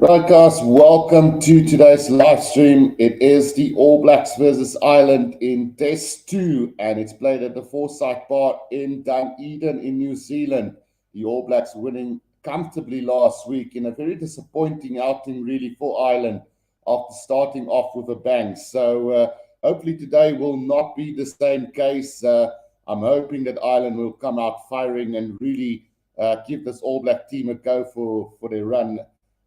Right, guys, welcome to today's live stream. It is the All Blacks versus Ireland in Test 2, and it's played at the Forsyth Bar in Dunedin in New Zealand. The All Blacks winning comfortably last week in a very disappointing outing, really, for Ireland after starting off with a bang. So hopefully today will not be the same case. I'm hoping that Ireland will come out firing and really give this All Black team a go for their run.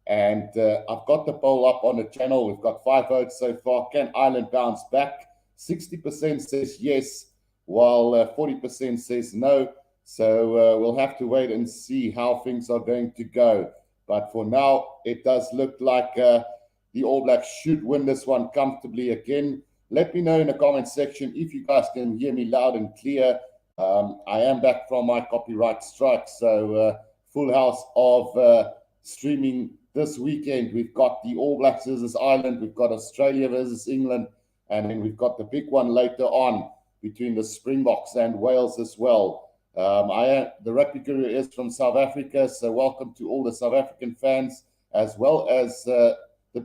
And I've got the poll up on the channel. We've got 5 votes so far. Can Ireland bounce back? 60% says yes, while 40% says no. So we'll have to wait and see how things are going to go. But for now, it does look like the All Blacks should win this one comfortably again. Let me know in the comment section if you guys can hear me loud and clear. I am back from my copyright strike, so full house of streaming this weekend. We've got the All Blacks versus Ireland, we've got Australia versus England, and then we've got the big one later on between the Springboks and Wales as well. The Rugby Guru is from South Africa, so welcome to all the South African fans as well as the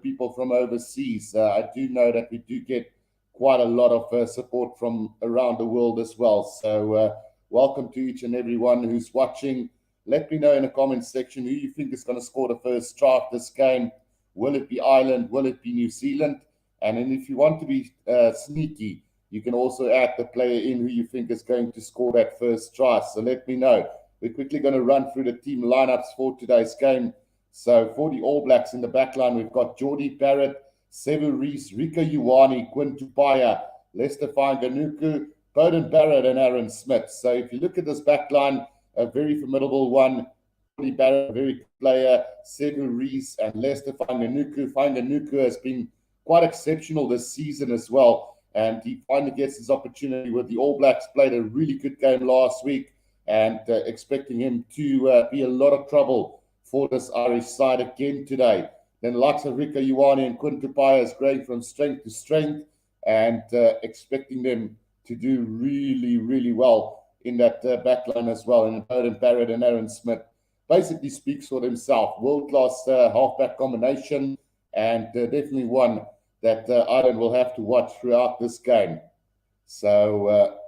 people from overseas. I do know that we do get quite a lot of support from around the world as well. So welcome to each and everyone who's watching. Let me know in the comments section who you think is going to score the first try of this game. Will it be Ireland? Will it be New Zealand? And then if you want to be sneaky, you can also add the player in who you think is going to score that first try. So let me know. We're quickly going to run through the team lineups for today's game. So for the All Blacks in the back line, we've got Jordie Barrett, Sevu Reece, Rika Ioane, Quinn Tupaea, Lester Ganuku, Beauden Barrett, and Aaron Smith. So if you look at this back line, a very formidable one. Jordie Barrett, a very good player. Sevu Reece and Lester Ganuku. Ganuku has been quite exceptional this season as well. And he finally gets his opportunity with the All Blacks. Played a really good game last week, and expecting him to be a lot of trouble for this Irish side again today. Then likes of Rika Ioane and Quinn Tupaea is growing from strength to strength, and expecting them to do really, really well in that backline as well. And Beauden Barrett and Aaron Smith basically speaks for themselves. World-class halfback combination, and definitely one that Ireland will have to watch throughout this game. So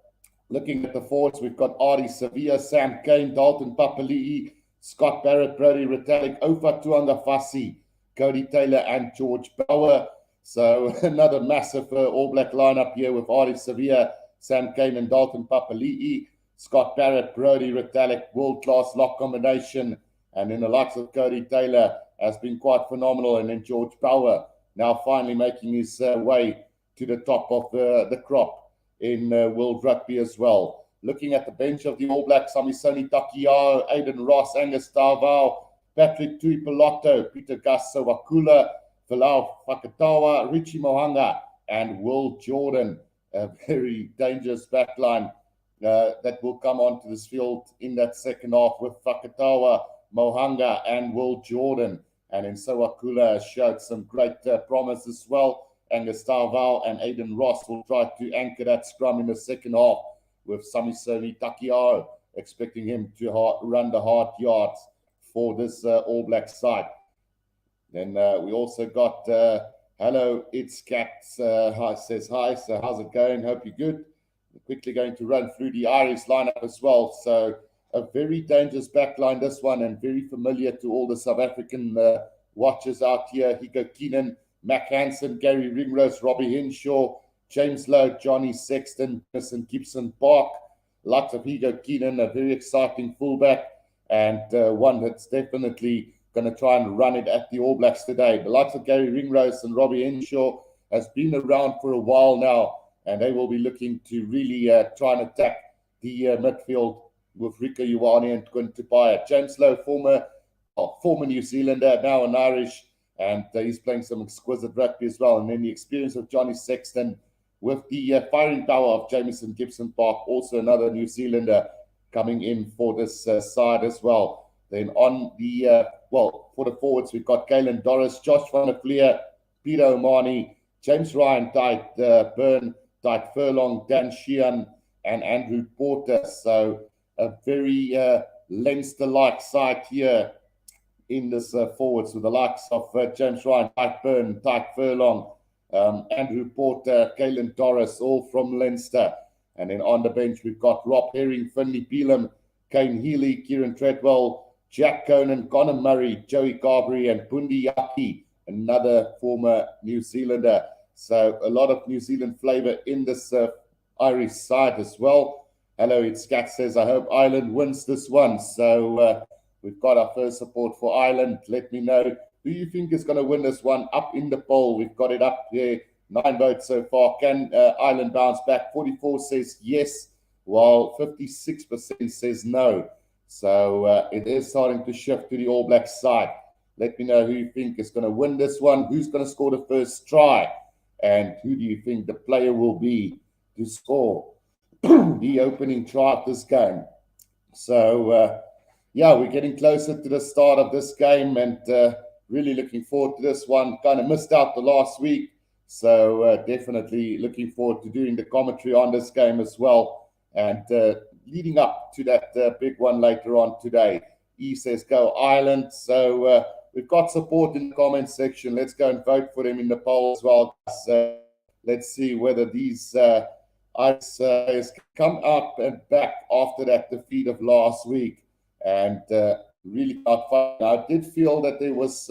looking at the forwards, we've got Ardie Savea, Sam Cane, Dalton Papali'i, Scott Barrett, Brodie Retallick, Ofa Tuangafasi, Cody Taylor, and George Bower. So another massive All Black lineup here with Ardie Savea, Sam Cane, and Dalton Papali'i. Scott Barrett, Brodie Retallick, world-class lock combination. And then the likes of Cody Taylor has been quite phenomenal. And then George Bower now finally making his way to the top of the crop in World Rugby as well. Looking at the bench of the All Blacks, Samisoni Takiao, Aiden Ross, Angus Tarvao, Patrick Tuipoloto, Peter Gus Sowakula, Falau Fakatawa, Richie Mohanga, and Will Jordan. A very dangerous backline that will come onto this field in that second half with Fakatawa, Mohanga, and Will Jordan. And then Sowakula has showed some great promise as well. Angus Tarvao and Aiden Ross will try to anchor that scrum in the second half with Samisoni Takiao, expecting him to run the hard yards for this All Black side. Then we also got hello, it's Cats. Hi, says hi. So how's it going? Hope you're good. We're quickly going to run through the Irish lineup as well. So a very dangerous backline, this one, and very familiar to all the South African watchers out here. Hugo Keenan, Mac Hansen, Gary Ringrose, Robbie Henshaw, James Lowe, Johnny Sexton, and Gibson Park. Lots of Hugo Keenan, a very exciting fullback, and one that's definitely going to try and run it at the All Blacks today. The likes of Gary Ringrose and Robbie Henshaw has been around for a while now, and they will be looking to really try and attack the midfield with Rika Ioane and Quinn Tupaea. James Lowe, former New Zealander, now an Irish, and he's playing some exquisite rugby as well. And then the experience of Johnny Sexton with the firing power of Jamison Gibson Park, also another New Zealander coming in for this side as well. Then on the, for the forwards, we've got Kalen Doris, Josh van der Fleer, Peter Omani, James Ryan, Tite Byrne, Tite Furlong, Dan Sheehan, and Andrew Porter. So a very Leinster-like side here in this forwards with the likes of James Ryan, Tyke Byrne, Tyke Furlong, Andrew Porter, Caelan Doris, all from Leinster. And then on the bench, we've got Rob Herring, Finley Beelum, Kane Healy, Kieran Treadwell, Jack Conan, Conor Murray, Joey Carberry, and Pundi Yaki, another former New Zealander. So a lot of New Zealand flavour in this Irish side as well. Hello, it's Scat says, I hope Ireland wins this one. So we've got our first support for Ireland. Let me know who you think is going to win this one up in the poll. We've got it up there. 9 votes so far. Can Ireland bounce back? 44 says yes, while 56% says no. So it is starting to shift to the All Blacks side. Let me know who you think is going to win this one. Who's going to score the first try? And who do you think the player will be to score the opening try of this game? So, yeah, we're getting closer to the start of this game and really looking forward to this one. Kind of missed out the last week. So definitely looking forward to doing the commentary on this game as well. And leading up to that big one later on today. E says, go Ireland. So we've got support in the comments section. Let's go and vote for them in the poll as well. Let's see whether these Irish players come up and back after that defeat of last week. And really got fun. I did feel that there was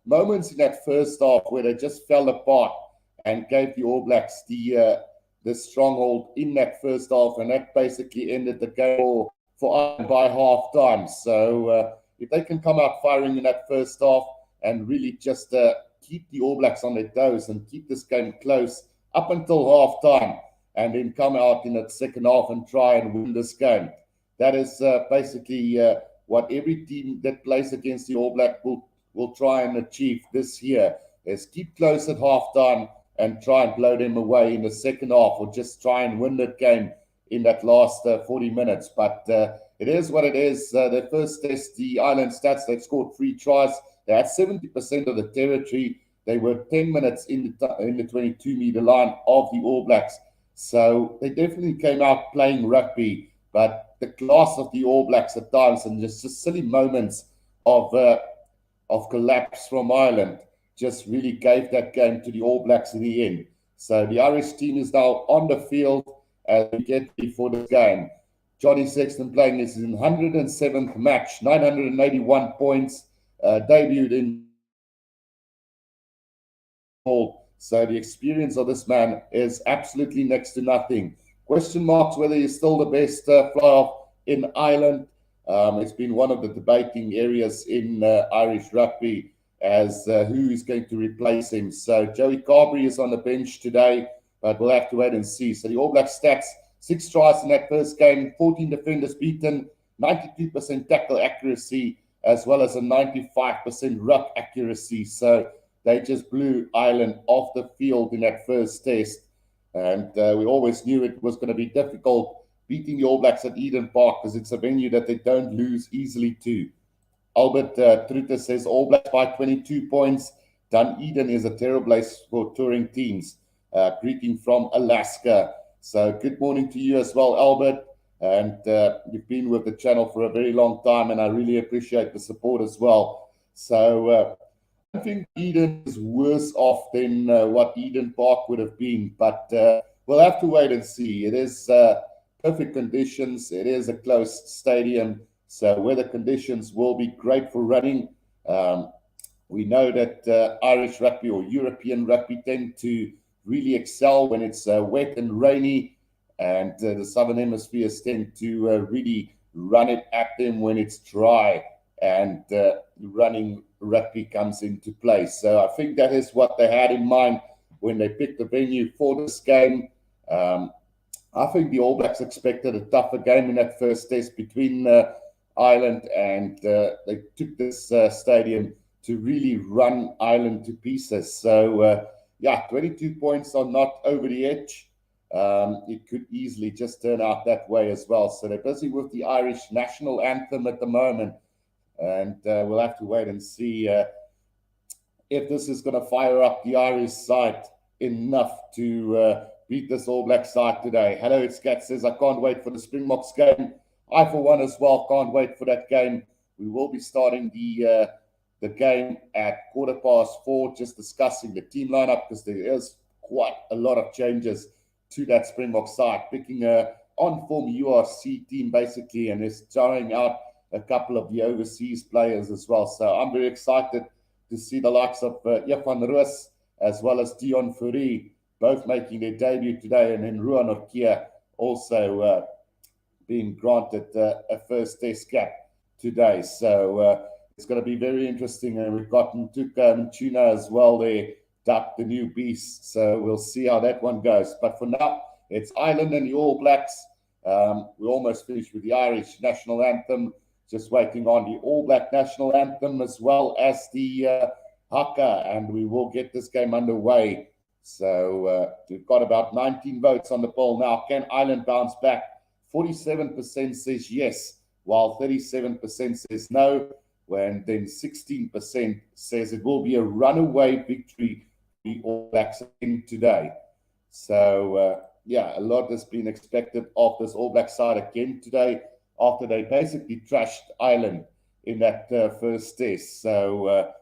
moments in that first half where they just fell apart and gave the All Blacks the stronghold in that first half, and that basically ended the game for Ireland by half time. So if they can come out firing in that first half and really just keep the All Blacks on their toes and keep this game close up until half time, and then come out in that second half and try and win this game, that is basically what every team that plays against the All Black will try and achieve this year, is keep close at half time and try and blow them away in the second half, or just try and win that game in that last 40 minutes. But it is what it is. The first test, the Ireland stats, they've scored 3 tries. They had 70% of the territory. They were 10 minutes in the 22-meter line of the All Blacks. So they definitely came out playing rugby, but the class of the All Blacks at times and just silly moments of collapse from Ireland just really gave that game to the All Blacks in the end. So the Irish team is now on the field as we get ready for the game. Johnny Sexton playing his 107th match, 981 points, debuted in all. So the experience of this man is absolutely next to nothing. Question marks whether he's still the best fly-off in Ireland. It's been one of the debating areas in Irish rugby as who is going to replace him. So Joey Carberry is on the bench today, but we'll have to wait and see. So the All Black stats, 6 tries in that first game, 14 defenders beaten, 92% tackle accuracy, as well as a 95% ruck accuracy. So they just blew Ireland off the field in that first test. And we always knew it was going to be difficult beating the All Blacks at Eden Park, because it's a venue that they don't lose easily to. Albert Truter says All Blacks by 22 points. Dunedin is a terrible place for touring teams. Greeting from Alaska. So good morning to you as well, Albert. And you've been with the channel for a very long time, and I really appreciate the support as well. So I think Eden is worse off than what Eden Park would have been, but we'll have to wait and see. It is perfect conditions. It is a closed stadium, so weather conditions will be great for running. We know that Irish rugby or European rugby tend to really excel when it's wet and rainy, and the Southern Hemispheres tend to really run it at them when it's dry and running rugby comes into play. So I think that is what they had in mind when they picked the venue for this game. I think the All Blacks expected a tougher game in that first test between Ireland, and they took this stadium to really run Ireland to pieces. So, yeah, 22 points are not over the edge. It could easily just turn out that way as well. So they're busy with the Irish national anthem at the moment, and we'll have to wait and see if this is going to fire up the Irish side enough to beat this All Black side today. Hello, it's Kat says, I can't wait for the Springboks game. I, for one, as well, can't wait for that game. We will be starting the the game at 4:15, just discussing the team lineup because there is quite a lot of changes to that Springbok side, picking a on-form URC team basically, and is trying out a couple of the overseas players as well. So I'm very excited to see the likes of Evan Roos as well as Dion Fourie both making their debut today, and then Ruan Orkia also being granted a first test cap today. So it's going to be very interesting. And we've got Ntuka Mchuna as well there, dubbed the new beast. So we'll see how that one goes. But for now, it's Ireland and the All Blacks. We almost finished with the Irish national anthem, just waiting on the All Black national anthem as well as the Haka, and we will get this game underway. So we've got about 19 votes on the poll now. Can Ireland bounce back? 47% says yes, while 37% says no, and then 16% says it will be a runaway victory for the All Blacks in today. So, a lot has been expected of this All Black side again today after they basically trashed Ireland in that first test. So,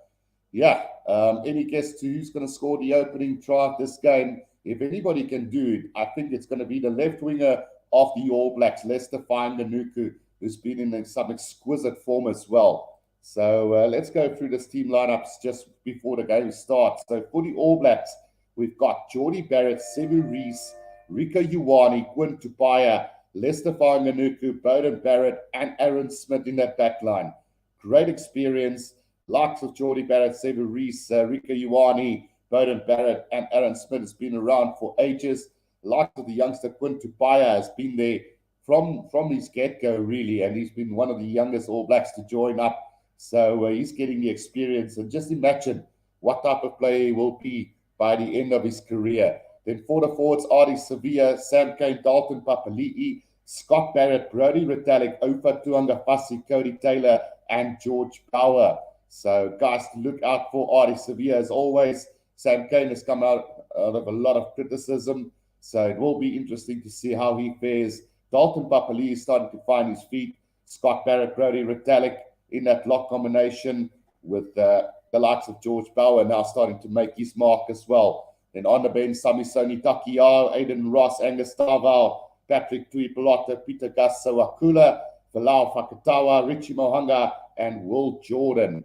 any guess to who's going to score the opening try of this game? If anybody can do it, I think it's going to be the left winger of the All Blacks, Leicester Fainga'anuku, who's been in some exquisite form as well. So let's go through this team lineups just before the game starts. So for the All Blacks, we've got Jordie Barrett, Sevu Reece, Rico Ioane, Quinn Tupaia, Leicester Fainga'anuku, Beauden Barrett, and Aaron Smith in that back line. Great experience. Likes of Jordie Barrett, Sevu Reece, Rico Ioane, Beauden Barrett, and Aaron Smith has been around for ages. Likes of the youngster Quinn Tupaia has been there from his get-go, really, and he's been one of the youngest All Blacks to join up. So he's getting the experience, and just imagine what type of player he will be by the end of his career. Then for the forwards, Ardie Savea, Sam Cane, Dalton Papali'i, Scott Barrett, Brodie Retallick, Ofa Tuangafasi, Cody Taylor, and George Bauer. So guys, to look out for Ardie Savea as always. Sam Cane has come out of a lot of criticism, so it will be interesting to see how he fares. Dalton Papali'i is starting to find his feet. Scott Barrett, Brodie Retallick in that lock combination with the likes of George Bauer now starting to make his mark as well. Then on the bench, Samisoni Takiao, Aiden Ross, Angus Tavao, Patrick Tuipolota, Peter Gassawakula, Falau Fakatawa, Richie Mohanga, and Will Jordan.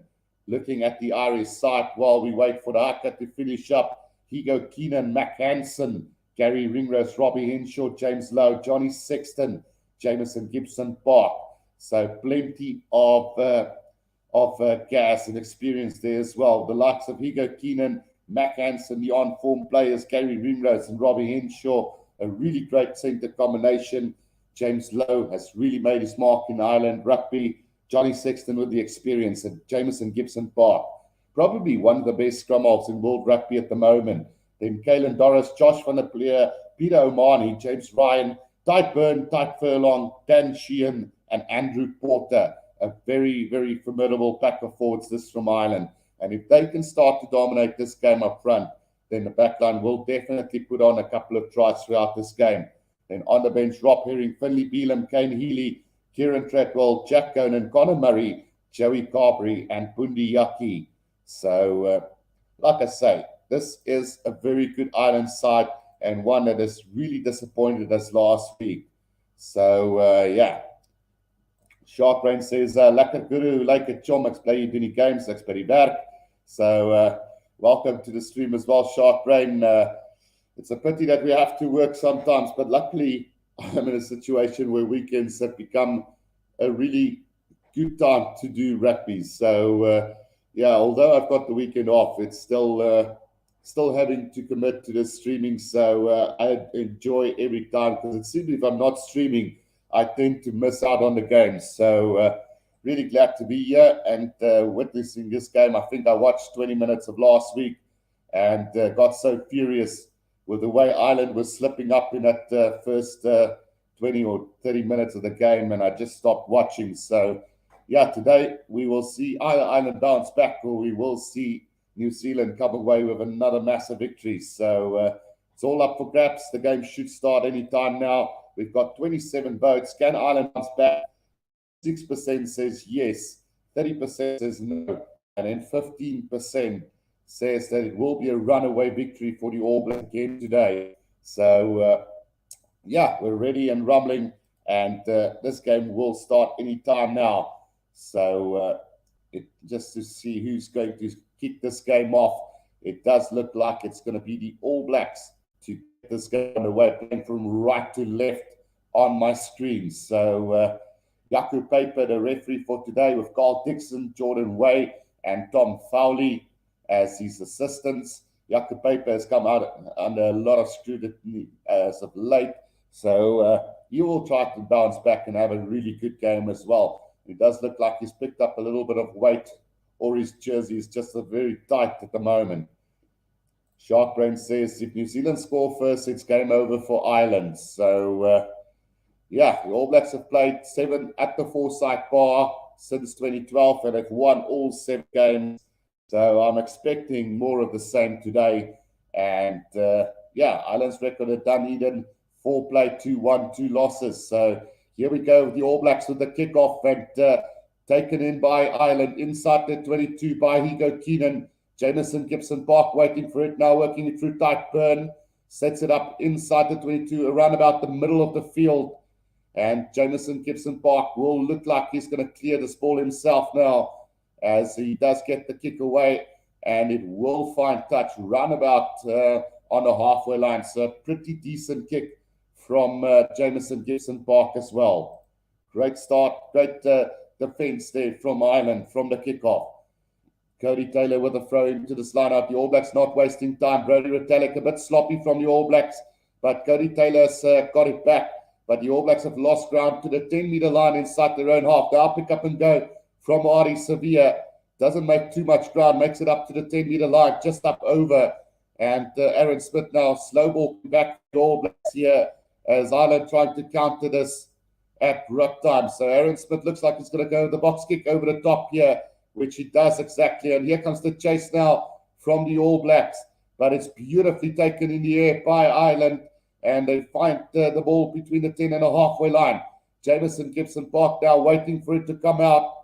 Looking at the Irish side while we wait for the Haka to finish up, Hugo Keenan, Mac Hansen, Gary Ringrose, Robbie Henshaw, James Lowe, Johnny Sexton, Jameson Gibson Park. So plenty of gas and experience there as well. The likes of Hugo Keenan, Mac Hansen, the on-form players, Gary Ringrose and Robbie Henshaw, a really great centre combination. James Lowe has really made his mark in Ireland rugby. Johnny Sexton with the experience, and Jameson Gibson Park, probably one of the best scrum halves in world rugby at the moment. Then Caelan Doris, Josh van der Pleer, Peter O'Mahony, James Ryan, Tyke Byrne, Tyke Furlong, Dan Sheehan, and Andrew Porter. A very, very formidable pack of forwards this from Ireland. And if they can start to dominate this game up front, then the backline will definitely put on a couple of tries throughout this game. Then on the bench, Rob Herring, Finley Beelum, Kane Healy, Kieran Treadwell, Jack Conan, Conor Murray, Joey Carberry, and Bundi Yaki. So, like I say, this is a very good Ireland side and one that has really disappointed us last week. So, Shark Brain says, Lekker Guru, lekker chom, ek bly hier doen die games, ek's by die werk. So, welcome to the stream as well, Shark Brain. It's a pity that we have to work sometimes, but luckily I'm in a situation where weekends have become a really good time to do rugby. So, although I've got the weekend off, it's still having to commit to the streaming. So I enjoy every time, because it seems if I'm not streaming, I tend to miss out on the games. So really glad to be here and witnessing this game. I think I watched 20 minutes of last week and got so furious with the way Ireland was slipping up in that first 20 or 30 minutes of the game, and I just stopped watching. So, today we will see either Ireland bounce back, or we will see New Zealand come away with another massive victory. So, it's all up for grabs. The game should start any time now. We've got 27 votes. Can Ireland bounce back? 6% says yes, 30% says no, and then 15% says that it will be a runaway victory for the All Blacks again today. So, yeah, we're ready and rumbling, and this game will start any time now. So, just to see who's going to kick this game off, it does look like it's going to be the All Blacks to get this game away, playing from right to left on my screen. So, Yaku Paper, the referee for today, with Carl Dixon, Jordan Way, and Tom Fowley as his assistants. Yaku Paper has come out under a lot of scrutiny as of late, so he will try to bounce back and have a really good game as well. It does look like he's picked up a little bit of weight, or his jersey is just very tight at the moment. Shark Brain says if New Zealand score first, it's game over for Ireland. So, yeah, the All Blacks have played 7 at the Forsyth Bar since 2012, and they've won all 7 games. So I'm expecting more of the same today. And yeah, Ireland's record at Dunedin, 4 play, 2-1, 2 losses. So here we go with the All Blacks with the kickoff, and taken in by Ireland inside the 22 by Hugo Keenan. Jamison Gibson Park waiting for it now, working it through Tight Burn. Sets it up inside the 22, around about the middle of the field. And Jamison Gibson Park will look like he's going to clear this ball himself now, as he does get the kick away, and it will find touch roundabout on the halfway line. So pretty decent kick from Jamison Gibson Park as well. Great start, great defense there from Ireland from the kickoff. Cody Taylor with a throw into this line out. The All Blacks not wasting time. Brody Retallick a bit sloppy from the All Blacks, but Cody Taylor's got it back. But the All Blacks have lost ground to the 10-meter line inside their own half. They'll pick up and go from Ari Sevilla. Doesn't make too much ground. Makes it up to the 10-meter line, just up over. And Aaron Smith now slow ball back to the All Blacks here, as Ireland trying to counter this at ruck time. So Aaron Smith looks like he's going to go the box kick over the top here, which he does exactly. And here comes the chase now from the All Blacks. But it's beautifully taken in the air by Ireland. And they find the ball between the 10 and a halfway line. Jamison Gibson Park now waiting for it to come out.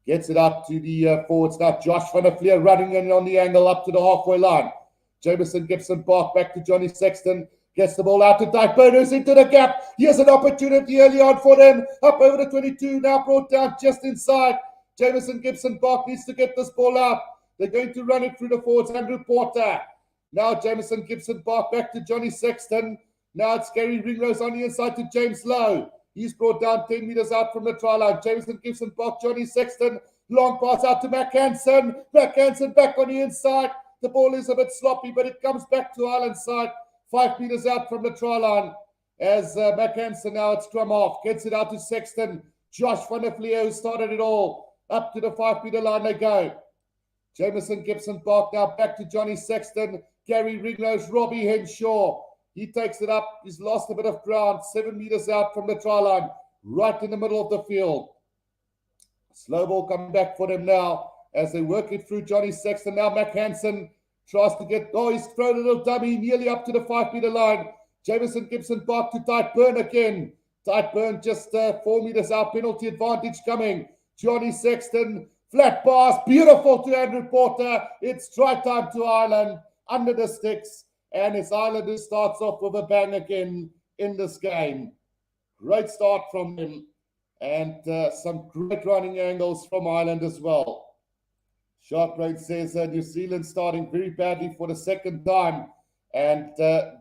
Gets it out to the forwards now. Josh van der Fleer running in on the angle up to the halfway line. Jamison Gibson Park back to Johnny Sexton. Gets the ball out to Dyke Burners into the gap. Here's an opportunity early on for them. Up over the 22, now brought down just inside. Jamison Gibson Park needs to get this ball out. They're going to run it through the forwards. Andrew Porter. Now Jamison Gibson Park back to Johnny Sexton. Now it's Gary Ringrose on the inside to James Lowe. He's brought down 10 meters out from the try line. Jamison Gibson Park, Johnny Sexton. Long pass out to Mac Hansen. Mac Hansen back on the inside. The ball is a bit sloppy, but it comes back to Ireland's side. 5 meters out from the try line. As Mac Hansen now it's scrum off. Gets it out to Sexton. Josh van der Fleer, who started it all. Up to the 5-meter line they go. Jamison Gibson Park now back to Johnny Sexton. Gary Ringrose, Robbie Henshaw. He takes it up. He's lost a bit of ground. 7 meters out from the try line. Right in the middle of the field. Slow ball coming back for them now as they work it through Johnny Sexton. Now Mac Hansen tries to get... Oh, he's thrown a little dummy nearly up to the 5-meter line. Jamison Gibson Park to Tight Burn again. Tight Burn just 4 meters out. Penalty advantage coming. Johnny Sexton. Flat pass. Beautiful to Andrew Porter. It's try time to Ireland. Under the sticks. And it's Ireland who starts off with a bang again in this game. Great start from him. And some great running angles from Ireland as well. Sharkrain says New Zealand starting very badly for the second time. And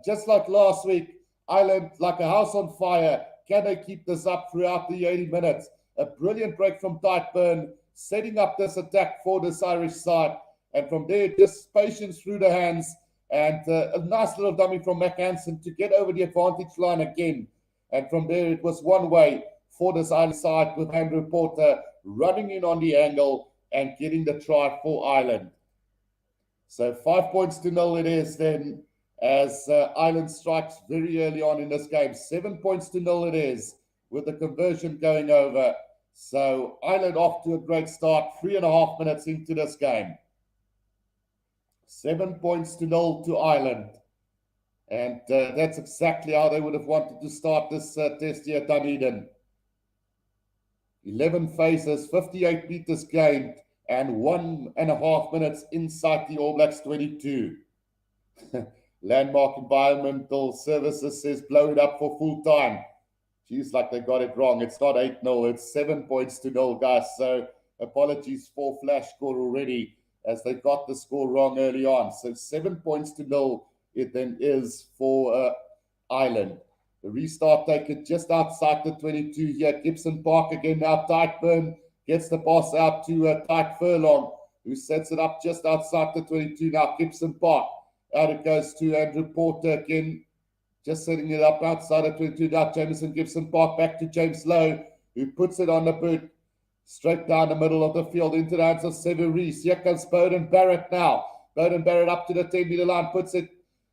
just like last week, Ireland like a house on fire. Can they keep this up throughout the 80 minutes? A brilliant break from Tight Burn, setting up this attack for this Irish side. And from there, just patience through the hands. And a nice little dummy from Mac Hansen to get over the advantage line again. And from there, it was one way for this Irish side with Andrew Porter running in on the angle and getting the try for Ireland. So 5-0 it is then, as Ireland strikes very early on in this game. 7-0 it is with the conversion going over. So Ireland off to a great start, 3.5 minutes into this game. 7-0 to Ireland. And that's exactly how they would have wanted to start this test here at Dunedin. 11 phases, 58 meters gained, and 1.5 minutes inside the All Blacks 22. Landmark Environmental Services says blow it up for full time. Geez, like they got it wrong. It's not 8-0, it's 7 points to 0, guys. So apologies for flash score already, as they got the score wrong early on. So 7 points to 0 it then is for Ireland. The restart taken just outside the 22 here. Gibson Park again now. Tykburn gets the pass out to Tyke Furlong, who sets it up just outside the 22 now. Gibson Park. Out it goes to Andrew Porter again. Just setting it up outside of 22 now. Jameson Gibson Park back to James Lowe, who puts it on the boot. Straight down the middle of the field into the hands of Severies. Here comes Bowden Barrett now. Bowden Barrett up to the 10-meter line. Puts it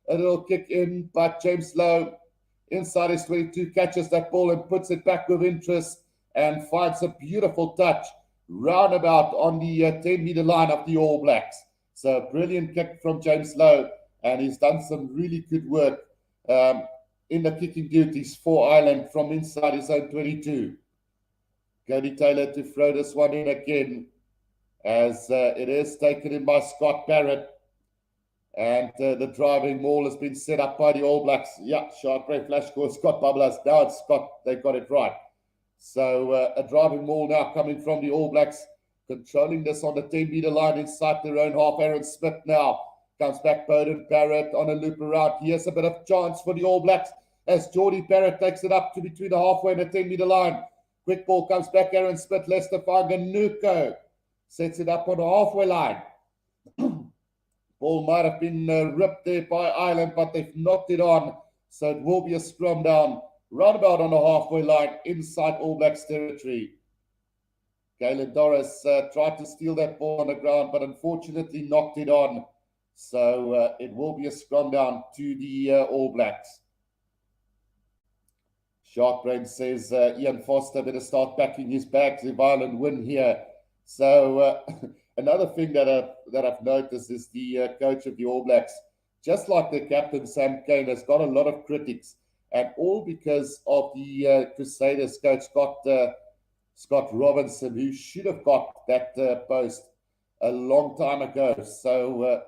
a little kick in, but James Lowe inside his 22 catches that ball and puts it back with interest and finds a beautiful touch roundabout on the 10-meter line of the All Blacks. So a brilliant kick from James Lowe, and he's done some really good work in the kicking duties for Ireland from inside his own 22. Cody Taylor to throw this one in again, as it is taken in by Scott Barrett. And the driving maul has been set up by the All Blacks. Yeah, sharp red flash score, Scott Bubblers. Now it's Scott, they got it right. So a driving maul now coming from the All Blacks, controlling this on the 10-meter line inside their own half. Aaron Smith now comes back. Bowden Barrett on a loop around. Here's a bit of chance for the All Blacks as Geordie Barrett takes it up to between the halfway and the 10-meter line. Quick ball comes back. Aaron Smith, Lester Fanganuko sets it up on the halfway line. Ball might have been ripped there by Ireland, but they've knocked it on. So it will be a scrum down right about on the halfway line inside All Blacks territory. Galen Doris tried to steal that ball on the ground, but unfortunately knocked it on. So it will be a scrum down to the All Blacks. Sharkbrain says Ian Foster better start packing his bags if Ireland win here. So another thing that I've noticed is the coach of the All Blacks, just like the captain Sam Cane, has got a lot of critics, and all because of the Crusaders coach Scott Robinson, who should have got that post a long time ago. So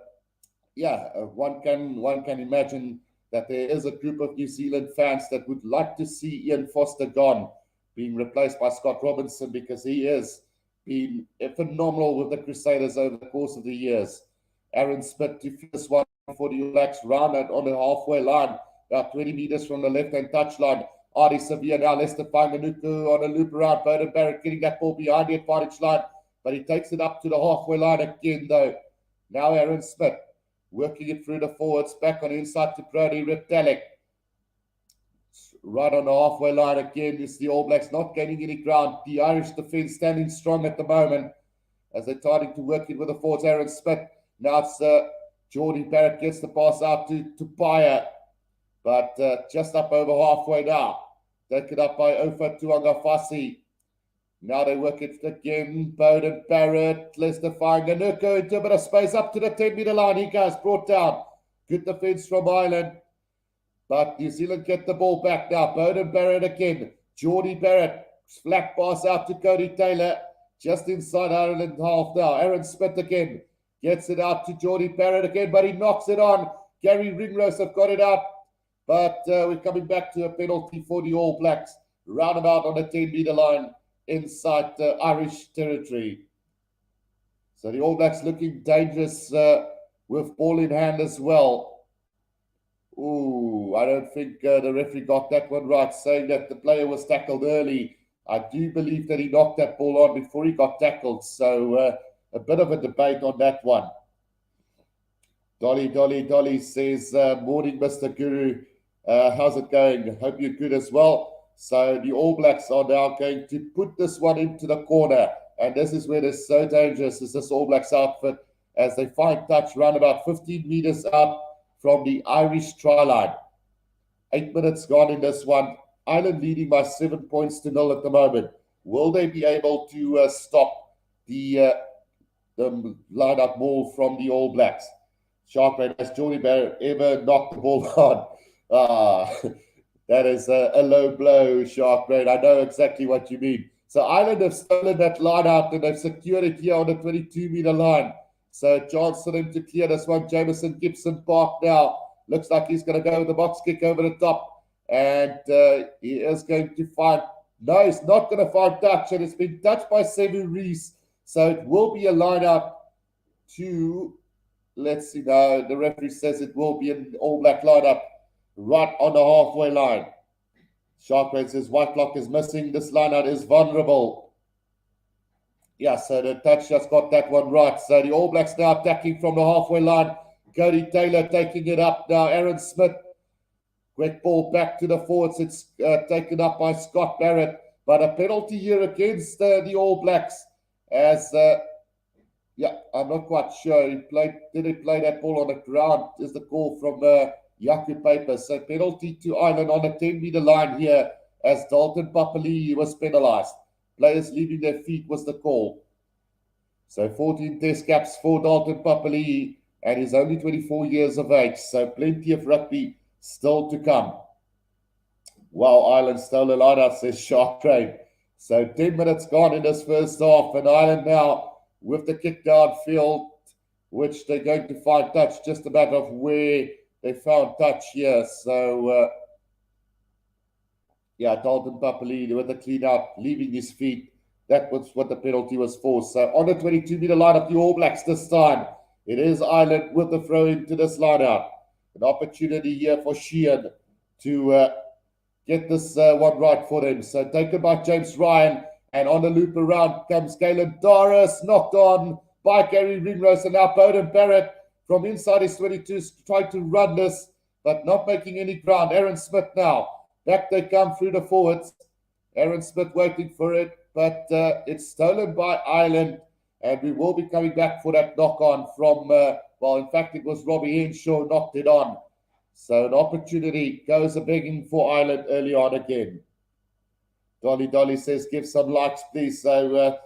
one can imagine that there is a group of New Zealand fans that would like to see Ian Foster gone, being replaced by Scott Robinson, because he has been phenomenal with the Crusaders over the course of the years. Aaron Smith to this one for the All Blacks, round out on the halfway line, about 20 meters from the left-hand touchline. Artie Sevilla now, Lester Fanganuku on a loop around. Bowden Barrett getting that ball behind the advantage line, but he takes it up to the halfway line again, though. Now Aaron Smith working it through the forwards, back on the inside to Brody Riptalik. Right on the halfway line again is the All Blacks, not gaining any ground. The Irish defence standing strong at the moment as they're trying to work it with the forwards. Aaron Smith. Now it's Geordie Barrett gets the pass out to Paya, but just up over halfway now. Taken up by Ofa Tuangafasi. Now they work it again. Bowden Barrett, Lester Fanganuku into a bit of space up to the 10-meter line. He goes, brought down. Good defence from Ireland. But New Zealand get the ball back now. Bowden Barrett again. Geordie Barrett. Flat pass out to Cody Taylor. Just inside Ireland half now. Aaron Smith again. Gets it out to Geordie Barrett again, but he knocks it on. Gary Ringrose have got it out. But we're coming back to a penalty for the All Blacks. Roundabout on the 10-meter line inside Irish territory. So the All Blacks looking dangerous with ball in hand as well. Ooh, I don't think the referee got that one right, saying that the player was tackled early. I do believe that he knocked that ball on before he got tackled. So a bit of a debate on that one. Dolly says, morning, Mr. Guru. How's it going? Hope you're good as well. So the All Blacks are now going to put this one into the corner. And this is where they're so dangerous, is this All Blacks outfit, as they find touch around about 15 meters out from the Irish try line. 8 minutes gone in this one. Ireland leading by 7 points to 0 at the moment. Will they be able to stop the line-up ball from the All Blacks? Sharkbrain, has Geordie Barrett ever knocked the ball on? That is a low blow, Sharkbrain. I know exactly what you mean. So Ireland have stolen that line out and they've secured it here on the 22-meter line. So chance for them to clear this one. Jameson Gibson Park now. Looks like he's going to go with the box kick over the top. And he is going to find... No, he's not going to find touch. And it's been touched by Sevu Rees. So it will be a line out to... Let's see now. The referee says it will be an All Black lineup right on the halfway line. Sharkbait says Whitelock is missing. This lineout is vulnerable. Yeah, so the touch just got that one right. So the All Blacks now attacking from the halfway line. Cody Taylor taking it up now. Aaron Smith. Quick ball back to the forwards. It's taken up by Scott Barrett. But a penalty here against the All Blacks. As, yeah, I'm not quite sure. Did he play that ball on the ground? Is the call from Yaku Paper. So penalty to Ireland on the 10-meter line here as Dalton Papali'i was penalised. Players leaving their feet was the call. So 14 test caps for Dalton Papali'i, and he's only 24 years of age. So plenty of rugby still to come. Wow, Ireland stole a lot out, says Shark Train. So 10 minutes gone in this first half, and Ireland now with the kick downfield, which they're going to find touch, just a matter of where they found touch here. So, yeah, Dalton Papali'i with the clean out, leaving his feet. That was what the penalty was for. So on the 22-meter line of the All Blacks this time, it is Ireland with the throw into this line out. An opportunity here for Sheehan to get this one right for them. So taken by James Ryan, and on the loop around comes Galen Doris, knocked on by Gary Ringrose, and now Bowden Barrett from inside his 22, trying to run this, but not making any ground. Aaron Smith now. Back they come through the forwards. Aaron Smith waiting for it, but it's stolen by Ireland, and we will be coming back for that knock-on from, well, in fact, it was Robbie Henshaw knocked it on. So an opportunity goes a-begging for Ireland early on again. Dolly says, give some likes, please. So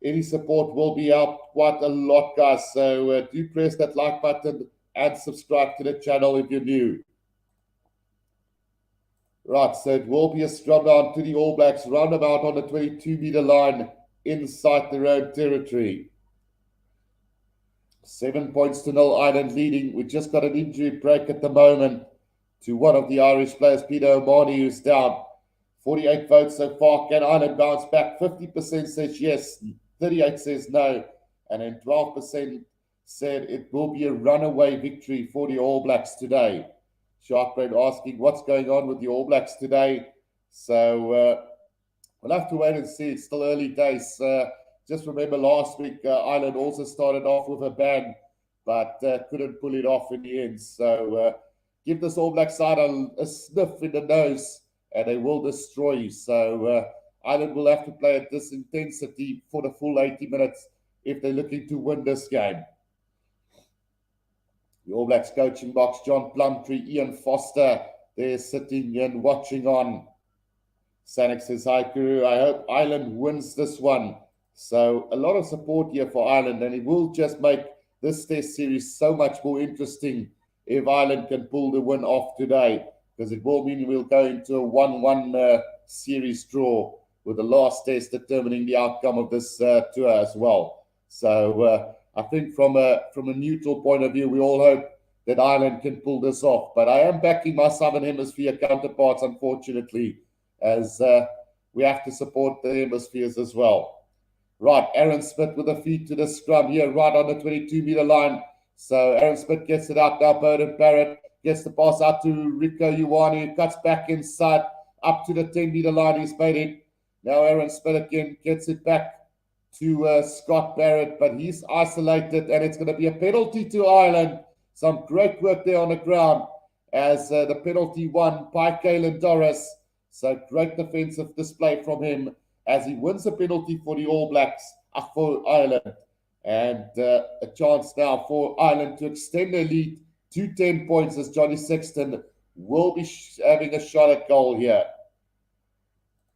any support will be out quite a lot, guys. So do press that like button and subscribe to the channel if you're new. Right, so it will be a scrum down to the All Blacks, roundabout on the 22-meter line inside their own territory. 7 points to 0, Ireland leading. We just got an injury break at the moment to one of the Irish players, Peter O'Mahony, who's down. 48 votes so far. Can Ireland bounce back? 50% says yes, 38 says no, and then 12% said it will be a runaway victory for the All Blacks today. Sharkbrain asking what's going on with the All Blacks today. So we'll have to wait and see. It's still early days. Just remember last week, Ireland also started off with a bang, but couldn't pull it off in the end. So give this All Black side a sniff in the nose, and they will destroy you. So Ireland will have to play at this intensity for the full 80 minutes if they're looking to win this game. The All Blacks coaching box, John Plumtree, Ian Foster, they're sitting and watching on. Sanik says, hi, Guru. I hope Ireland wins this one. So a lot of support here for Ireland, and it will just make this test series so much more interesting if Ireland can pull the win off today, because it will mean we'll go into a 1-1 series draw with the last test determining the outcome of this tour as well. So I think from a neutral point of view, we all hope that Ireland can pull this off. But I am backing my Southern Hemisphere counterparts, unfortunately, as we have to support the hemispheres as well. Right, Aaron Smith with a feed to the scrum here, right on the 22-meter line. So Aaron Smith gets it out now. Bowden Barrett gets the pass out to Rico Ioane, cuts back inside, up to the 10-meter line. He's made it. Now Aaron Smith again gets it back to Scott Barrett, but he's isolated, and it's going to be a penalty to Ireland. Some great work there on the ground as the penalty won by Galen Doris. So great defensive display from him as he wins a penalty for the All Blacks, for Ireland. And a chance now for Ireland to extend their lead to 10 points as Johnny Sexton will be having a shot at goal here.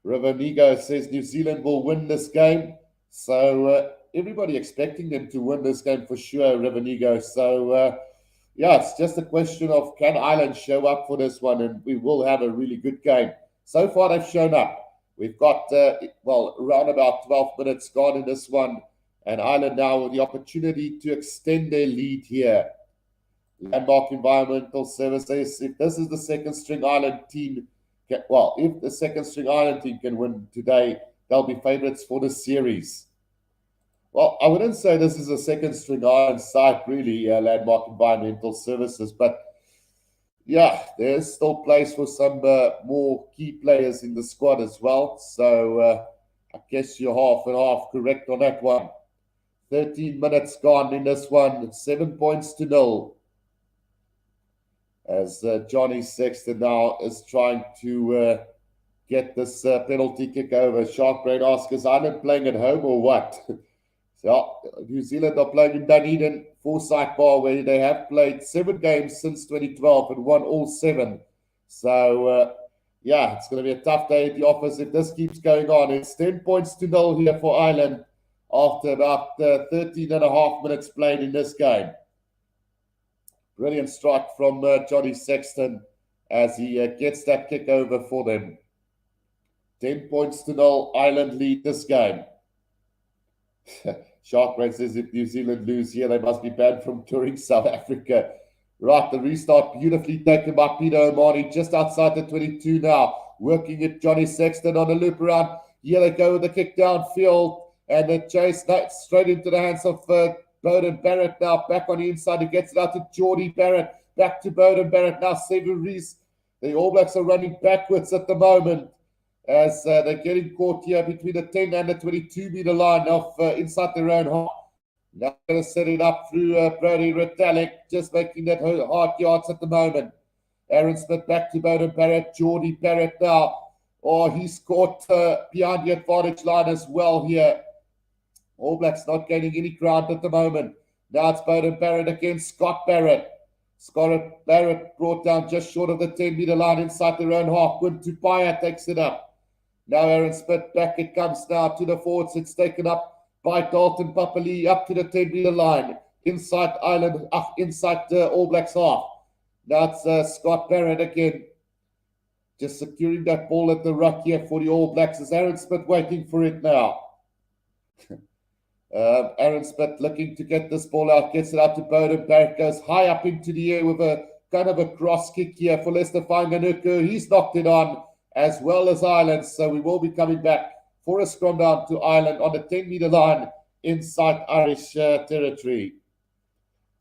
Rivanigo says New Zealand will win this game. So everybody expecting them to win this game for sure, Rivanigo. So, yeah, it's just a question of can Ireland show up for this one, and we will have a really good game. So far, they've shown up. We've got, around about 12 minutes gone in this one, and Ireland now with the opportunity to extend their lead here. Landmark Environmental Services, if this is the second string Ireland team, if the second string Ireland team can win today, they'll be favourites for the series. Well, I wouldn't say this is a second string Ireland side, really, Landmark Environmental Services, but yeah, there's still place for some more key players in the squad as well. So I guess you're half and half correct on that one. 13 minutes gone in this one, 7 points to 0. As Johnny Sexton now is trying to get this penalty kick over. Sharkbrain asks, is Ireland playing at home or what? So New Zealand are playing in Dunedin, Forsyth Bar, where they have played 7 games since 2012 and won all 7. So, it's going to be a tough day at the office if this keeps going on. It's 10 points to 0 here for Ireland after about 13 and a half minutes played in this game. Brilliant strike from Johnny Sexton as he gets that kick over for them. 10 points to 0, Ireland lead this game. Sharkbrain says if New Zealand lose here, they must be banned from touring South Africa. Right, the restart beautifully taken by Peter O'Mahony just outside the 22 now. Working at Johnny Sexton on a loop around. Here they go with the kick downfield. And the chase straight into the hands of Bowden Barrett now. Back on the inside. He gets it out to Geordie Barrett. Back to Bowden Barrett. Now Sevu Rees. The All Blacks are running backwards at the moment, as they're getting caught here between the 10 and the 22-meter line of inside their own half. Now going to set it up through Brody Retallick, just making that hard yards at the moment. Aaron Smith back to Bowden Barrett. Geordie Barrett now. Oh, he's caught behind the advantage line as well here. All Blacks not gaining any ground at the moment. Now it's Bowden Barrett against Scott Barrett. Scott Barrett brought down just short of the 10-meter line inside their own half. Quinn Tupaya takes it up. Now Aaron Smith back it comes now to the forwards. It's taken up by Dalton Papali up to the 10-meter line. Inside Ireland, inside the All Blacks half. Now it's Scott Barrett again. Just securing that ball at the ruck here for the All Blacks. Is Aaron Smith waiting for it now? Aaron Smith looking to get this ball out. Gets it out to Bowden Barrett. Goes high up into the air with a kind of a cross kick here for Lester Fanganuku. He's knocked it on, as well as Ireland. So we will be coming back for a scrum down to Ireland on the 10-meter line inside Irish territory.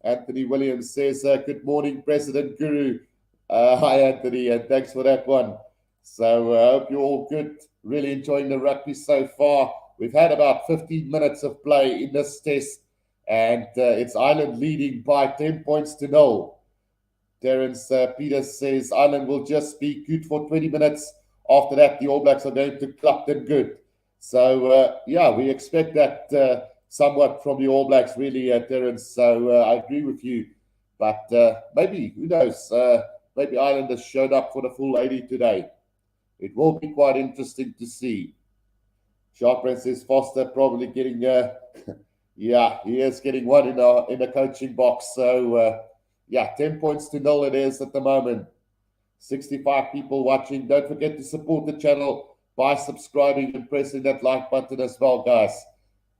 Anthony Williams says, good morning, President Guru. Hi, Anthony, and thanks for that one. So I hope you're all good. Really enjoying the rugby so far. We've had about 15 minutes of play in this test, and it's Ireland leading by 10 points to 0. Terence Peters says Ireland will just be good for 20 minutes. After that, the All Blacks are going to cluck them good. So, we expect that somewhat from the All Blacks, really, Terence. So I agree with you. But maybe, who knows, maybe Ireland has showed up for the full 80 today. It will be quite interesting to see. Sharkbrain says Foster probably getting, he is getting one in the coaching box. So, 10 points to 0 it is at the moment. 65 people watching. Don't forget to support the channel by subscribing and pressing that like button as well, guys.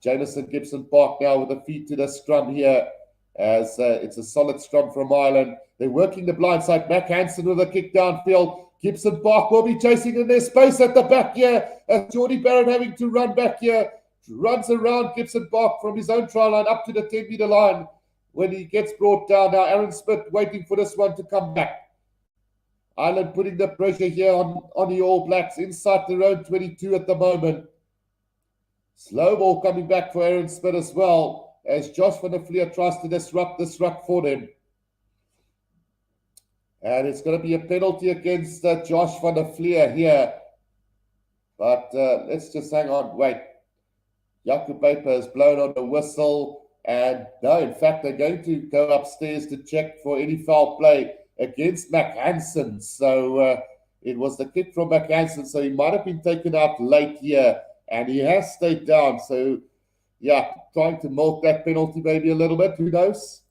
Jameson Gibson Park now with the feet to the scrum here, as it's a solid scrum from Ireland. They're working the blind side. Mac Hansen with a kick downfield. Gibson Park will be chasing in their space at the back here, as Geordie Barrett having to run back here. Runs around Gibson Park from his own try line up to the 10-meter line when he gets brought down. Now Aaron Smith waiting for this one to come back. Ireland putting the pressure here on the All Blacks inside their own 22 at the moment. Slow ball coming back for Aaron Smith as well, as Josh van der Vlier tries to disrupt this ruck for them. And it's going to be a penalty against Josh van der Vlier here. But let's just hang on. Wait. Jaco Paper has blown on the whistle. And no, in fact, they're going to go upstairs to check for any foul play against Mac Hansen. So it was the kick from Mac Hansen. So he might have been taken out late here. And he has stayed down. So, trying to milk that penalty maybe a little bit. Who knows?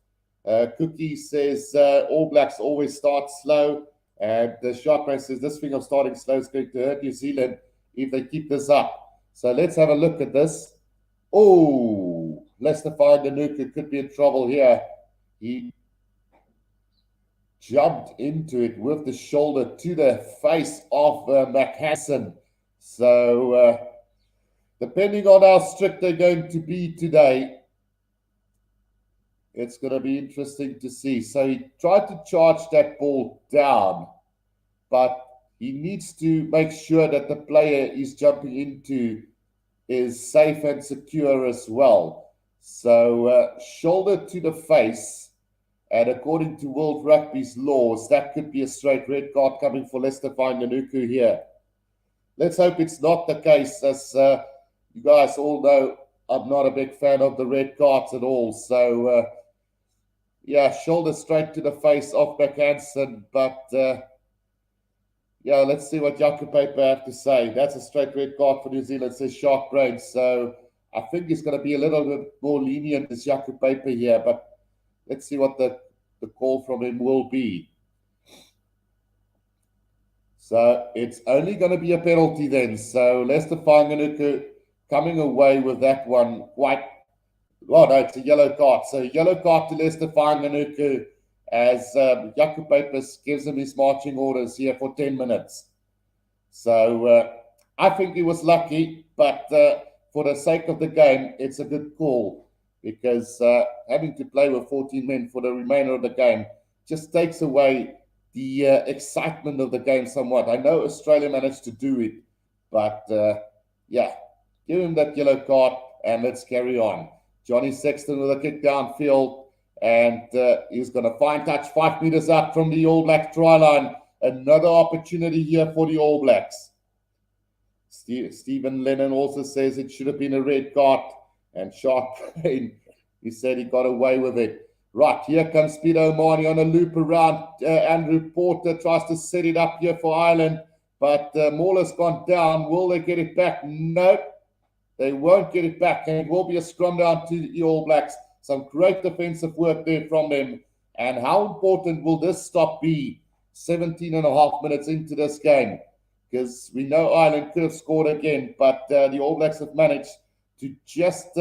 Cookie says All Blacks always start slow. And the Sharkbrain says this thing of starting slow is going to hurt New Zealand. if they keep this up. So let's have a look at this. Oh, Leicester Fainga'anuku could be in trouble here. He jumped into it with the shoulder to the face of McHanson. So depending on how strict they're going to be today, it's going to be interesting to see. So he tried to charge that ball down, but he needs to make sure that the player he's jumping into is safe and secure as well. So shoulder to the face, and according to World Rugby's laws, that could be a straight red card coming for Leicester Fainga'anuku here. Let's hope it's not the case, as you guys all know, I'm not a big fan of the red cards at all. So, yeah, shoulder straight to the face of McHanson. But, yeah, let's see what Jaco Paper have to say. That's a straight red card for New Zealand, says Shark Brain. So I think he's going to be a little bit more lenient as Jaco Paper here. But let's see what the call from him will be. So it's only going to be a penalty then. So Leicester Fainga'anuku coming away with that one quite... Oh, no, it's a yellow card. So yellow card to Leicester Fainga'anuku as Jaco Papers gives him his marching orders here for 10 minutes. So I think he was lucky, but for the sake of the game, it's a good call, because having to play with 14 men for the remainder of the game just takes away the excitement of the game somewhat. I know Australia managed to do it, but yeah, give him that yellow card and let's carry on. Johnny Sexton with a kick downfield, and he's going to find touch 5 meters up from the All Blacks try line. Another opportunity here for the All Blacks. Stephen Lennon also says it should have been a red card, and Shark Brain, he said he got away with it. Right, here comes Peter O'Mahony on a loop around. Andrew Porter tries to set it up here for Ireland, but Mauler's gone down. Will they get it back? Nope, they won't get it back, and it will be a scrum down to the All Blacks. Some great defensive work there from them. And how important will this stop be 17 and a half minutes into this game? Because we know Ireland could have scored again, but the All Blacks have managed to just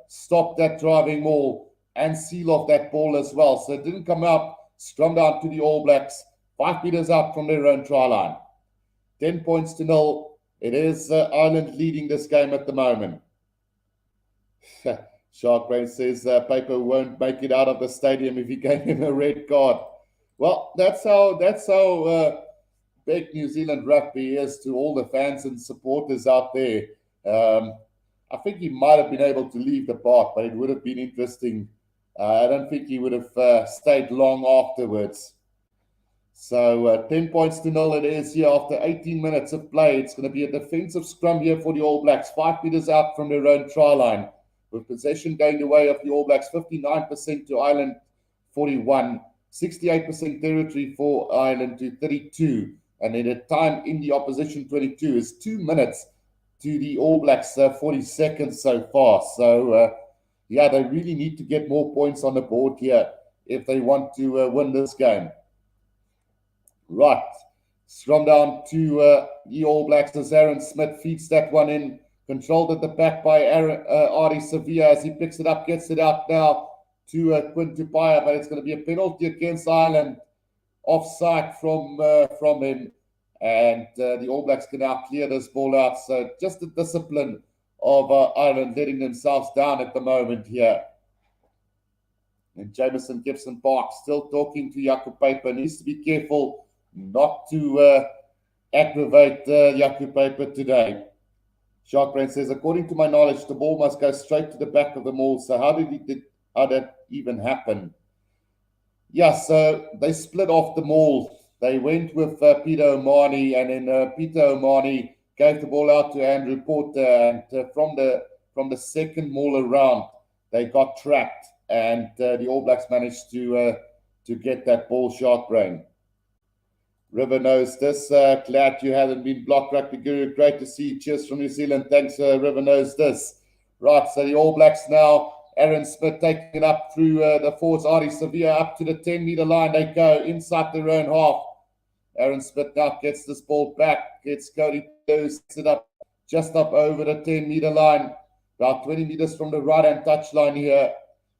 stop that driving maul and seal off that ball as well. So it didn't come up. Scrum down to the All Blacks, 5 meters out from their own try line. 10 points to 0. It is Ireland leading this game at the moment. Shark Brain says Paper won't make it out of the stadium if he gave him a red card. Well, that's how big New Zealand rugby is to all the fans and supporters out there. I think he might have been able to leave the park, but it would have been interesting. I don't think he would have stayed long afterwards. So 10 points to 0 it is here after 18 minutes of play. It's going to be a defensive scrum here for the All Blacks, 5 meters out from their own try line, with possession going the way of the All Blacks, 59% to Ireland, 41, 68% territory for Ireland to 32. And in a time in the opposition 22 is 2 minutes to the All Blacks 40 seconds so far. So, yeah, they really need to get more points on the board here if they want to win this game. Right, scrum down to the All Blacks as Aaron Smith feeds that one in. Controlled at the back by Artie Sevilla as he picks it up, gets it out now to Quinn Tupaia, but it's going to be a penalty against Ireland, offside from him, and the All Blacks can now clear this ball out. So just the discipline of Ireland letting themselves down at the moment here. And Jamison Gibson Park still talking to Jaco Paper, needs to be careful not to aggravate Jaco Paper today. Shark Brain says, according to my knowledge, the ball must go straight to the back of the maul. So how did that even happen? Yeah, so they split off the maul. They went with Peter O'Mahony, and then Peter O'Mahony gave the ball out to Andrew Porter, and from the second maul around, they got trapped, and the All Blacks managed to get that ball. Shark Brain. River knows this. Glad you haven't been blocked, Rugby Guru. Great to see you. Cheers from New Zealand. Thanks, River knows this. Right, so the All Blacks now. Aaron Smith taking it up through the forwards. Artie Sevilla up to the 10-meter line. They go inside their own half. Aaron Smith now gets this ball back. Gets Cody Lowe, sets it up just up over the 10-meter line, about 20 meters from the right-hand touchline here.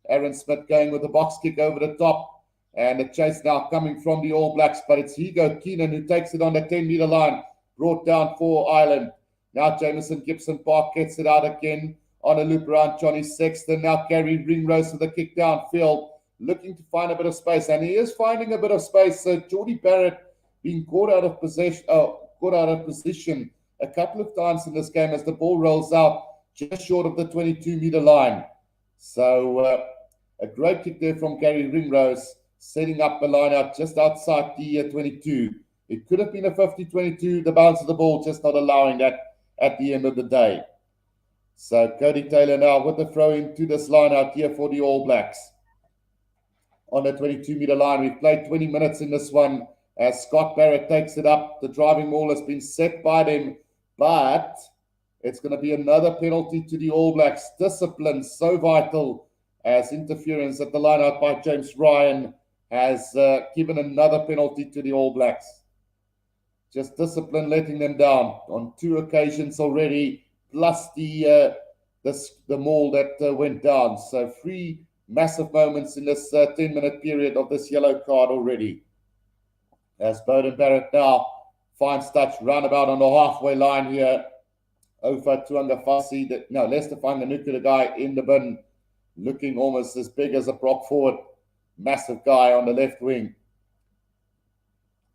Aaron Smith going with the box kick over the top, and the chase now coming from the All Blacks, but it's Hugo Keenan who takes it on the 10-meter line, brought down for Ireland. Now Jamison Gibson Park gets it out again on a loop around Johnny Sexton. Now Gary Ringrose with a kick downfield, looking to find a bit of space, and he is finding a bit of space. So Geordie Barrett being caught out of position a couple of times in this game as the ball rolls out just short of the 22-meter line. So a great kick there from Gary Ringrose, setting up the line out just outside the 22. It could have been a 50-22, the bounce of the ball just not allowing that at the end of the day. So Cody Taylor now with the throw into this line out here for the All Blacks. On the 22-meter line, we've played 20 minutes in this one as Scott Barrett takes it up. The driving maul has been set by them, but it's going to be another penalty to the All Blacks. Discipline so vital as interference at the line out by James Ryan has given another penalty to the All Blacks. Just discipline letting them down on 2 occasions already, plus the maul that went down. So 3 massive moments in this 10-minute period of this yellow card already. As Beauden Barrett now finds touch roundabout on the halfway line here. Ofa Tuangafasi, Lester Fanganuku, the guy in the bin, looking almost as big as a prop forward. Massive guy on the left wing.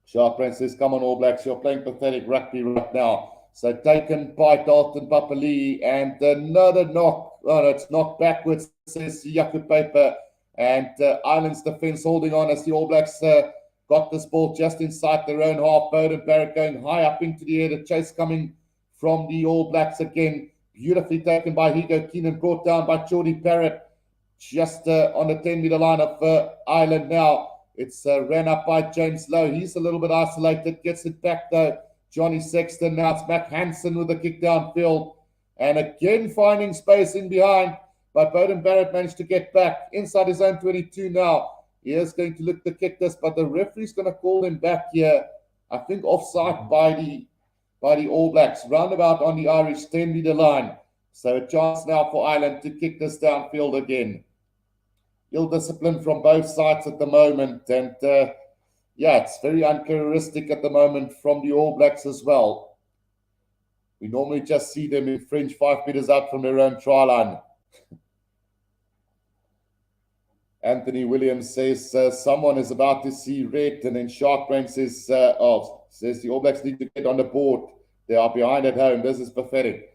Shark Princess, come on All Blacks, you're playing pathetic rugby right now. So taken by Dalton Papali, and another knock. Oh, no, it's knocked backwards, says Yaku Paper. And Ireland's defense holding on as the All Blacks got this ball just inside their own half. Beauden Barrett going high up into the air. The chase coming from the All Blacks again. Beautifully taken by Hugo Keenan, brought down by Geordie Barrett. Just on the 10-meter line of Ireland now. It's ran up by James Lowe. He's a little bit isolated. Gets it back though. Johnny Sexton. Now it's Mac Hansen with a kick downfield. And again finding space in behind. But Beauden Barrett managed to get back inside his own 22 now. He is going to look to kick this, but the referee's going to call him back here. I think offside by the All Blacks. Roundabout on the Irish 10-meter line. So a chance now for Ireland to kick this downfield again. Ill discipline from both sides at the moment, and it's very uncharacteristic at the moment from the All Blacks as well. We normally just see them infringe 5 meters out from their own try line. Anthony Williams says someone is about to see red, and then Sharkbrain says the All Blacks need to get on the board. They are behind at home. This is pathetic.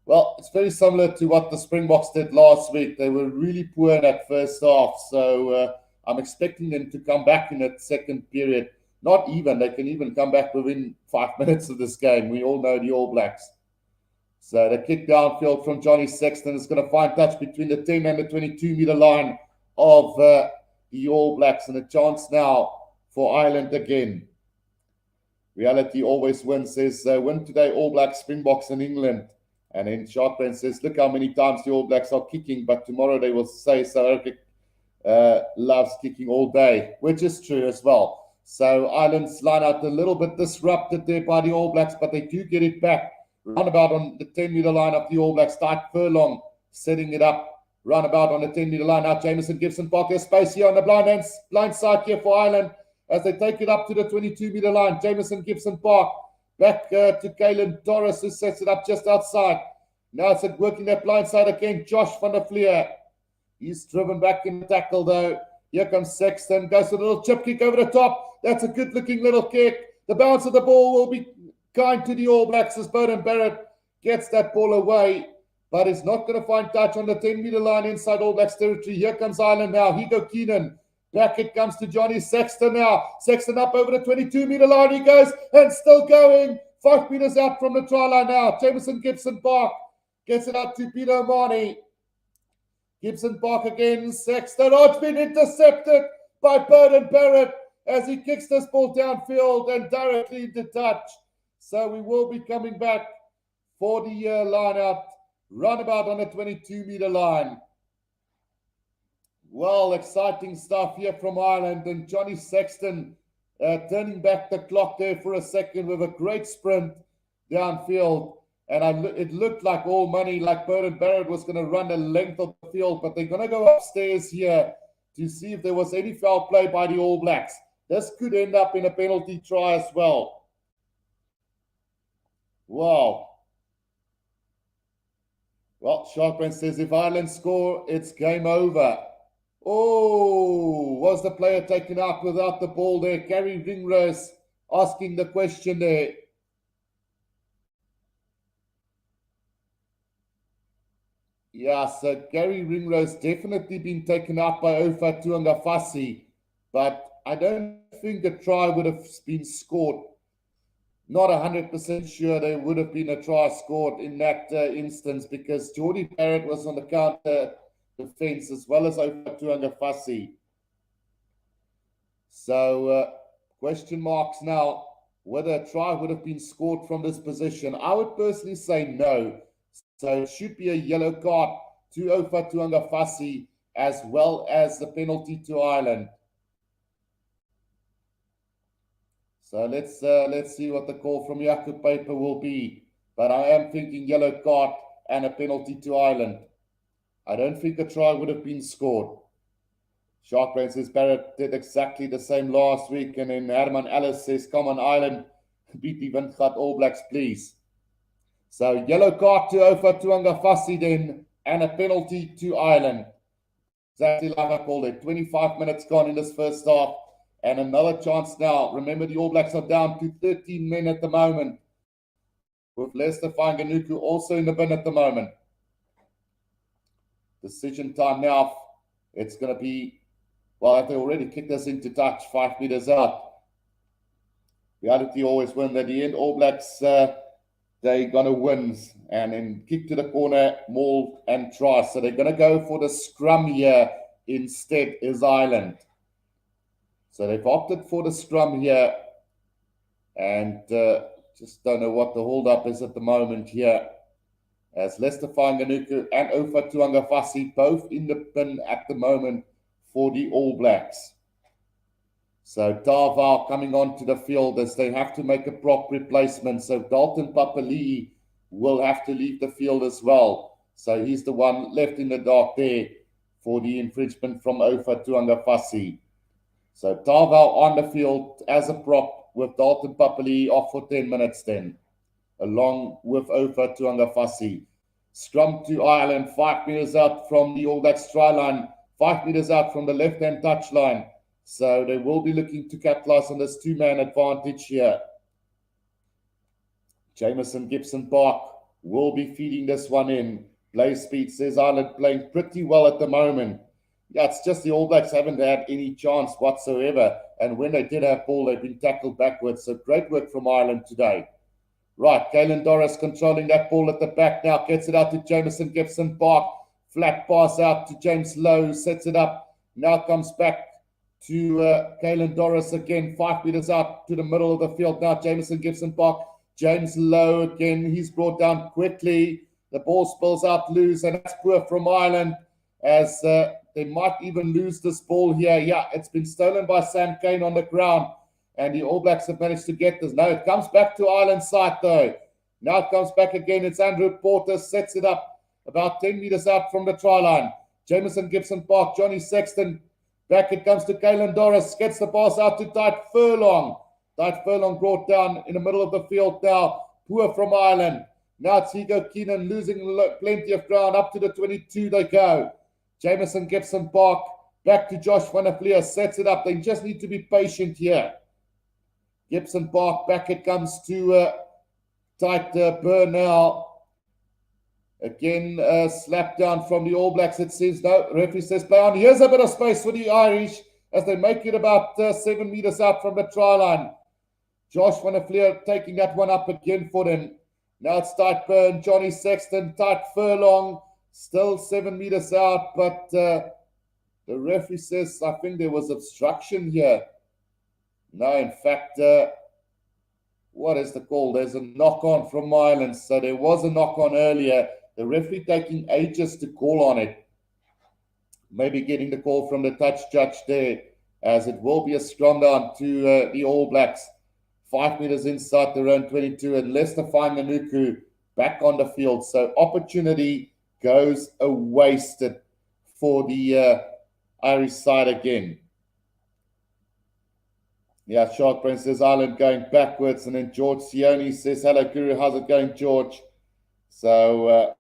Well, it's very similar to what the Springboks did last week. They were really poor in that first half, so I'm expecting them to come back in that second period. Not even. They can even come back within 5 minutes of this game. We all know the All Blacks. So the kick downfield from Johnny Sexton is going to find touch between the 10 and the 22-meter line of the All Blacks, and a chance now for Ireland again. Reality always wins, says win today All Blacks, Springboks in England. And then Sharkbrain says, look how many times the All Blacks are kicking, but tomorrow they will say South Africa loves kicking all day, which is true as well. So Ireland's line out a little bit disrupted there by the All Blacks, but they do get it back. Roundabout on the 10-meter line of the All Blacks. Tyke Furlong setting it up. Roundabout on the 10-meter line. Now Jamison Gibson Park. There's space here on the blind side here for Ireland as they take it up to the 22-meter line. Jamison Gibson Park. Back to Kalen Torres, who sets it up just outside. Now it's working that blind side again. Josh van der Vlier. He's driven back in the tackle, though. Here comes Sexton. Goes a little chip kick over the top. That's a good-looking little kick. The bounce of the ball will be kind to the All Blacks as Beauden Barrett gets that ball away, but is not going to find touch on the 10-meter line inside All Blacks territory. Here comes Ireland now. Hugo Keenan. Back it comes to Johnny Sexton now. Sexton up over the 22-meter line. He goes and still going. 5 meters out from the try line now. Jamison Gibson Park gets it out to Peter Omani. Gibson Park again. Sexton. Oh, it's been intercepted by Beauden Barrett as he kicks this ball downfield and directly into touch. So we will be coming back for the line out. Roundabout on the 22-meter line. Well, exciting stuff here from Ireland, and Johnny Sexton turning back the clock there for a second with a great sprint downfield. And it looked like all money, like Burton Barrett was going to run the length of the field, but they're going to go upstairs here to see if there was any foul play by the All Blacks. This could end up in a penalty try as well. Wow. Well, Sharkman says if Ireland score, it's game over. Oh, was the player taken out without the ball there? Gary Ringrose asking the question there. Yeah, so Gary Ringrose definitely been taken out by Ofa Tuangafasi, but I don't think a try would have been scored. Not 100% sure there would have been a try scored in that instance because Geordie Barrett was on the counter defense as well as Ofa Tuangafasi. So question marks now whether a try would have been scored from this position. I would personally say no. So it should be a yellow card to Ofa Tuangafasi as well as the penalty to Ireland. So let's see what the call from Jakob Paper will be. But I am thinking yellow card and a penalty to Ireland. I don't think a try would have been scored. Sharkbrain says Barrett did exactly the same last week. And then Herman Ellis says, come on, Ireland, beat the Windgat All Blacks, please. So yellow card to Ofa Tuangafasi then, and a penalty to Ireland. Exactly like I called it. 25 minutes gone in this first half, and another chance now. Remember, the All Blacks are down to 13 men at the moment, with Leicester Fainga'anuku also in the bin at the moment. Decision time now. It's going to be, well, they already kicked us into touch 5 meters out. Reality always wins at the end. All Blacks, they're going to win and then kick to the corner, maul and try. So they're going to go for the scrum here instead is Ireland. So they've opted for the scrum here and just don't know what the hold-up is at the moment here. As Leicester Fainga'anuku and Ofa Tuangafasi both in the bin at the moment for the All Blacks. So Davao coming onto the field as they have to make a prop replacement. So Dalton Papali'i will have to leave the field as well. So he's the one left in the dark there for the infringement from Ofa Tuangafasi. So Davao on the field as a prop with Dalton Papali'i off for 10 minutes then, along with Ofa Tuangafasi. Scrum to Ireland, 5 meters out from the All Blacks try line, 5 meters out from the left-hand touch line. So they will be looking to capitalize on this two-man advantage here. Jameson Gibson Park will be feeding this one in. Blaze Speed says Ireland playing pretty well at the moment. Yeah, it's just the All Blacks haven't had any chance whatsoever. And when they did have ball, they've been tackled backwards. So great work from Ireland today. Right, Caelan Doris controlling that ball at the back now. Gets it out to Jameson Gibson Park. Flat pass out to James Lowe. Sets it up. Now comes back to Caelan Doris again, 5 meters out to the middle of the field. Now Jameson Gibson Park, James Lowe again. He's brought down quickly. The ball spills out loose, and that's poor from Ireland as they might even lose this ball here. Yeah, it's been stolen by Sam Cane on the ground, and the All Blacks have managed to get this. Now it comes back to Ireland's side though. Now it comes back again. It's Andrew Porter, sets it up about 10 meters out from the try line. Jameson Gibson Park, Johnny Sexton. Back it comes to Caelan Doris, gets the pass out to Tite Furlong. Tite Furlong brought down in the middle of the field now. Poor from Ireland. Now it's Hugo Keenan losing plenty of ground. Up to the 22 they go. Jameson Gibson Park, back to Josh van der Vlier, sets it up. They just need to be patient here. Gibson Park, back it comes to Tite Burn now. Again, slap down from the All Blacks, it seems. No, referee says play on. Here's a bit of space for the Irish as they make it about 7 meters out from the try line. Josh van der Vlier taking that one up again for them. Now it's Tite Burn, Johnny Sexton, Tite Furlong, still 7 meters out, but the referee says, I think there was obstruction here. No, in fact, what is the call? There's a knock-on from Ireland. So there was a knock-on earlier. The referee taking ages to call on it. Maybe getting the call from the touch judge there, as it will be a scrum down to the All Blacks. 5 meters inside their own 22, and Leicester Fainga'anuku back on the field. So opportunity goes wasted for the Irish side again. Yeah, Shark Brain says Ireland going backwards, and then George Sione says, hello, Guru, how's it going, George? So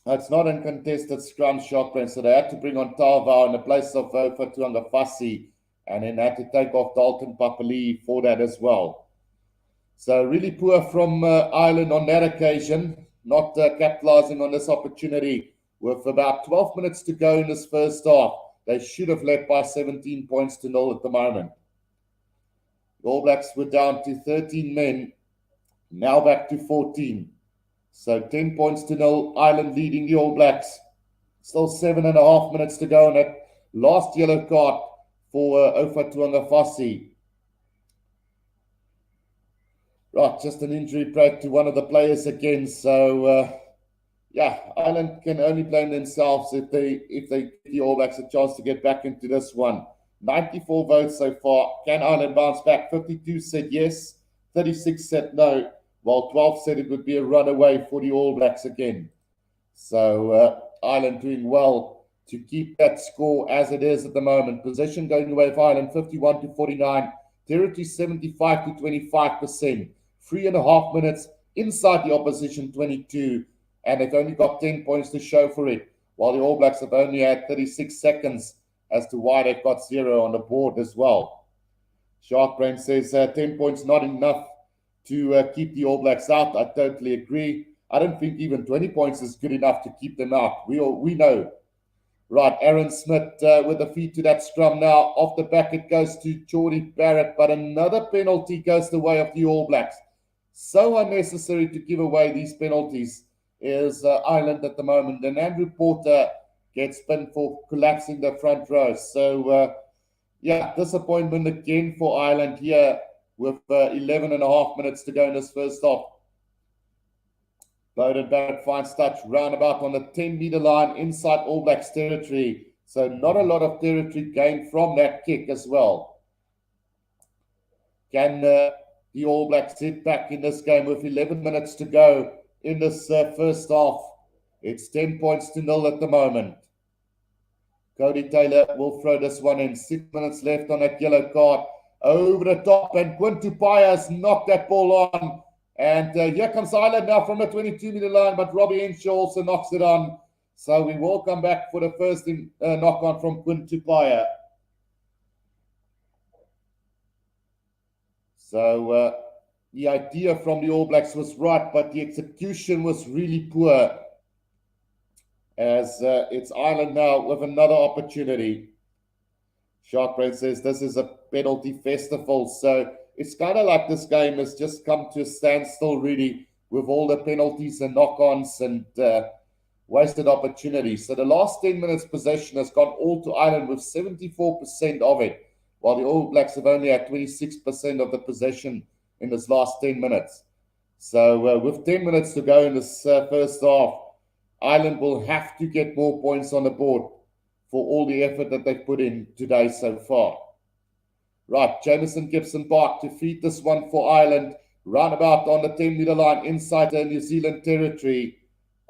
it's not in contested scrum, Shark Brain, so they had to bring on Tavao in the place of Ofa Tuangafasi, and then had to take off Dalton Papali for that as well. So really poor from Ireland on that occasion, not capitalising on this opportunity. With about 12 minutes to go in this first half, they should have led by 17 points to 0 at the moment. The All Blacks were down to 13 men, now back to 14. So 10 points to 0, Ireland leading the All Blacks. Still 7.5 minutes to go on that last yellow card for Ofa Tuangafasi. Right, just an injury break to one of the players again. So, Ireland can only blame themselves if they give the All Blacks a chance to get back into this one. 94 votes so far. Can Ireland bounce back? 52 said yes, 36 said no, while 12 said it would be a runaway for the All Blacks again. So Ireland doing well to keep that score as it is at the moment. Possession going away for Ireland 51 to 49, territory 75 to 25%. 3.5 minutes inside the opposition 22, and they've only got 10 points to show for it, while the All Blacks have only had 36 seconds as to why they've got 0 on the board as well. Shark Brain says 10 points not enough to keep the All Blacks out. I totally agree. I don't think even 20 points is good enough to keep them out. We know. Right, Aaron Smith with the feed to that scrum now. Off the back it goes to Geordie Barrett, but another penalty goes the way of the All Blacks. So unnecessary to give away these penalties is Ireland at the moment. And Andrew Porter gets pinned for collapsing the front row. So, disappointment again for Ireland here with 11.5 minutes to go in this first half. Bowden Barrett finds touch roundabout on the 10-meter line inside All Blacks territory. So not a lot of territory gained from that kick as well. Can the All Blacks sit back in this game with 11 minutes to go in this first half? It's 10 points to 0 at the moment. Cody Taylor will throw this one in. 6 minutes left on that yellow card. Over the top, and Quinn Tupaia has knocked that ball on. And here comes Ireland now from the 22-meter line, but Robbie Henshaw also knocks it on. So we will come back for the first knock-on from Quinn Tupaia. So the idea from the All Blacks was right, but the execution was really poor. As it's Ireland now with another opportunity. Sharkbrain says this is a penalty festival. So it's kind of like this game has just come to a standstill, really, with all the penalties and knock-ons and wasted opportunities. So the last 10 minutes possession has gone all to Ireland with 74% of it, while the All Blacks have only had 26% of the possession in this last 10 minutes. So with 10 minutes to go in this first half, Ireland will have to get more points on the board for all the effort that they've put in today so far. Right, Jamison Gibson Park to feed this one for Ireland, roundabout on the 10-meter line inside the New Zealand territory.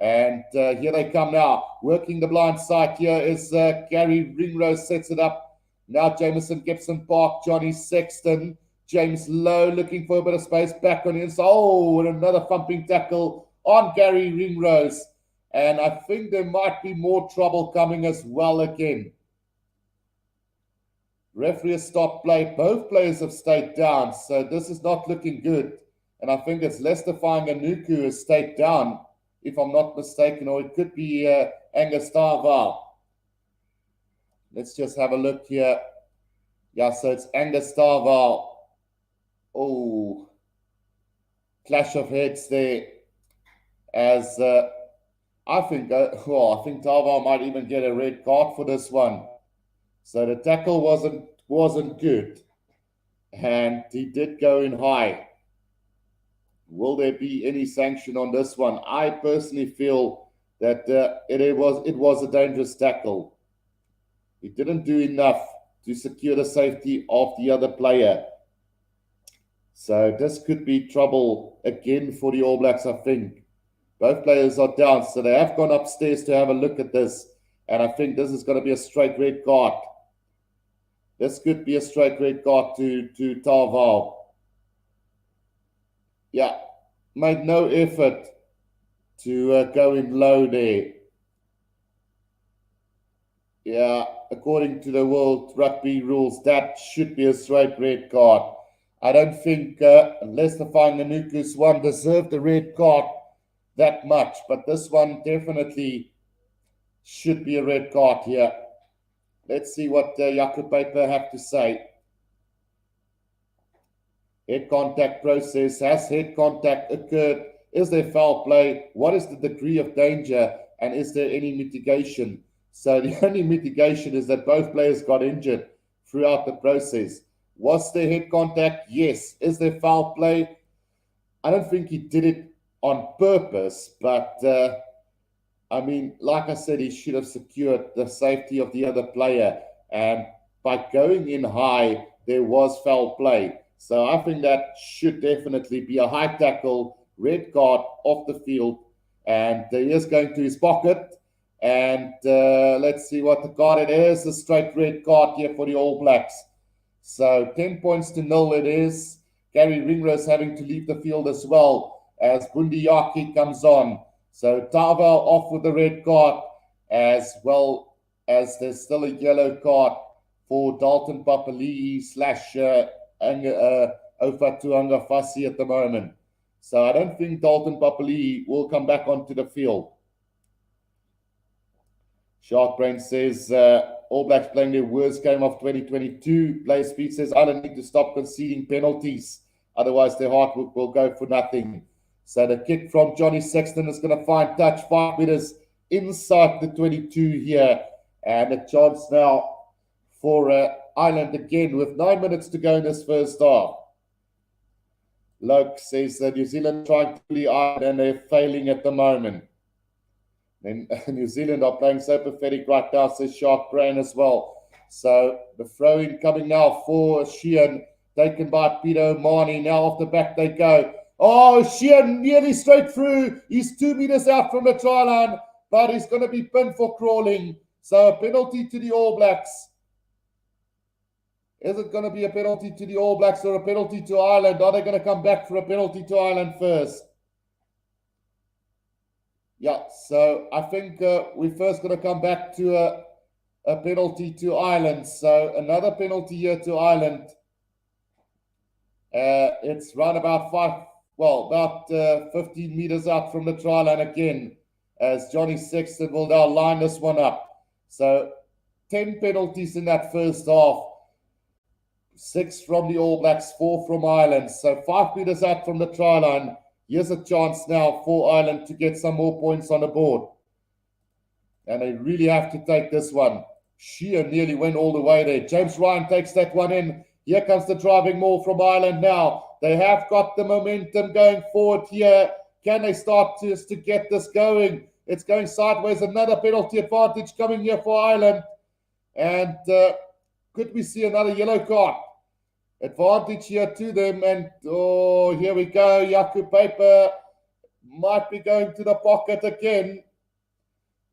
And here they come now, working the blind side. Here is Gary Ringrose sets it up. Now Jamison Gibson Park, Johnny Sexton, James Lowe looking for a bit of space back on the inside. Oh, and another thumping tackle on Gary Ringrose. And I think there might be more trouble coming as well again. Referee has stopped play. Both players have stayed down, so this is not looking good. And I think it's Lester Fainga'anuku who has stayed down, if I'm not mistaken, or it could be Angus Tavao. Let's just have a look here. Yeah, so it's Angus Tavao. Oh, clash of heads there. As I think Tavao might even get a red card for this one. So the tackle wasn't good, and he did go in high. Will there be any sanction on this one? I personally feel that it was a dangerous tackle. He didn't do enough to secure the safety of the other player. So this could be trouble again for the All Blacks, I think. Both players are down, so they have gone upstairs to have a look at this. And I think this is going to be a straight red card. This could be a straight red card to Tarval. Yeah, made no effort to go in low there. Yeah, according to the World Rugby rules, that should be a straight red card. I don't think Leicester Fanganuku's one deserved a red card that much, but this one definitely should be a red card here. Let's see what Jakob Paper have to say. Head contact process. Has head contact occurred? Is there foul play? What is the degree of danger? And is there any mitigation? So the only mitigation is that both players got injured throughout the process. Was there head contact? Yes. Is there foul play? I don't think he did it on purpose, but I mean, like I said, he should have secured the safety of the other player. And by going in high, there was foul play. So I think that should definitely be a high tackle, red card off the field. And he is going to his pocket. And let's see what the card it is. A straight red card here for the All Blacks. So 10 points to 0 it is. Gary Ringrose having to leave the field as well as Bundi Yaki comes on. So Tarval off with the red card, as well as there's still a yellow card for Dalton Papali'i / Ofatu Angafasi at the moment. So I don't think Dalton Papali'i will come back onto the field. Sharkbrain says All Blacks playing their worst game of 2022. Player Speed says Ireland need to stop conceding penalties, otherwise their hard work will go for nothing. So the kick from Johnny Sexton is going to find touch 5 meters inside the 22 here. And a chance now for Ireland again with 9 minutes to go in this first half. Loke says that New Zealand trying to play Ireland and they're failing at the moment. Then New Zealand are playing so pathetic right now, says Shark Brain as well. So the throw-in coming now for Sheehan, taken by Peter O'Mahony. Now off the back they go. Oh, Sheehan nearly straight through. He's 2 meters out from the try line, but he's going to be pinned for crawling. So a penalty to the All Blacks. Is it going to be a penalty to the All Blacks or a penalty to Ireland? Are they going to come back for a penalty to Ireland first? Yeah, so I think we're first going to come back to a penalty to Ireland. So another penalty here to Ireland. It's round about 15 meters out from the try line again, as Johnny Sexton will now line this one up. So 10 penalties in that first half. 6 from the All Blacks, 4 from Ireland. So 5 meters out from the try line. Here's a chance now for Ireland to get some more points on the board. And they really have to take this one. Sheehan nearly went all the way there. James Ryan takes that one in. Here comes the driving maul from Ireland now. They have got the momentum going forward here. Can they start just to get this going? It's going sideways. Another penalty advantage coming here for Ireland. And could we see another yellow card? Advantage here to them. And here we go. Jakob Paper might be going to the pocket again.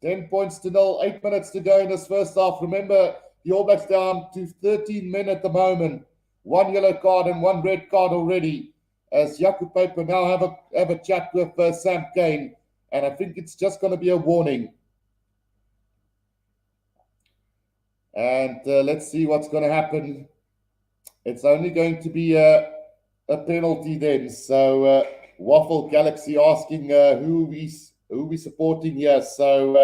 10 points to 0. 8 minutes to go in this first half. Remember, the All Blacks down to 13 men at the moment. 1 yellow card and 1 red card already. As Jakob Paper now have a chat with Sam Kane. And I think it's just going to be a warning. And let's see what's going to happen. It's only going to be a penalty then. So Waffle Galaxy asking who we supporting here. So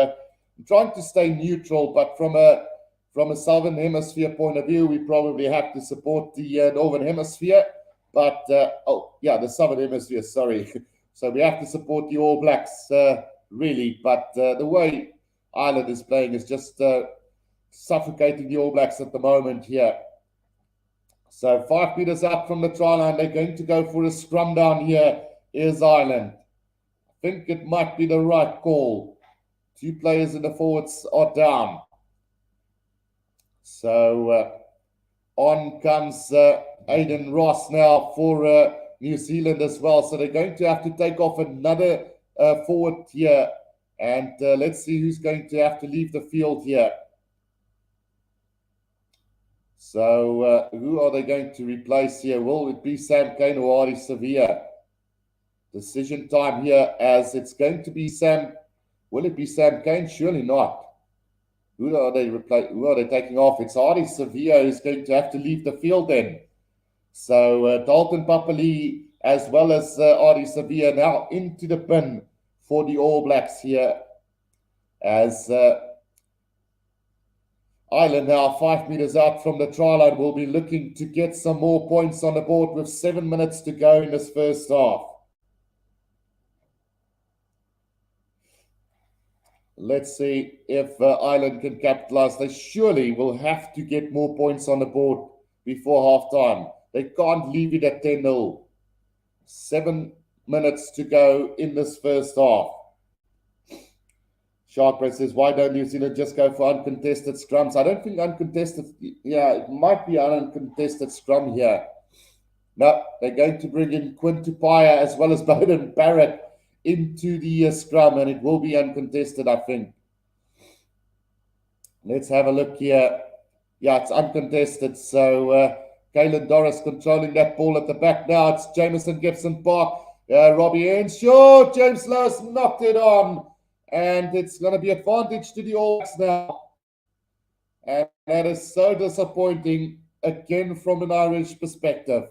I'm trying to stay neutral, but from a Southern Hemisphere point of view, we probably have to support the Northern Hemisphere. But, the Southern Hemisphere, sorry. So we have to support the All Blacks, really. But the way Ireland is playing is just suffocating the All Blacks at the moment here. So 5 meters out from the try line, they're going to go for a scrum down here. Is Ireland. I think it might be the right call. 2 players in the forwards are down. So on comes Aidan Ross now for New Zealand as well. So they're going to have to take off another forward here. And let's see who's going to have to leave the field here. So who are they going to replace here? Will it be Sam Kane or Ari Sevilla? Decision time here, as it's going to be Sam. Will it be Sam Kane? Surely not. Who are they taking off? It's Ari Sevilla who's going to have to leave the field then. So Dalton Papali as well as Ari Sevilla now into the bin for the All Blacks here, as Ireland now 5 meters out from the try line will be looking to get some more points on the board with 7 minutes to go in this first half. Let's see if Ireland can capitalize. They surely will have to get more points on the board before half-time. They can't leave it at 10-0. 7 minutes to go in this first half. Sharkbread says, why don't New Zealand just go for uncontested scrums? I don't think uncontested, it might be an uncontested scrum here. No, they're going to bring in Quinn Tupaia as well as Bowden Barrett into the scrum, and it will be uncontested, I think. Let's have a look here. Yeah, it's uncontested. So Caelan Doris controlling that ball at the back now. It's Jamison Gibson Park. Robbie Henshaw. James Lewis knocked it on. And it's going to be advantage to the All Blacks now. And that is so disappointing, again, from an Irish perspective.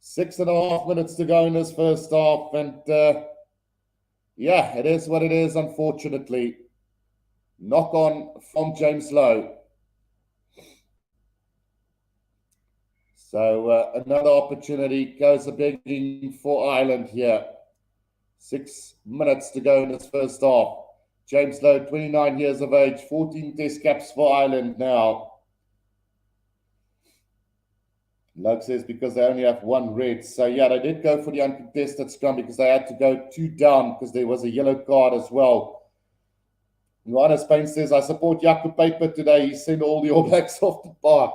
6.5 minutes to go in this first half. And it is what it is, unfortunately. Knock on from James Lowe. So another opportunity goes a begging for Ireland here. 6 minutes to go in this first half. James Lowe, 29 years of age, 14 test caps for Ireland now. Lowe says because they only have one red. So, yeah, they did go for the uncontested scrum because they had to go 2 down because there was a yellow card as well. Johannes Payne says, I support Jaco Paper today. He sent all the All Blacks off the park.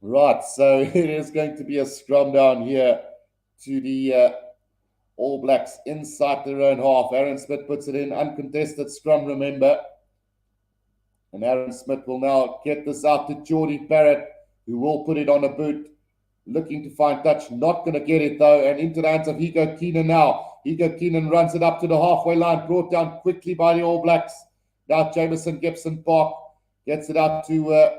Right, so it is going to be a scrum down here to the All Blacks inside their own half. Aaron Smith puts it in, uncontested scrum, remember. And Aaron Smith will now get this out to Geordie Barrett, who will put it on a boot. Looking to find touch, not going to get it though. And into the hands of Hugo Keenan now. Hugo Keenan runs it up to the halfway line, brought down quickly by the All Blacks. Now Jamison Gibson Park gets it out to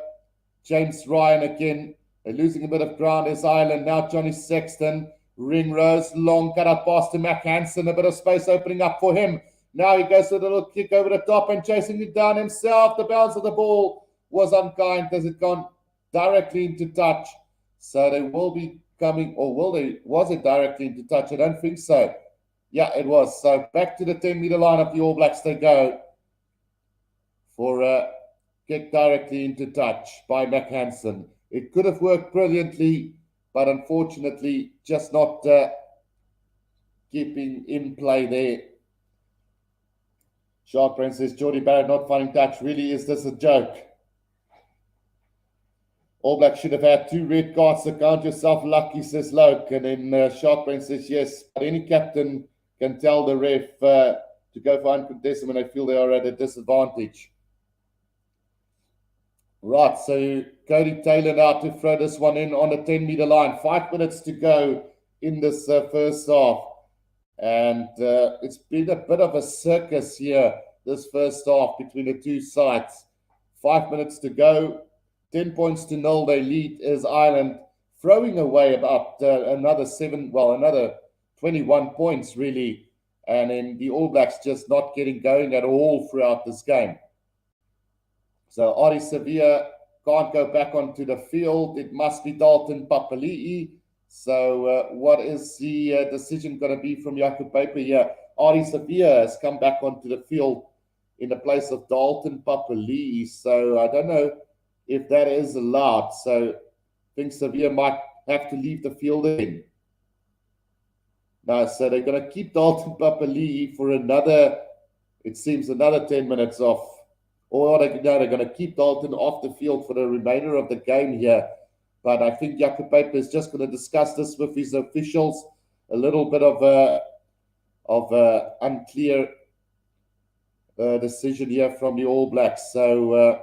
James Ryan again. They're losing a bit of ground as Ireland. Now Johnny Sexton. Ringrose, long cut out pass to Mac Hansen, a bit of space opening up for him. Now he goes with a little kick over the top and chasing it down himself. The bounce of the ball was unkind as it gone directly into touch. So they will be coming, or was it directly into touch? I don't think so. Yeah, it was. So back to the 10-meter line of the All Blacks they go for a kick directly into touch by Mac Hansen. It could have worked brilliantly, but unfortunately, just not keeping in play there. Shark Prince says, Geordie Barrett not finding touch. Really, is this a joke? All Blacks should have had 2 red cards, so count yourself lucky, says Loke. And then Shark Prince says, yes, but any captain can tell the ref to go for uncontested when they feel they are at a disadvantage. Right, so Cody Taylor now to throw this one in on the 10-meter line. 5 minutes to go in this first half. And it's been a bit of a circus here, this first half, between the two sides. 5 minutes to go. 10 points to 0. They lead is Ireland, throwing away about another 21 points, really. And then the All Blacks just not getting going at all throughout this game. So Ari Sevilla can't go back onto the field. It must be Dalton Papali'i. So what is the decision going to be from Jaco Paper here? Ari Sevilla has come back onto the field in the place of Dalton Papali'i. So I don't know if that is allowed. So I think Sevilla might have to leave the field again. No, so they're going to keep Dalton Papali'i for another 10 minutes off. Or they're going to keep Dalton off the field for the remainder of the game here. But I think Jaco Paper is just going to discuss this with his officials. A little bit of of unclear decision here from the All Blacks. So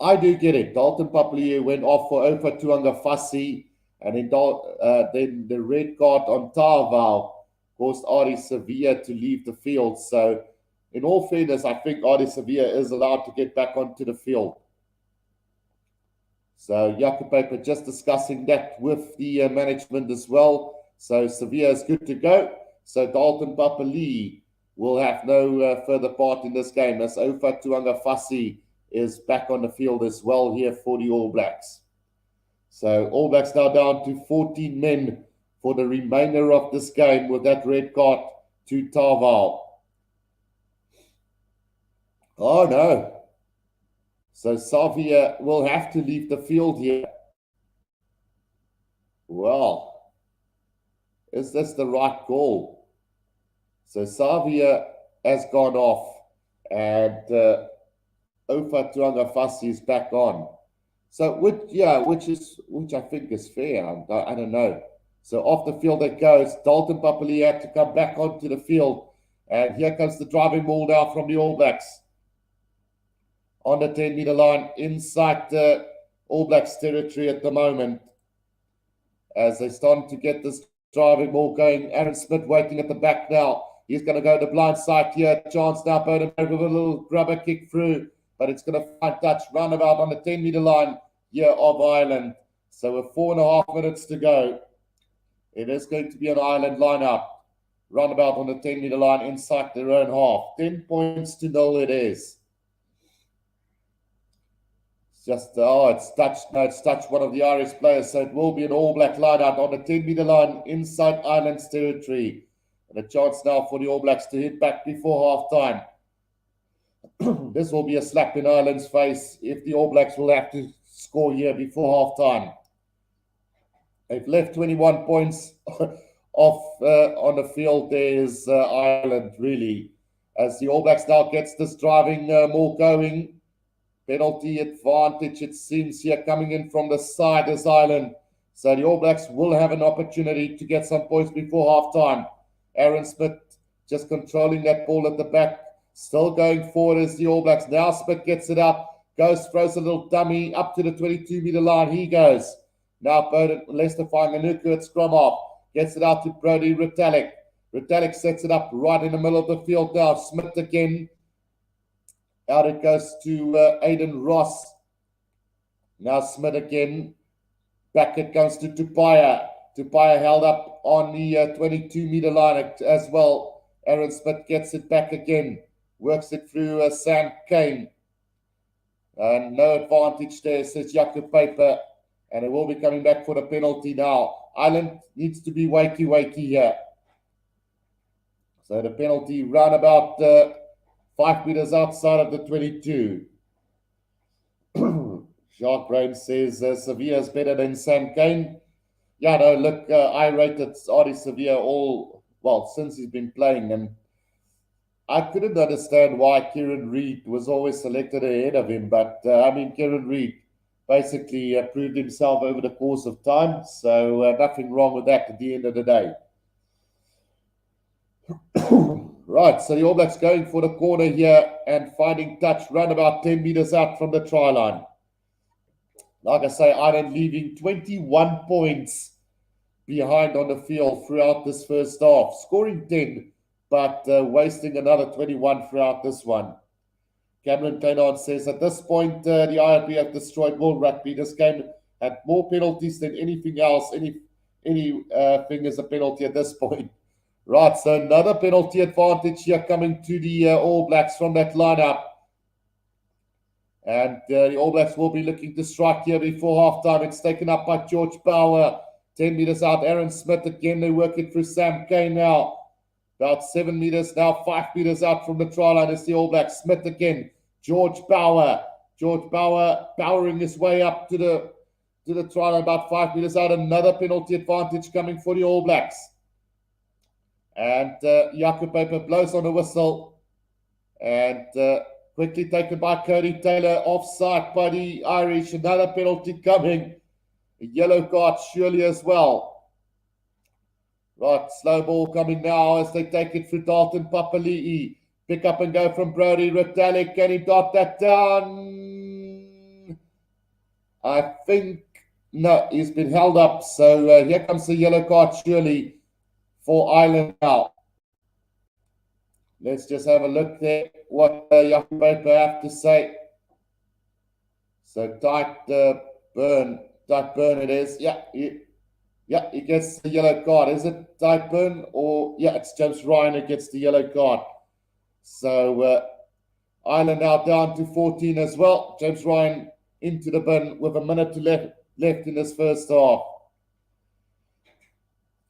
I do get it. Dalton Papali'i went off for Ofa Tuangafasi, and then the red card on Tavao caused Ari Sevilla to leave the field. So in all fairness, I think Ari Sevilla is allowed to get back onto the field. So Jacob just discussing that with the management as well. So Sevilla is good to go. So Dalton Papali'i will have no further part in this game, as Ofa Tuangafasi is back on the field as well here for the All Blacks. So All Blacks now down to 14 men for the remainder of this game with that red card to Tavao. Oh no. So Savia will have to leave the field here. Well, is this the right call? So Savia has gone off, and Ofa Tuangafasi is back on. So which I think is fair. I don't know. So off the field it goes. Dalton Papali'i had to come back onto the field, and here comes the driving ball now from the All Blacks on the 10-meter line inside the All Blacks territory at the moment, as they're starting to get this driving ball going. Aaron Smith waiting at the back now. He's going to go to the blind side here. Chance now, Bodenberg with a little grubber kick through, but it's going to find touch roundabout on the 10-meter line here of Ireland. So with 4.5 minutes to go, it is going to be an Ireland lineup. Roundabout on the 10-meter line inside their own half. 10 points to 0 it is. It's touched one of the Irish players, so it will be an All Black lineup on the 10-meter line inside Ireland's territory. And a chance now for the All Blacks to hit back before half-time. This will be a slap in Ireland's face if the All Blacks will have to score here before half-time. They've left 21 points off on the field. There's Ireland, really. As the All Blacks now gets this driving more going. Penalty advantage, it seems, here coming in from the side is Ireland. So the All Blacks will have an opportunity to get some points before half-time. Aaron Smith just controlling that ball at the back. Still going forward as the All Blacks. Now Smith gets it up. Throws a little dummy up to the 22-meter line. He goes. Now Leicester finding Anuku at scrum off. Gets it out to Brodie Retallick. Retallick sets it up right in the middle of the field now. Smith again. Out it goes to Aidan Ross. Now Smith again. Back it comes to Tupaia. Tupaia held up on the 22-meter line as well. Aaron Smith gets it back again. Works it through Sam Kane. No advantage there, says Jacob Paper. And it will be coming back for the penalty now. Ireland needs to be wakey here. So the penalty round about 5 meters outside of the 22. Jacques Brown says Sevilla is better than Sam Kane. Yeah, no, look, I rated Ardie Sevilla since he's been playing, and I couldn't understand why Kieran Reid was always selected ahead of him. But, Kieran Reid basically proved himself over the course of time, so nothing wrong with that at the end of the day. Right, so the All Blacks going for the corner here and finding touch round about 10 meters out from the try line. Like I say, Ireland leaving 21 points behind on the field throughout this first half. Scoring 10, but wasting another 21 throughout this one. Cameron Kleinon says, at this point, the IRB have destroyed world rugby. This game had more penalties than anything else. Anything is a penalty at this point. Right, so another penalty advantage here coming to the All Blacks from that lineup. And the All Blacks will be looking to strike here before halftime. It's taken up by George Bauer. 10 meters out, Aaron Smith again. They work it through Sam Kane now. About 7 meters now, 5 meters out from the try line is the All Blacks. Smith again. George Bauer. George Bauer powering his way up to the try line about 5 meters out. Another penalty advantage coming for the All Blacks. And Jacob Paper blows on the whistle. And quickly taken by Cody Taylor. Offside by the Irish. Another penalty coming. A yellow card surely as well. Right, slow ball coming now as they take it through Dalton Papali'i. Pick up and go from Brody Retallick. Can he dot that down? I think, no, he's been held up. So here comes the yellow card surely for Ireland now. Let's just have a look there what Yakubape have to say. So tight burn it is. Yeah, he gets the yellow card. Is it tight burn or yeah? It's James Ryan who gets the yellow card. So Ireland now down to 14 as well. James Ryan into the bin with a minute to left in this first half.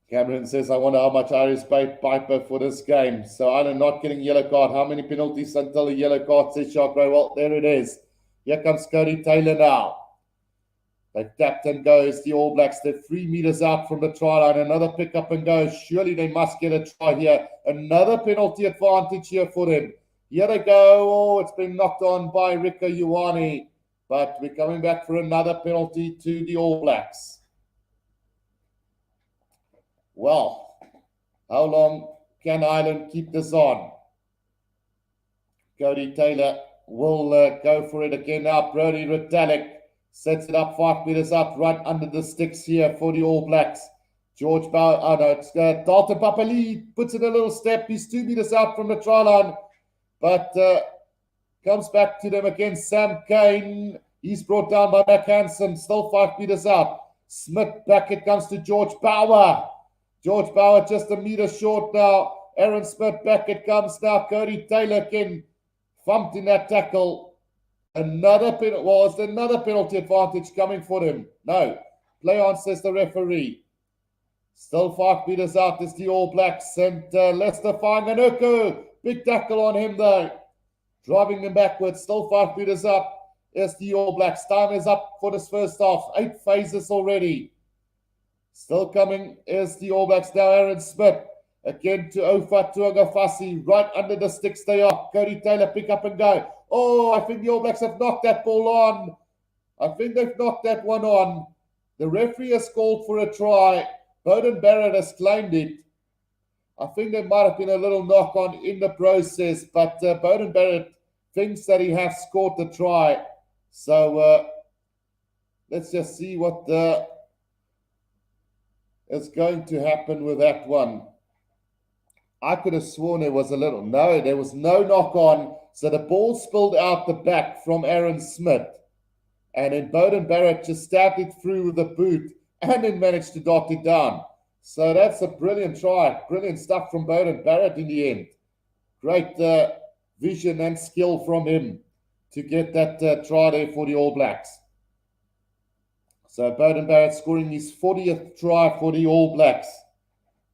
Cameron says, I wonder how much Irish paid Piper for this game. So Ireland not getting yellow card. How many penalties until the yellow card, says Sharkray? Well, there it is. Here comes Cody Taylor now. They tapped and goes the All Blacks. They're 3 meters out from the try line. Another pick up and go. Surely they must get a try here. Another penalty advantage here for them. Here they go. Oh, it's been knocked on by Rico Ioane. But we're coming back for another penalty to the All Blacks. Well, how long can Ireland keep this on? Cody Taylor will go for it again now. Brody Retallick sets it up 5 meters out, right under the sticks here for the All Blacks. George Bauer, oh no, it's Dalton Papali'i puts in a little step. He's 2 meters out from the try line, but comes back to them again. Sam Kane, he's brought down by Mac Hansen, still 5 meters out. Smith back, it comes to George Bauer. George Bauer just a meter short now. Aaron Smith back, it comes now. Cody Taylor again, thumped in that tackle. Another penalty advantage coming for him. No, play on, says the referee. Still 5 meters out is the All Blacks. And Lester Fainga'anuku, big tackle on him though. Driving him backwards, still 5 meters up is the All Blacks. Time is up for this first half. 8 phases already. Still coming is the All Blacks now. Aaron Smith again to Ofa Tuagafasi. Right under the sticks they are. Cody Taylor pick up and go. Oh, I think the All Blacks have knocked that ball on. I think they've knocked that one on. The referee has called for a try. Beauden Barrett has claimed it. I think there might have been a little knock on in the process, but Beauden Barrett thinks that he has scored the try. So let's just see what is going to happen with that one. I could have sworn there was a little. No, there was no knock on. So the ball spilled out the back from Aaron Smith. And then Beauden Barrett just stabbed it through with the boot and then managed to dot it down. So that's a brilliant try. Brilliant stuff from Beauden Barrett in the end. Great vision and skill from him to get that try there for the All Blacks. So Beauden Barrett scoring his 40th try for the All Blacks.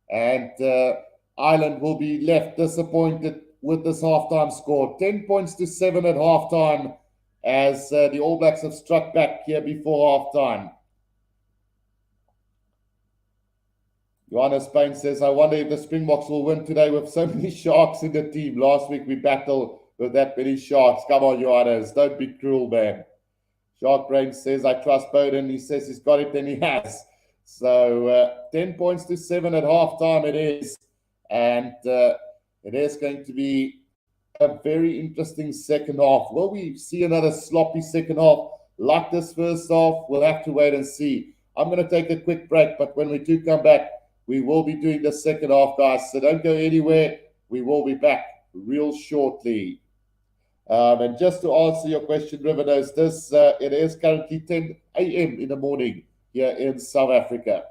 And Ireland will be left disappointed with this halftime score. 10 points to 7 at halftime as the All Blacks have struck back here before halftime. Johannes Payne says, I wonder if the Springboks will win today with so many Sharks in the team. Last week we battled with that many Sharks. Come on, Johannes. Don't be cruel, man. Shark Brain says, I trust Beauden. He says he's got it, then he has. So 10 points to 7 at halftime it is. And it is going to be a very interesting second half. Will we see another sloppy second half like this first half? We'll have to wait and see. I'm going to take a quick break, but when we do come back, we will be doing the second half, guys. So don't go anywhere. We will be back real shortly. And just to answer your question, Rivernose, it is currently 10 a.m. in the morning here in South Africa.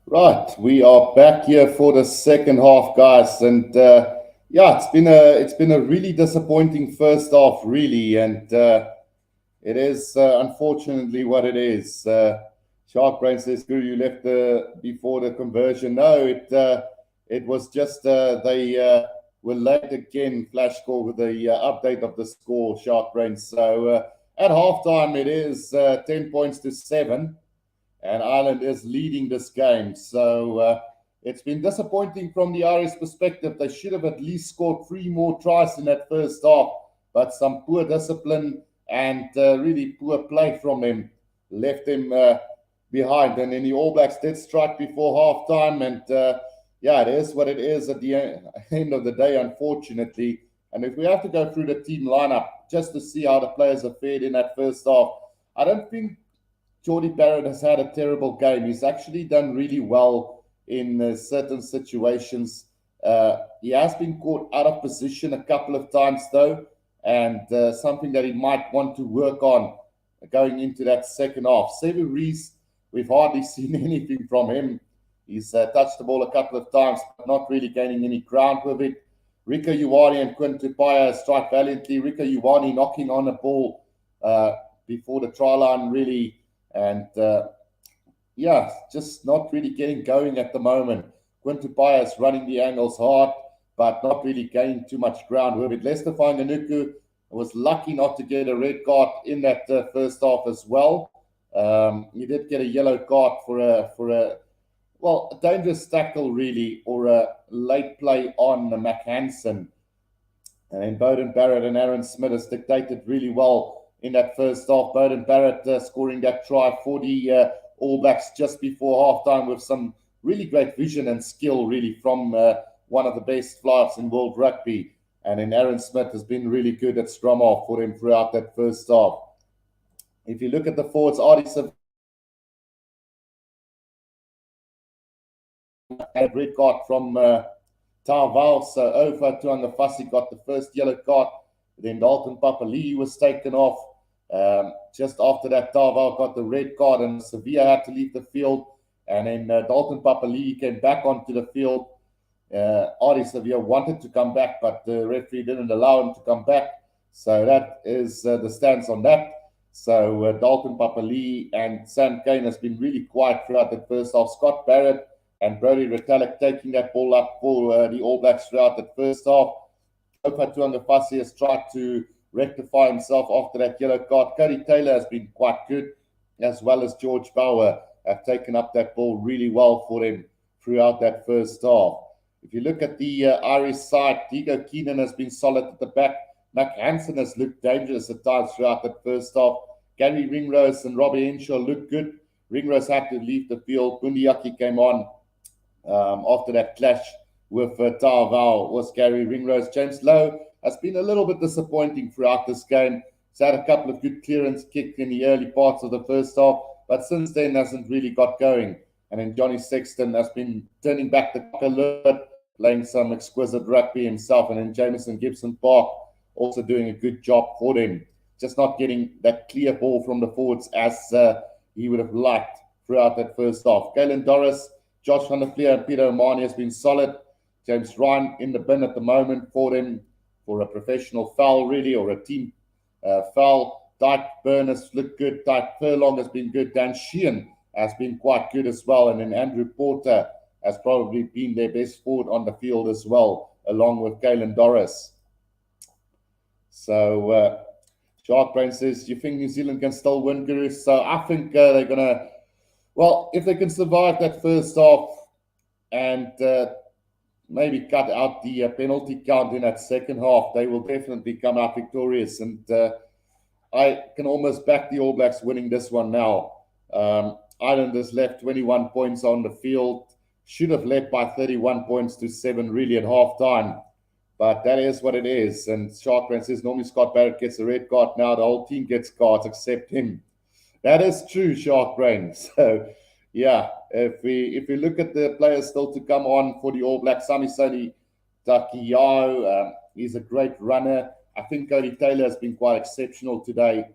Right, we are back here for the second half, guys, and yeah, it's been a really disappointing first half, really, and it is unfortunately what it is. Shark Brain says, "Guru, you left before the conversion." No, it was just they were late again. Flash score with the update of the score, Shark Brain. So at halftime, it is 10 points to 7 and Ireland is leading this game. So it's been disappointing from the Irish perspective. They should have at least scored 3 more tries in that first half, but some poor discipline and really poor play from them left them behind. And then the All Blacks did strike before half time, and yeah, it is what it is at the end of the day, unfortunately. And if we have to go through the team lineup just to see how the players have fared in that first half, I don't think Geordie Barrett has had a terrible game. He's actually done really well in certain situations. He has been caught out of position a couple of times, though, and something that he might want to work on going into that second half. Sevu Reece, we've hardly seen anything from him. He's touched the ball a couple of times, but not really gaining any ground with it. Rico Ioane and Quinn Tupaia strike valiantly. Rico Ioane knocking on the ball before the try line, really, and yeah, just not really getting going at the moment. Quintu Pius running the angles hard, but not really gaining too much ground with it. Lester Fanganuku was lucky not to get a red card in that first half as well. He did get a yellow card for a dangerous tackle, really, or a late play on Mac Hansen. And then Bowden Barrett and Aaron Smith has dictated really well in that first half. Bowden Barrett scoring that try for the All Blacks just before halftime with some really great vision and skill, really, from one of the best flyers in world rugby. And then Aaron Smith has been really good at scrum half for him throughout that first half. If you look at the forwards, Artie had red card from Tarval. So Ofa Tuangafasi got the first yellow card. Then Dalton Papali'i was taken off. Just after that, Tarval got the red card and Sevilla had to leave the field. And then Dalton Papali'i came back onto the field. Ari Sevilla wanted to come back, but the referee didn't allow him to come back. So that is the stance on that. So Dalton Papali'i and Sam Cane has been really quiet throughout the first half. Scott Barrett and Brody Retallick taking that ball up for the All Blacks throughout the first half. Opa Tuangafasi has tried to rectify himself after that yellow card. Cody Taylor has been quite good, as well as George Bauer have taken up that ball really well for him throughout that first half. If you look at the Irish side, Diego Keenan has been solid at the back. Mac Hansen has looked dangerous at times throughout that first half. Gary Ringrose and Robbie Henshaw looked good. Ringrose had to leave the field. Bundiaki came on after that clash with Tarval was Gary Ringrose. James Lowe has been a little bit disappointing throughout this game. He's had a couple of good clearance kicked in the early parts of the first half, but since then hasn't really got going. And then Johnny Sexton has been turning back the clock a little bit, playing some exquisite rugby himself. And then Jameson Gibson Park also doing a good job for them. Just not getting that clear ball from the forwards as he would have liked throughout that first half. Galen Doris, Josh van der Vlier and Peter Omani has been solid. James Ryan in the bin at the moment for them for a professional foul, really, or a team foul. Dyke Burners looked good. Dyke Furlong has been good. Dan Sheehan has been quite good as well. And then Andrew Porter has probably been their best forward on the field as well, along with Galen Doris. So Shark Brain says, you think New Zealand can still win, Guru? So I think they're going to, well, if they can survive that first half and maybe cut out the penalty count in that second half, they will definitely come out victorious. And I can almost back the All Blacks winning this one now. Ireland has left 21 points on the field, should have led by 31 points to 7 really at half time. But that is what it is. And Shark Brain says normally Scott Barrett gets a red card. Now the whole team gets cards except him. That is true, Shark Brain. So, yeah, if we look at the players still to come on for the All Blacks, Samisoni Takiao, he's a great runner. I think Cody Taylor has been quite exceptional today.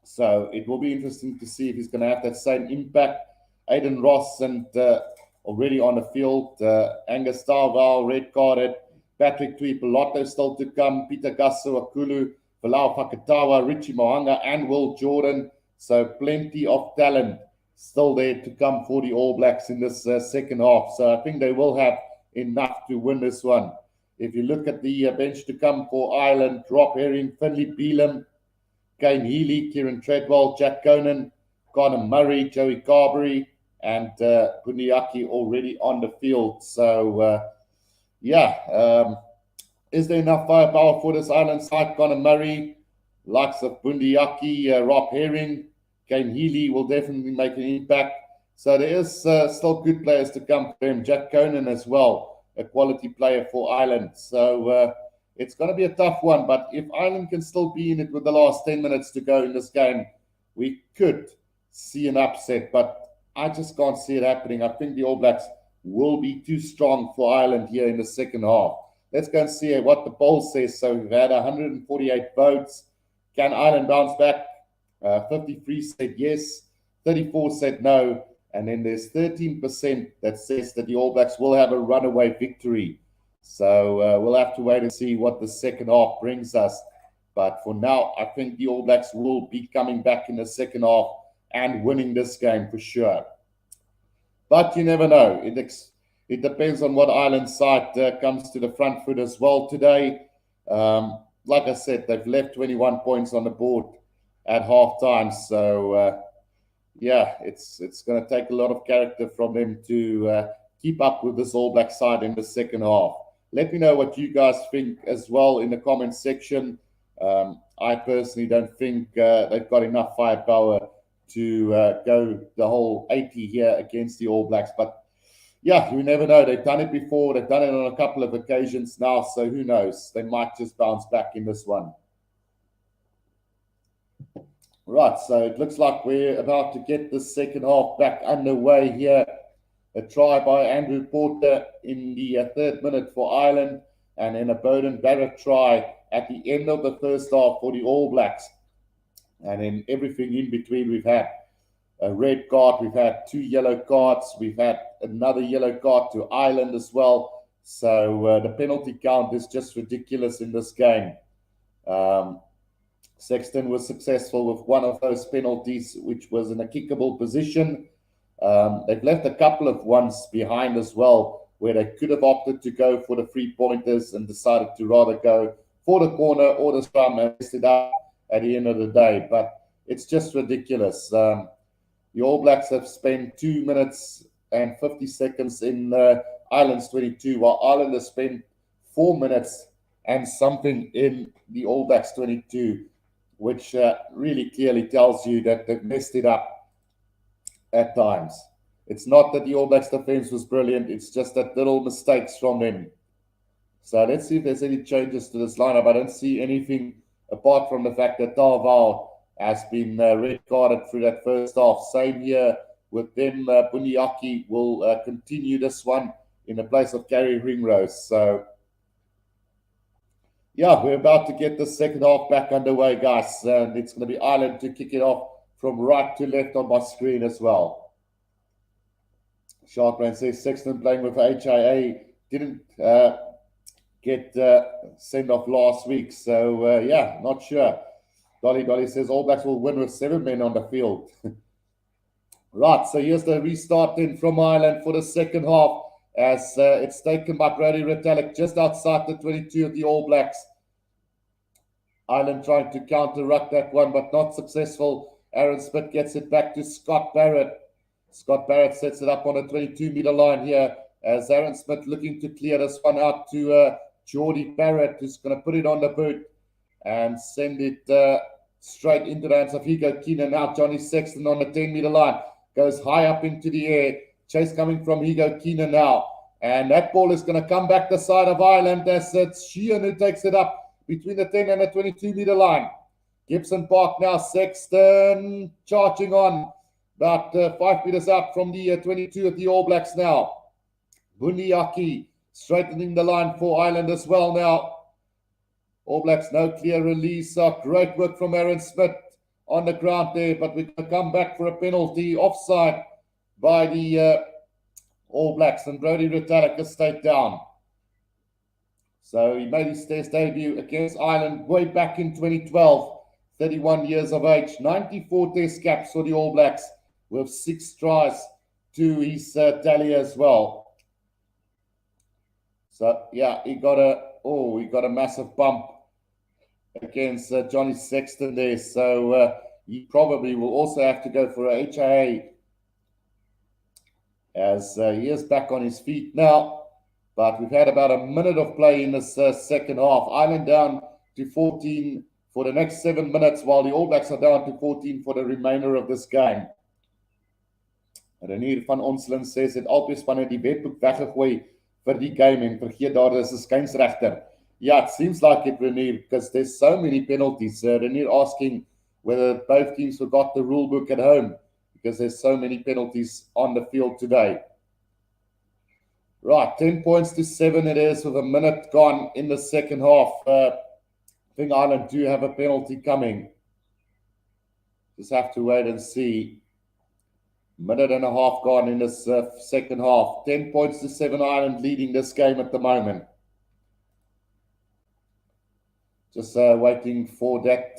So it will be interesting to see if he's going to have that same impact. Aiden Ross and already on the field. Angus Darval, red carded. Patrick Tuipoloto still to come. Peter Gasu-Akulu, Falau Fakatawa, Richie Mohanga, and Will Jordan. So plenty of talent still there to come for the All Blacks in this second half. So I think they will have enough to win this one. If you look at the bench to come for Ireland, Rob Herring, Finley Beelum, Kane Healy, Kieran Treadwell, Jack Conan, Connor Murray, Joey Carberry, and Bundiaki already on the field. So, is there enough firepower for this Ireland side? Connor Murray, likes of Bundiaki, Rob Herring, Kane Healy will definitely make an impact. So there is still good players to come for him. Jack Conan as well, a quality player for Ireland. So it's going to be a tough one. But if Ireland can still be in it with the last 10 minutes to go in this game, we could see an upset. But I just can't see it happening. I think the All Blacks will be too strong for Ireland here in the second half. Let's go and see what the poll says. So we've had 148 votes. Can Ireland bounce back? 53 said yes, 34 said no, and then there's 13% that says that the All Blacks will have a runaway victory. So we'll have to wait and see what the second half brings us. But for now, I think the All Blacks will be coming back in the second half and winning this game for sure. But you never know. It depends on what Ireland side comes to the front foot as well today. Like I said, they've left 21 points on the board at halftime. So, it's going to take a lot of character from them to keep up with this All Black side in the second half. Let me know what you guys think as well in the comments section. I personally don't think they've got enough firepower to go the whole 80 here against the All Blacks. But yeah, you never know. They've done it before. They've done it on a couple of occasions now. So who knows? They might just bounce back in this one. Right, so it looks like we're about to get the second half back underway here. A try by Andrew Porter in the third minute for Ireland, and then a Bowden Barrett try at the end of the first half for the All Blacks. And then everything in between, we've had a red card, we've had 2 yellow cards, we've had another yellow card to Ireland as well. So the penalty count is just ridiculous in this game. Sexton was successful with one of those penalties, which was in a kickable position. They've left a couple of ones behind as well, where they could have opted to go for the 3-pointers and decided to rather go for the corner or the scrum and messed it up at the end of the day. But it's just ridiculous. The All Blacks have spent 2 minutes and 50 seconds in Ireland's 22, while Ireland has spent 4 minutes and something in the All Blacks 22. Which really clearly tells you that they've messed it up at times. It's not that the All Blacks defense was brilliant. It's just that little mistakes from them. So let's see if there's any changes to this lineup. I don't see anything apart from the fact that Darval has been red carded through that first half. Same here with them. Bundiaki will continue this one in the place of Gary Ringrose. So yeah, we're about to get the second half back underway, guys. And it's going to be Ireland to kick it off from right to left on my screen as well. Sharkman says Sexton playing with HIA didn't get sent off last week. So, not sure. Dolly says All Blacks will win with 7 men on the field. Right, so here's the restart in from Ireland for the second half. As it's taken by Brody Retallick just outside the 22 of the All Blacks. Ireland trying to counter-ruck that one, but not successful. Aaron Smith gets it back to Scott Barrett. Scott Barrett sets it up on a 22-meter line here as Aaron Smith looking to clear this one out to Geordie Barrett, who's going to put it on the boot and send it straight into the hands of Higo Keenan. Now Johnny Sexton on the 10-meter line. Goes high up into the air. Chase coming from Higo Keenan now. And that ball is going to come back the side of Ireland as it's Sheehan who takes it up between the 10 and the 22-meter line. Gibson Park now. Sexton charging on. About 5 meters out from the 22 of the All Blacks now. Bundiaki straightening the line for Ireland as well now. All Blacks, no clear release. Great work from Aaron Smith on the ground there, but we're going to come back for a penalty offside by the All Blacks, and Brodie Retallick has stayed down. So he made his test debut against Ireland way back in 2012, 31 years of age, 94 test caps for the All Blacks with 6 tries to his tally as well. So yeah, he got a massive bump against Johnny Sexton there. So he probably will also have to go for a HIA as he is back on his feet now. But we've had about a minute of play in this second half. Ireland down to 14 for the next 7 minutes, while the All Blacks are down to 14 for the remainder of this game. Renier van Onselen says het albei die wetboek weggegooi vir die game en vergeet daar is 'n skynsregter. Yeah, it seems like it, Renier, because there's so many penalties. Renier asking whether both teams forgot the rule book at home because there's so many penalties on the field today. Right, 10 points to 7 it is with a minute gone in the second half. I think Ireland do have a penalty coming. Just have to wait and see. Minute and a half gone in this second half. 10 points to 7 Ireland leading this game at the moment. Just waiting for that.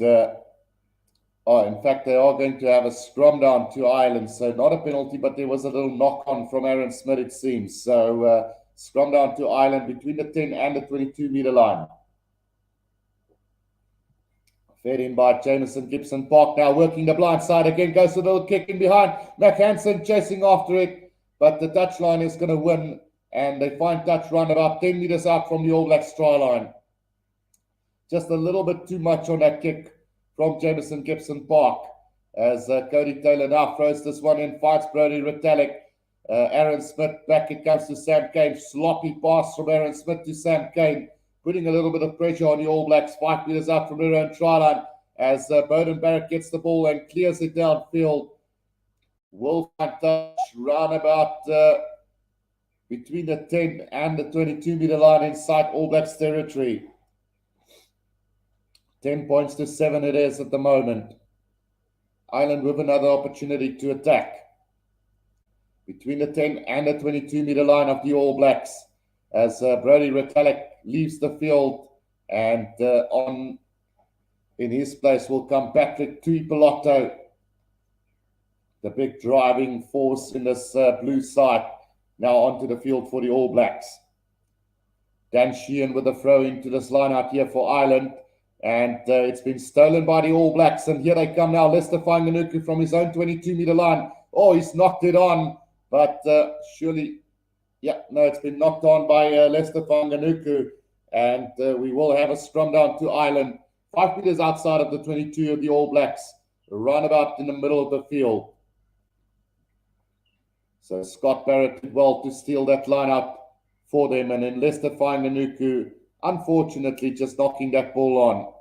In fact, they are going to have a scrum down to Ireland. So not a penalty, but there was a little knock-on from Aaron Smith, it seems. So scrum down to Ireland between the 10 and the 22-meter line. Fed in by Jamison Gibson Park, now working the blind side again, goes a little kick in behind. McHanson chasing after it, but the touchline is going to win, and they find touch run about 10 meters out from the All Blacks try line. Just a little bit too much on that kick from Jamison Gibson Park, as Cody Taylor now throws this one in, fights Brodie Retallick. Aaron Smith back, it comes to Sam Cane. Sloppy pass from Aaron Smith to Sam Cane, putting a little bit of pressure on the All Blacks. 5 meters out from their own try line as Beauden Barrett gets the ball and clears it downfield. Will find touch round about between the 10 and the 22-meter line inside All Blacks territory. 10 points to 7 it is at the moment. Ireland with another opportunity to attack between the 10 and the 22-meter line of the All Blacks as Brodie Retallick leaves the field, and in his place will come Patrick Tuipolotto, the big driving force in this blue side, now onto the field for the All Blacks. Dan Sheehan with a throw into this line out here for Ireland, and it's been stolen by the All Blacks, and here they come now. Lester Fainga'anuku from his own 22-meter line. Oh, he's knocked it on, but surely... Yeah, no, it's been knocked on by Lester Fainga'anuku, and we will have a scrum down to Ireland, 5 meters outside of the 22 of the All Blacks, right about in the middle of the field. So Scott Barrett did well to steal that line up for them, and then Lester Fainga'anuku, unfortunately, just knocking that ball on.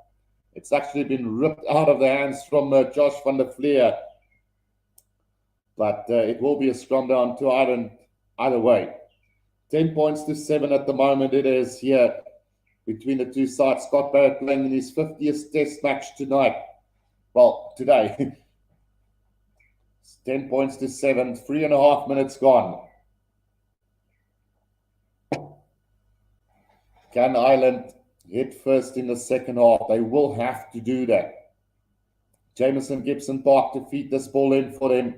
It's actually been ripped out of the hands from Josh van der Fleer, but it will be a scrum down to Ireland either way. 10 points to 7 at the moment it is here between the two sides. Scott Barrett playing in his 50th test match tonight. Well, today. 10 points to 7, 3.5 minutes gone. Can Ireland hit first in the second half? They will have to do that. Jamison Gibson Park to feed this ball in for them.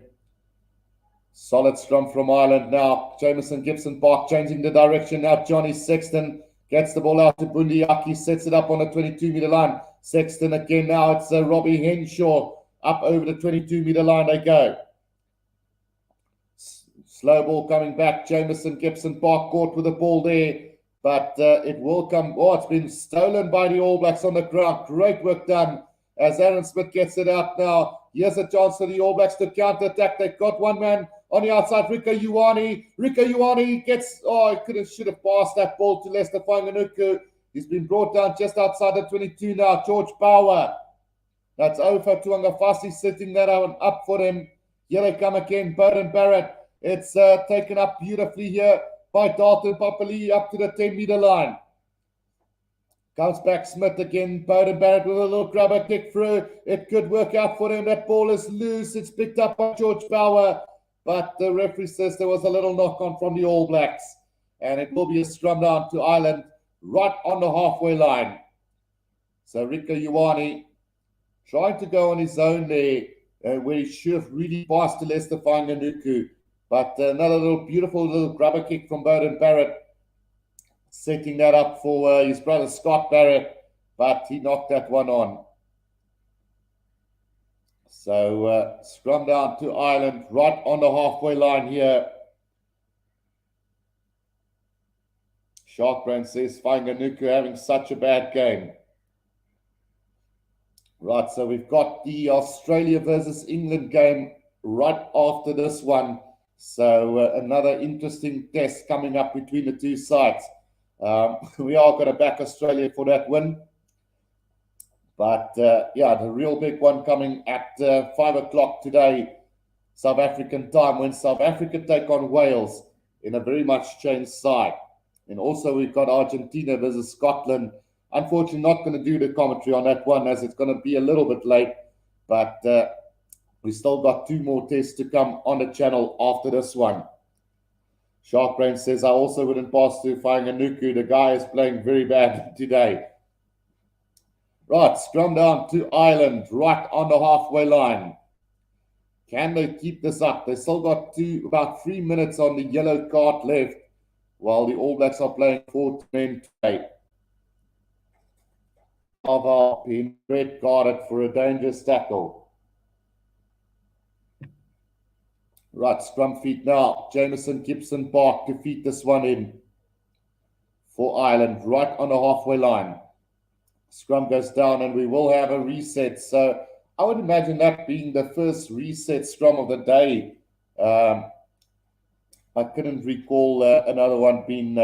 Solid scrum from Ireland now. Jamison Gibson Park changing the direction now. Johnny Sexton gets the ball out to Bundiaki, sets it up on the 22-meter line. Sexton again now. It's Robbie Henshaw up over the 22-meter line they go. Slow ball coming back. Jamison Gibson Park caught with the ball there, but it will come. Oh, it's been stolen by the All Blacks on the ground. Great work done as Aaron Smith gets it out now. Here's a chance for the All Blacks to counter-attack. They've got one man on the outside, Rika Ioane gets, should have passed that ball to Lester Fainga'anuku. He's been brought down just outside the 22 now. George Bauer. That's Ofa Tuangafasi sitting that one up for him. Here they come again, Beauden Barrett. It's taken up beautifully here by Dalton Papali up to the 10-meter line. Comes back Smith again. Beauden Barrett with a little grubber kick through. It could work out for him. That ball is loose. It's picked up by George Bauer. but the referee says there was a little knock on from the All Blacks, and it will be a scrum down to Ireland right on the halfway line. So Rico Ioane trying to go on his own there, where he should have really passed to Lester Fanganuku. But another beautiful little grubber kick from Bowden Barrett, setting that up for his brother Scott Barrett, but he knocked that one on. So scrum down to Ireland right on the halfway line here. Sharkbrand says Fanganuku having such a bad game. Right, so we've got the Australia versus England game right after this one. So another interesting test coming up between the two sides. We are going to back Australia for that win. But yeah, the real big one coming at 5 o'clock today, South African time, when South Africa take on Wales in a very much changed side. And also we've got Argentina versus Scotland. Unfortunately, not going to do the commentary on that one, as it's going to be a little bit late. But we still got 2 more tests to come on the channel after this one. Sharkbrain says, I also wouldn't pass to Fanganuku. The guy is playing very bad today. Right, scrum down to Ireland, right on the halfway line. Can they keep this up? They still got about 3 minutes on the yellow card left, while the All Blacks are playing 4 men today. Of being red carded for a dangerous tackle. Right, scrum feet now. Jameson Gibson Park to feed this one in for Ireland, right on the halfway line. Scrum goes down and we will have a reset. So I would imagine that being the first reset scrum of the day. I couldn't recall another one being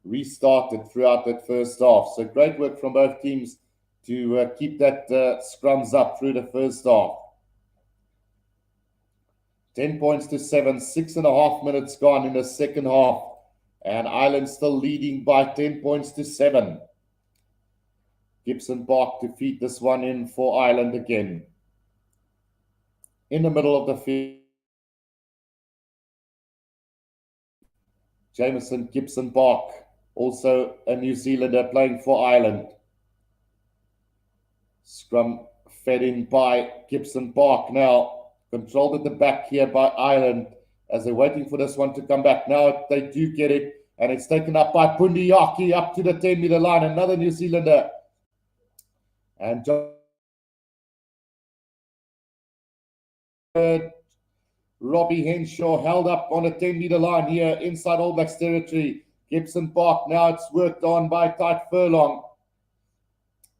restarted throughout that first half. So great work from both teams to keep that scrums up through the first half. 10 points to 7, 6.5 minutes gone in the second half. And Ireland still leading by 10 points to 7. Gibson Park to feed this one in for Ireland again. In the middle of the field, Jameson Gibson Park, also a New Zealander playing for Ireland. Scrum fed in by Gibson Park now. Controlled at the back here by Ireland as they're waiting for this one to come back. Now they do get it, and it's taken up by Pundiaki up to the 10-meter line. Another New Zealander. And Robbie Henshaw held up on a 10-meter line here inside All Blacks territory. Gibson Park, now it's worked on by Tite Furlong.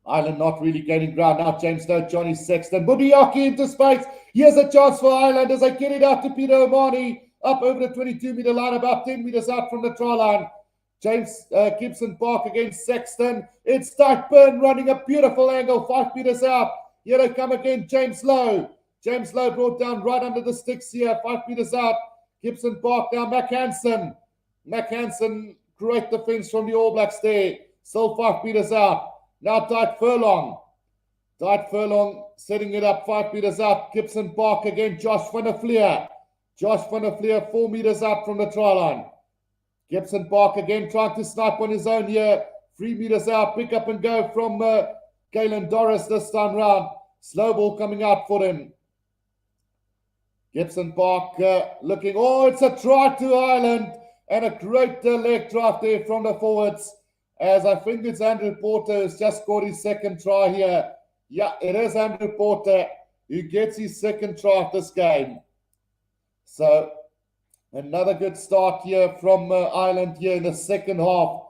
Ireland not really gaining ground. Now James Lowe, Johnny Sexton. Budiaki into space. Here's a chance for Ireland as they get it out to Peter O'Mahony. Up over the 22-meter line, about 10 meters out from the try line. James Gibson Park against Sexton. It's Tite Byrne running a beautiful angle, 5 meters out. Here they come again, James Lowe. James Lowe brought down right under the sticks here, 5 meters out. Gibson Park now, Mac Hansen. Mac Hansen, great defense from the All Blacks there. Still 5 meters out. Now Tite Furlong. Tite Furlong setting it up 5 meters out. Gibson Park again, Josh van der Fleer. Josh van der Fleer 4 meters out from the try line. Gibson Park again trying to snipe on his own here. 3 meters out, pick up and go from Galen Doris this time round. Slow ball coming out for him. Gibson Park looking, oh, it's a try to Ireland. And a great leg drive there from the forwards. As I think it's Andrew Porter who's just scored his second try here. Yeah, it is Andrew Porter who gets his second try of this game. So another good start here from Ireland here in the second half.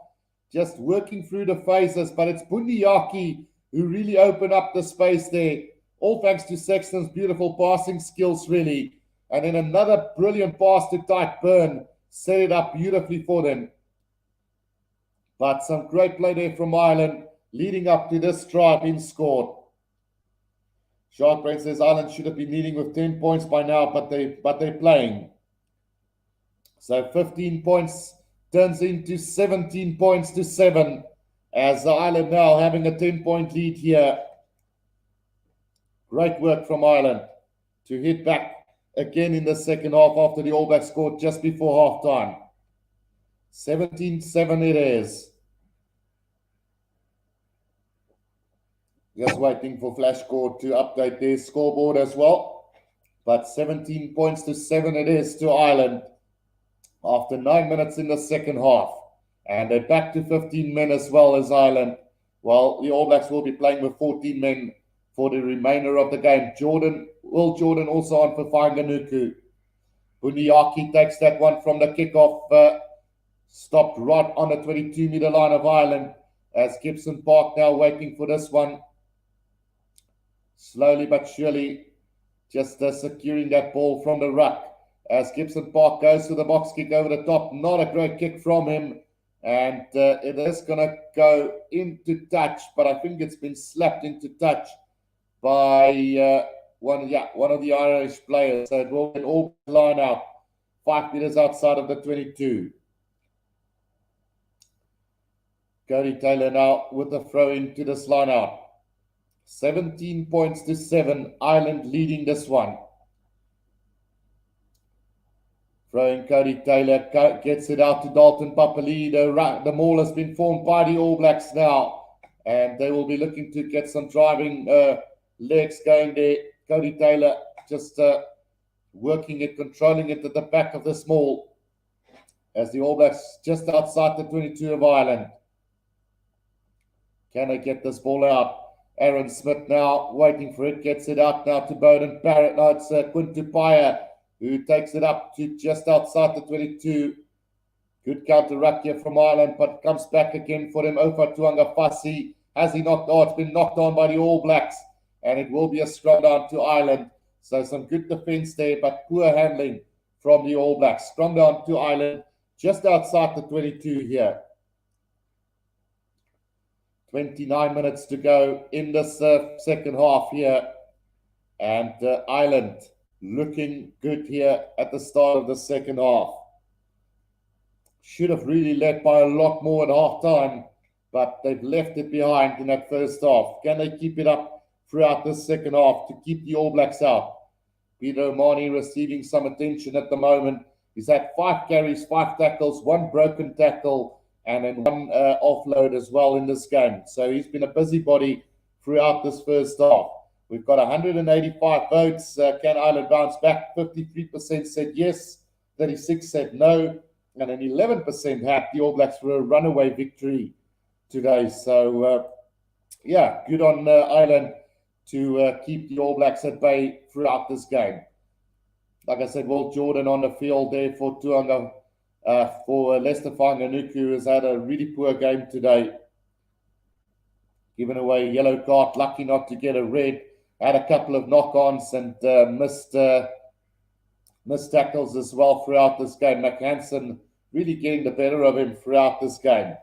Just working through the phases, but it's Bundiaki who really opened up the space there. All thanks to Sexton's beautiful passing skills, really. And then another brilliant pass to Tite Byrne. Set it up beautifully for them. But some great play there from Ireland leading up to this try being scored. Sharkbrain says Ireland should have been leading with 10 points by now, but they're playing. So 15 points turns into 17 points to 7 as Ireland now having a 10-point lead here. Great work from Ireland to hit back again in the second half after the All Blacks scored just before halftime. 17-7 it is. Just waiting for Flashcore to update their scoreboard as well. But 17 points to 7 it is to Ireland after 9 minutes in the second half. And they're back to 15 men as well as Ireland. Well, the All Blacks will be playing with 14 men for the remainder of the game. Jordan also on for Fainga'anuku. Buniaki takes that one from the kickoff. Stopped right on the 22-meter line of Ireland as Gibson Park now waiting for this one. Slowly but surely just securing that ball from the ruck as Gibson Park goes to the box kick over the top. Not a great kick from him. And it is going to go into touch, but I think it's been slapped into touch by one of the Irish players. So it will get all line out 5 meters outside of the 22. Cody Taylor now with the throw into this line out. 17 points to 7. Ireland leading this one. Throwing Cody Taylor gets it out to Dalton Papali. The maul has been formed by the All Blacks now. And they will be looking to get some driving legs going there. Cody Taylor just working it, controlling it at the back of this maul. As the All Blacks just outside the 22 of Ireland. Can they get this ball out? Aaron Smith now waiting for it. Gets it out now to Bowden Barrett. Now it's Quintu Paya who takes it up to just outside the 22. Good counter ruck here from Ireland, but comes back again for them. Ofa Tuangafasi. Has he knocked on? It's been knocked on by the All Blacks, and it will be a scrum down to Ireland. So some good defence there, but poor handling from the All Blacks. Scrum down to Ireland, just outside the 22 here. 29 minutes to go in this second half here. And Ireland looking good here at the start of the second half. Should have really led by a lot more at half time, but they've left it behind in that first half. Can they keep it up throughout the second half to keep the All Blacks out? Peter O'Mahony receiving some attention at the moment. He's had 5 carries, 5 tackles, 1 broken tackle, and then 1 offload as well in this game. So he's been a busybody throughout this first half. We've got 185 votes. Can Ireland bounce back? 53% said yes, 36 said no, and an 11% had the All Blacks for a runaway victory today. So, good on Ireland to keep the All Blacks at bay throughout this game. Like I said, Will Jordan on the field there for Tuanga. For Lester Fainga'anuku has had a really poor game today. Given away a yellow card, lucky not to get a red. Had a couple of knock-ons and missed tackles as well throughout this game. McHanson really getting the better of him throughout this game.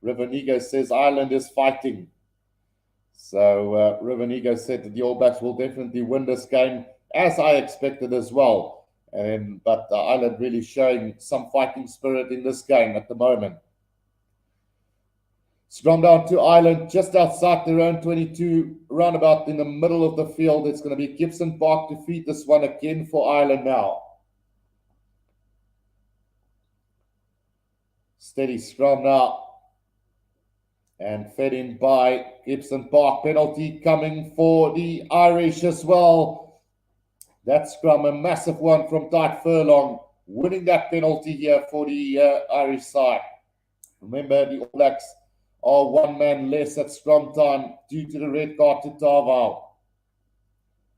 Rivanigo says Ireland is fighting. So Rivanigo said that the All Blacks will definitely win this game, as I expected as well. But Ireland really showing some fighting spirit in this game at the moment. Scrum down to Ireland, just outside their own 22, roundabout in the middle of the field. It's going to be Gibson Park to feed this one again for Ireland now. Steady scrum now. And fed in by Gibson Park. Penalty coming for the Irish as well. That scrum, a massive one from Tyke Furlong, winning that penalty here for the Irish side. Remember, the All Blacks are 1 man less at scrum time due to the red card to Tavau.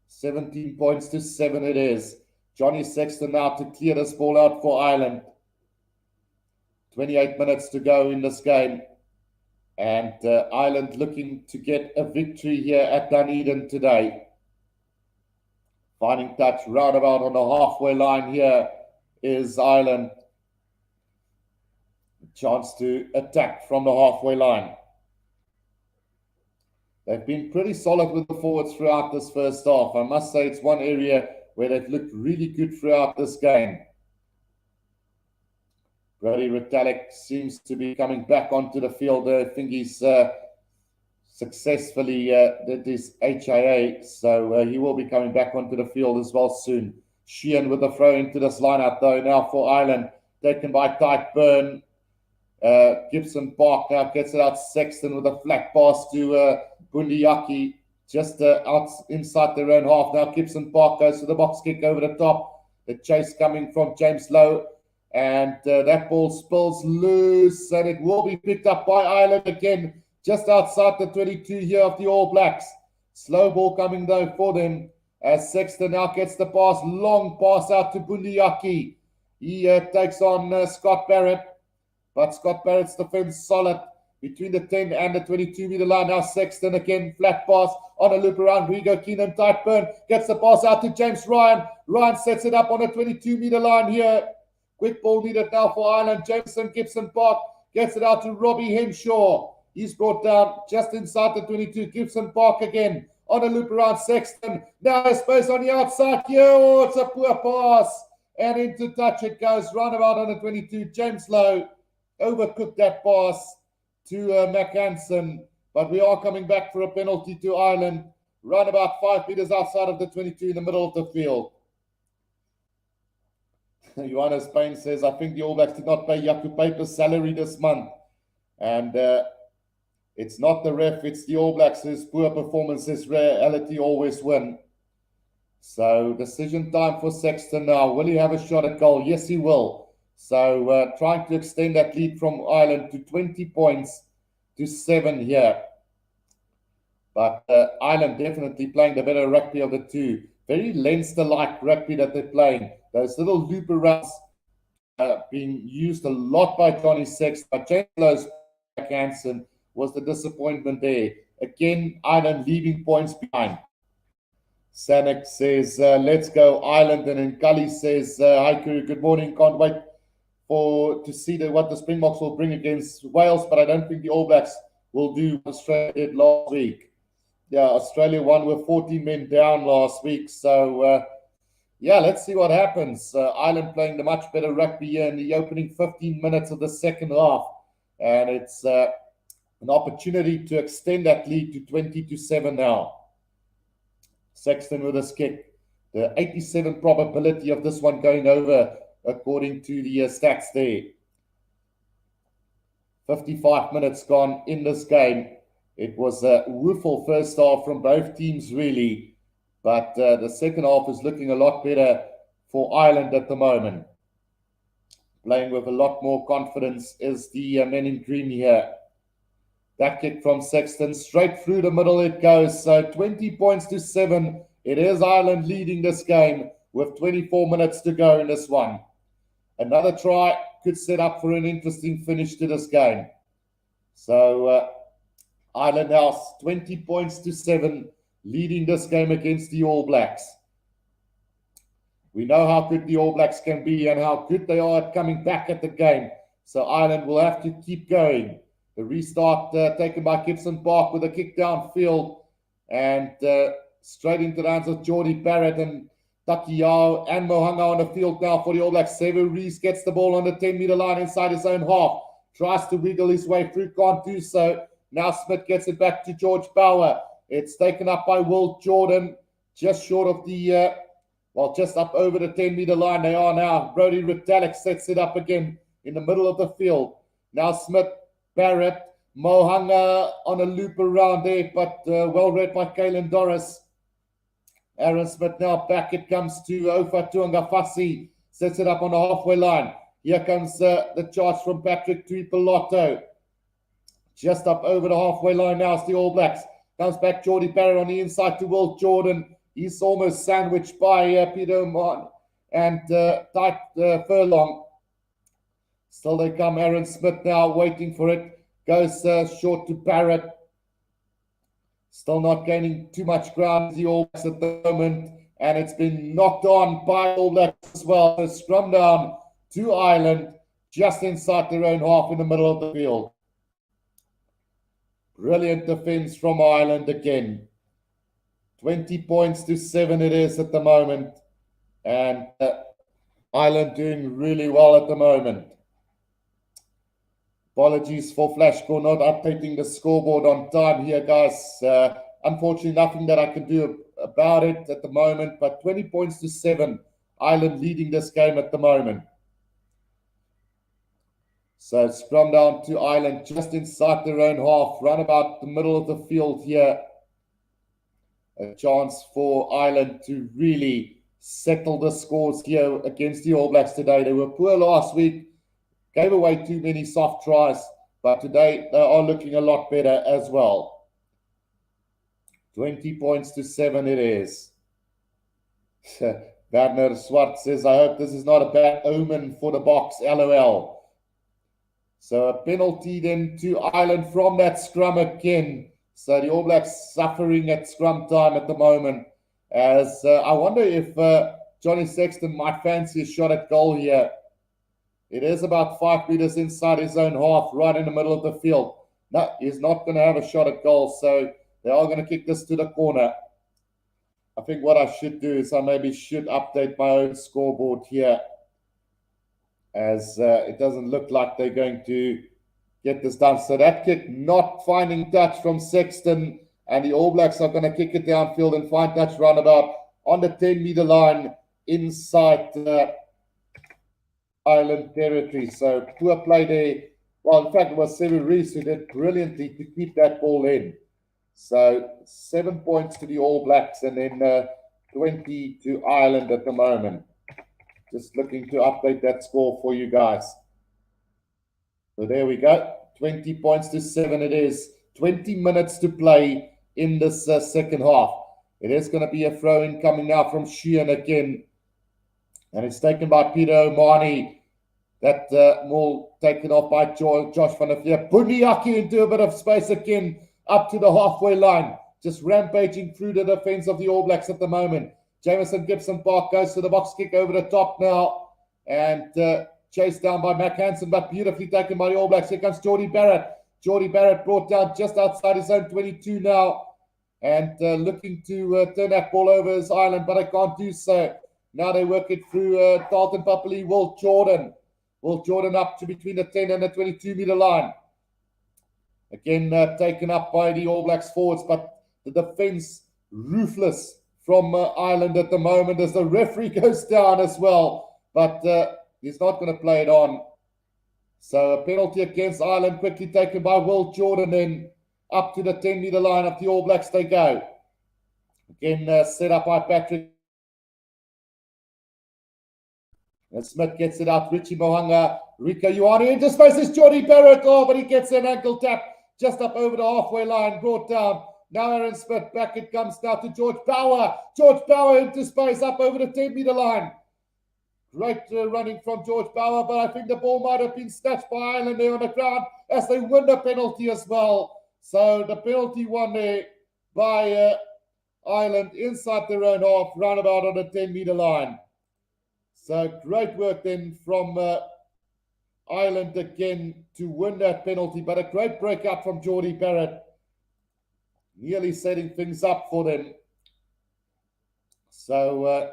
17 points to 7 it is. Johnny Sexton now to clear this ball out for Ireland. 28 minutes to go in this game. And Ireland looking to get a victory here at Dunedin today. Finding touch roundabout on the halfway line here is Ireland. Chance to attack from the halfway line. They've been pretty solid with the forwards throughout this first half. I must say it's one area where they've looked really good throughout this game. Brody Retallick seems to be coming back onto the field. I think he's successfully did his HIA, so he will be coming back onto the field as well soon. Sheehan with the throw into this lineup, though, now for Ireland. Taken by Tyke Byrne. Gibson Park now gets it out. Sexton with a flat pass to Bundiaki, just out inside their own half. Now Gibson Park goes to the box kick over the top. The chase coming from James Lowe, and that ball spills loose, and it will be picked up by Ireland again, just outside the 22 here of the All Blacks. Slow ball coming though for them, as Sexton now gets the pass, long pass out to Bundiaki. He takes on Scott Barrett, but Scott Barrett's defense solid between the 10 and the 22-meter line. Now Sexton again, flat pass on a loop around Rigo Keenan. Tyke Byrne gets the pass out to James Ryan. Ryan sets it up on a 22-meter line here. Quick ball needed now for Ireland. Jameson Gibson Park gets it out to Robbie Henshaw. He's brought down just inside the 22. Gibson Park again on a loop around Sexton. Now space on the outside here. Oh, it's a poor pass. And into touch it goes. Roundabout on the 22. James Lowe overcooked that pass to McHanson. But we are coming back for a penalty to Ireland. Run about 5 meters outside of the 22 in the middle of the field. Johannes Payne says, I think the All Blacks did not pay Yaku Paper's salary this month. And it's not the ref, it's the All Blacks whose poor performances reality always win. So decision time for Sexton now. Will he have a shot at goal? Yes, he will. So trying to extend that lead from Ireland to 20 points to 7 here. But Ireland definitely playing the better rugby of the two. Very Leinster-like rugby that they're playing. Those little loop arounds being used a lot by Johnny Sexton. But James Lowe's Hansen was the disappointment there. Again, Ireland leaving points behind. Sanek says, let's go Ireland. And then Cully says, hi, Kuru, good morning. Can't wait to see what the Springboks will bring against Wales, but I don't think the All Blacks will do what Australia did last week. Yeah, Australia won with 14 men down last week. So, yeah, let's see what happens. Ireland playing the much better rugby here in the opening 15 minutes of the second half. And it's an opportunity to extend that lead to 20-7 now. Sexton with his kick. The 87 probability of this one going over according to the stats there. 55 minutes gone in this game. It was a woeful first half from both teams, really. But the second half is looking a lot better for Ireland at the moment. Playing with a lot more confidence is the men in green here. That kick from Sexton, straight through the middle it goes. So 20 points to 7. It is Ireland leading this game with 24 minutes to go in this one. Another try could set up for an interesting finish to this game. So Ireland now 20 points to 7, leading this game against the All Blacks. We know how good the All Blacks can be and how good they are at coming back at the game. So Ireland will have to keep going. The restart taken by Gibson Park with a kick downfield and straight into the hands of Geordie Barrett and Takiao and Mohanga on the field now for the All Blacks. Sevu Reece gets the ball on the 10-meter line inside his own half. Tries to wiggle his way through, can't do so. Now Smith gets it back to George Bauer. It's taken up by Will Jordan, just short of the, just up over the 10-meter line they are now. Brodie Retallick sets it up again in the middle of the field. Now Smith, Barrett, Mohanga on a loop around there, but well read by Kalen Doris. Aaron Smith now back. It comes to Ofa Tuangafasi. Sets it up on the halfway line. Here comes the charge from Patrick Tuipolotto. Just up over the halfway line now. It's the All Blacks. Comes back Geordie Barrett on the inside to Will Jordan. He's almost sandwiched by Peter Oman and Tyke Furlong. Still they come. Aaron Smith now waiting for it. Goes short to Barrett. Still not gaining too much ground the All Blacks at the moment. And it's been knocked on by All Blacks as well. So scrum down to Ireland just inside their own half in the middle of the field. Brilliant defense from Ireland again. 20 points to 7 it is at the moment. And Ireland doing really well at the moment. Apologies for Flashcore not updating the scoreboard on time here, guys. Unfortunately, nothing that I can do about it at the moment. But 20 points to 7. Ireland leading this game at the moment. So scrum down to Ireland just inside their own half, run about the middle of the field here. A chance for Ireland to really settle the scores here against the All Blacks today. They were poor last week, gave away too many soft tries, but today they are looking a lot better as well. 20 points to 7 it is. Werner Swart says, I hope this is not a bad omen for the Boks, LOL. So a penalty then to Ireland from that scrum again. So the All Blacks suffering at scrum time at the moment. As I wonder if Johnny Sexton might fancy a shot at goal here. It is about 5 meters inside his own half, right in the middle of the field. No, he's not going to have a shot at goal. So they are going to kick this to the corner. I think what I should do is I maybe should update my own scoreboard here, as it doesn't look like they're going to get this done. So that kick not finding touch from Sexton, and the All Blacks are going to kick it downfield and find touch roundabout on the 10-meter line inside Ireland territory. So poor play there. Well, in fact, it was Sevu Reece who did brilliantly to keep that ball in. So 7 points to the All Blacks and then 20 to Ireland at the moment. Just looking to update that score for you guys. So there we go. 20 points to 7 it is. 20 minutes to play in this second half. It is going to be a throw-in coming now from Sheehan again. And it's taken by Peter O'Mahony. That ball taken off by Josh van der Vliet. Bundiaki into a bit of space again up to the halfway line. Just rampaging through the defense of the All Blacks at the moment. Jamison Gibson Park goes to the box kick over the top now. And chased down by Mac Hansen, but beautifully taken by the All Blacks. Here comes Jordie Barrett. Jordie Barrett brought down just outside his own 22 now. And looking to turn that ball over his Ireland, but I can't do so. Now they work it through Dalton Papali, Will Jordan. Will Jordan up to between the 10 and the 22-meter line. Again, taken up by the All Blacks forwards, but the defense ruthless from Ireland at the moment as the referee goes down as well. But he's not going to play it on. So a penalty against Ireland quickly taken by Will Jordan, then up to the 10-meter line of the All Blacks they go. Again, set up by Patrick. And Smith gets it out. Richie Mohanga. Rico Ioane into space. It's Jordie Barrett. Oh, but he gets an ankle tap just up over the halfway line. Brought down. Now Aaron Smith. Back it comes now to George Bauer. George Bauer into space up over the 10-meter line. Great running from George Bauer, but I think the ball might have been snatched by Ireland there on the ground as they win the penalty as well. So the penalty won there by Ireland inside their own half, roundabout on the 10-meter line. So great work then from Ireland again to win that penalty, but a great breakout from Jordie Barrett, nearly setting things up for them. So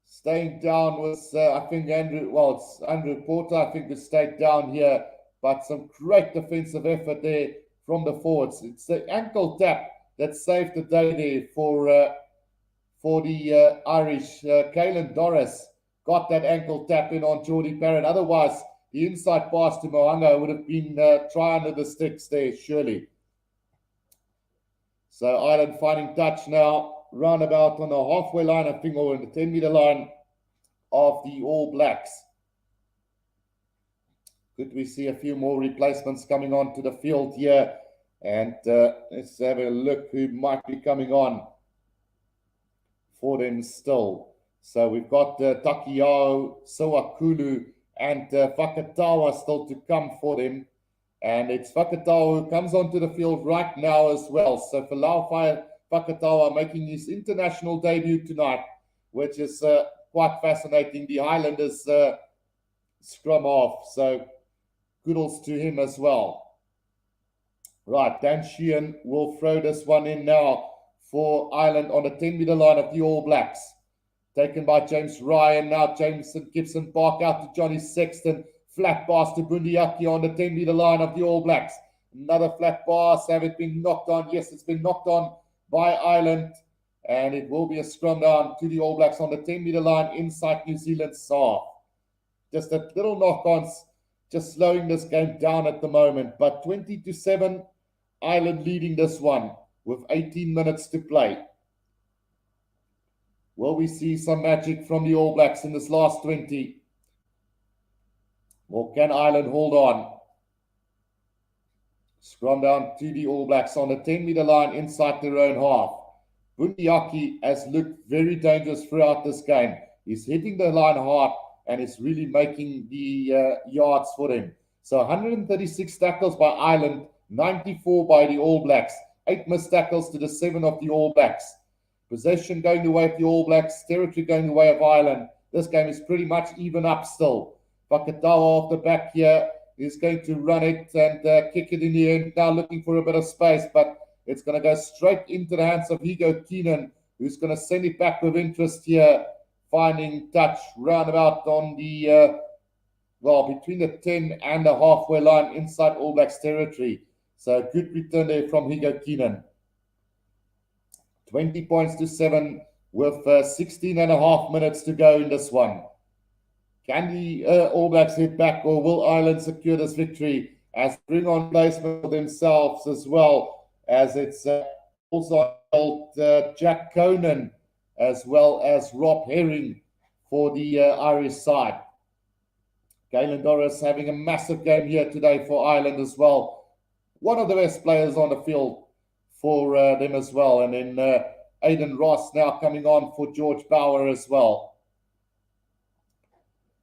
staying down was, I think, it's Andrew Porter, I think, has stayed down here, but some great defensive effort there from the forwards. It's the ankle tap that saved the day there for the Irish. Caelan Doris got that ankle tap in on Jordie Barrett. Otherwise, the inside pass to Mohanga would have been try under the sticks there, surely. So Ireland finding touch now, roundabout on the halfway line, I think, or in the 10-meter line of the All Blacks. Could we see a few more replacements coming onto the field here? And let's have a look who might be coming on for them still. So we've got Takiao, Sowakulu, and Fakatawa still to come for them. And it's Fakatawa who comes onto the field right now as well. So Falau Fakatawa making his international debut tonight, which is quite fascinating. The Highlanders scrum off. So kudos to him as well. Right, Dan Sheehan will throw this one in now for Ireland on the 10-meter line of the All Blacks. Taken by James Ryan. Now Jameson Gibson Park out to Johnny Sexton. Flat pass to Bundiaki on the 10-meter line of the All Blacks. Another flat pass. Have it been knocked on? Yes, it's been knocked on by Ireland. And it will be a scrum down to the All Blacks on the 10-meter line inside New Zealand's half. Just a little knock-ons, just slowing this game down at the moment. But 20-7, Ireland leading this one with 18 minutes to play. Will we see some magic from the All Blacks in this last 20? Or can Ireland hold on? Scrum down to the All Blacks on the 10-meter line inside their own half. Bundiaki has looked very dangerous throughout this game. He's hitting the line hard and is really making the yards for him. So 136 tackles by Ireland, 94 by the All Blacks. 8 missed tackles to the 7 of the All Blacks. Possession going the way of the All Blacks, territory going the way of Ireland. This game is pretty much even up still. Fakatawa off the back here is going to run it and kick it in the end. Now looking for a bit of space, but it's going to go straight into the hands of Hugo Keenan, who's going to send it back with interest here, finding touch roundabout on the, between the 10 and the halfway line inside All Blacks territory. So good return there from Hugo Keenan. 20-7 with 16 and a half minutes to go in this one. Can the All Blacks hit back, or will Ireland secure this victory as bring on placement for themselves as well, as it's also Jack Conan as well as Rob Herring for the Irish side. Galen Doris having a massive game here today for Ireland as well. One of the best players on the field for them as well. And then Aidan Ross now coming on for George Bauer as well.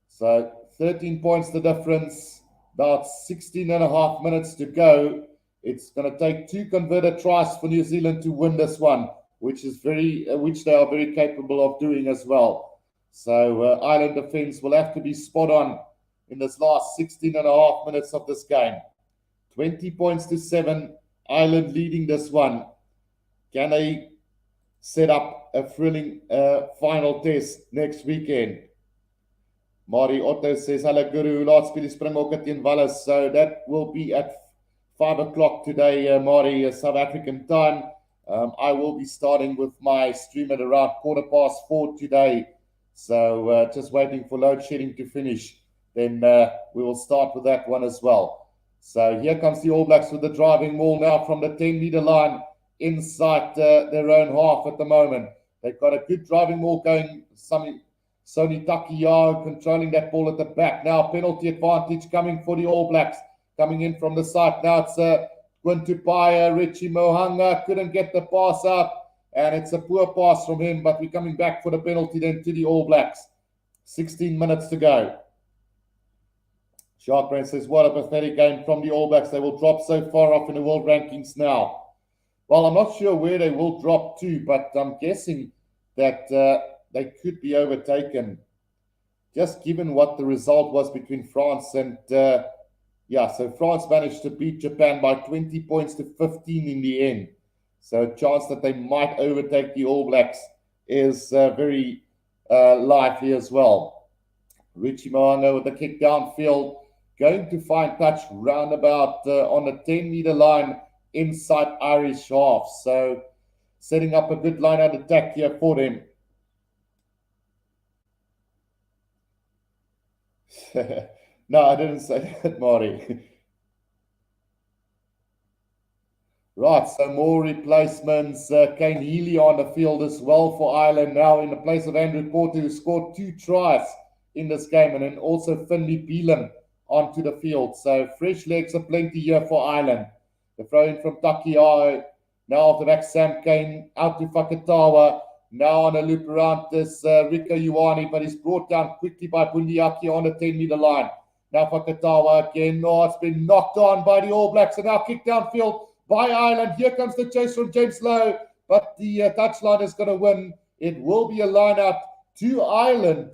So 13 points the difference, about 16 and a half minutes to go. It's going to take 2 converted tries for New Zealand to win this one, which they are very capable of doing as well. So Ireland defense will have to be spot on in this last 16 and a half minutes of this game. 20-7, Ireland leading this one. Can they set up a thrilling final test next weekend? Mari Otto says, hello Guru, laat speel die Springbokke teen Wallis. So that will be at 5 o'clock today, Mari, South African time. I will be starting with my stream at around 4:15 today. So just waiting for load shedding to finish. Then we will start with that one as well. So here comes the All Blacks with the driving maul now from the 10-meter line inside their own half at the moment. They've got a good driving maul going. Sony Takiya controlling that ball at the back. Now penalty advantage coming for the All Blacks. Coming in from the side. Now it's Quinn Tupaia. Richie Mohanga couldn't get the pass out. And it's a poor pass from him. But we're coming back for the penalty then to the All Blacks. 16 minutes to go. Sharkbrain says, what a pathetic game from the All Blacks. They will drop so far off in the world rankings now. Well, I'm not sure where they will drop to, but I'm guessing that they could be overtaken. Just given what the result was between France and, so France managed to beat Japan by 20 points to 15 in the end. So a chance that they might overtake the All Blacks is very lively as well. Richie Moanga with the kick downfield, going to find touch roundabout on the 10-meter line inside Irish half. So setting up a good line-out attack here for them. No, I didn't say that, Mari. Right, so more replacements. Kane Healy on the field as well for Ireland now in the place of Andrew Porter, who scored 2 tries in this game, and then also Finley Beelan onto the field. So fresh legs are plenty here for Ireland. The throw in from Takiao. Now off the back, Sam Kane out to Fakatawa. Now on a loop around this Rika Ioane, but he's brought down quickly by Bundiaki on the 10-meter line. Now Fakatawa again. No, it's been knocked on by the All Blacks, and now kicked downfield by Ireland. Here comes the chase from James Lowe, but the touchline is going to win. It will be a line-out to Ireland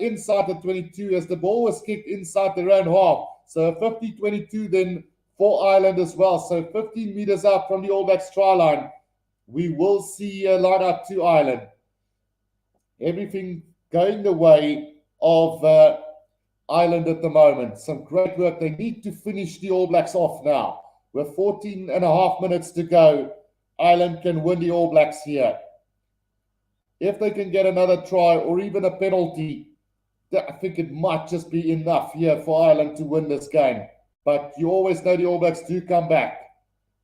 inside the 22 as the ball was kicked inside their own half. So 50-22 then for Ireland as well. So 15 meters out from the All Blacks try line. We will see a line-out to Ireland. Everything going the way of Ireland at the moment. Some great work. They need to finish the All Blacks off now. With 14 and a half minutes to go, Ireland can win the All Blacks here. if they can get another try or even a penalty, I think it might just be enough here for Ireland to win this game. But you always know the All Blacks do come back.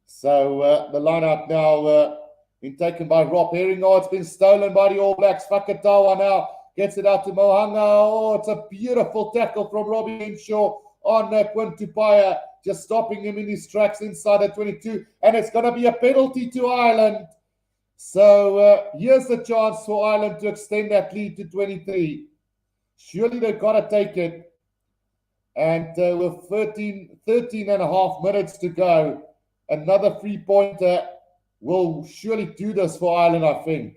So the line-out now been taken by Rob Herring. Oh, it's been stolen by the All Blacks. Fakatawa now gets it out to Mohanga. Oh, it's a beautiful tackle from Robbie Henshaw on Quinn Tupaya, just stopping him in his tracks inside the 22. And it's going to be a penalty to Ireland. So here's the chance for Ireland to extend that lead to 23. Surely they've got to take it. And with 13 and a half minutes to go, another three-pointer will surely do this for Ireland, I think.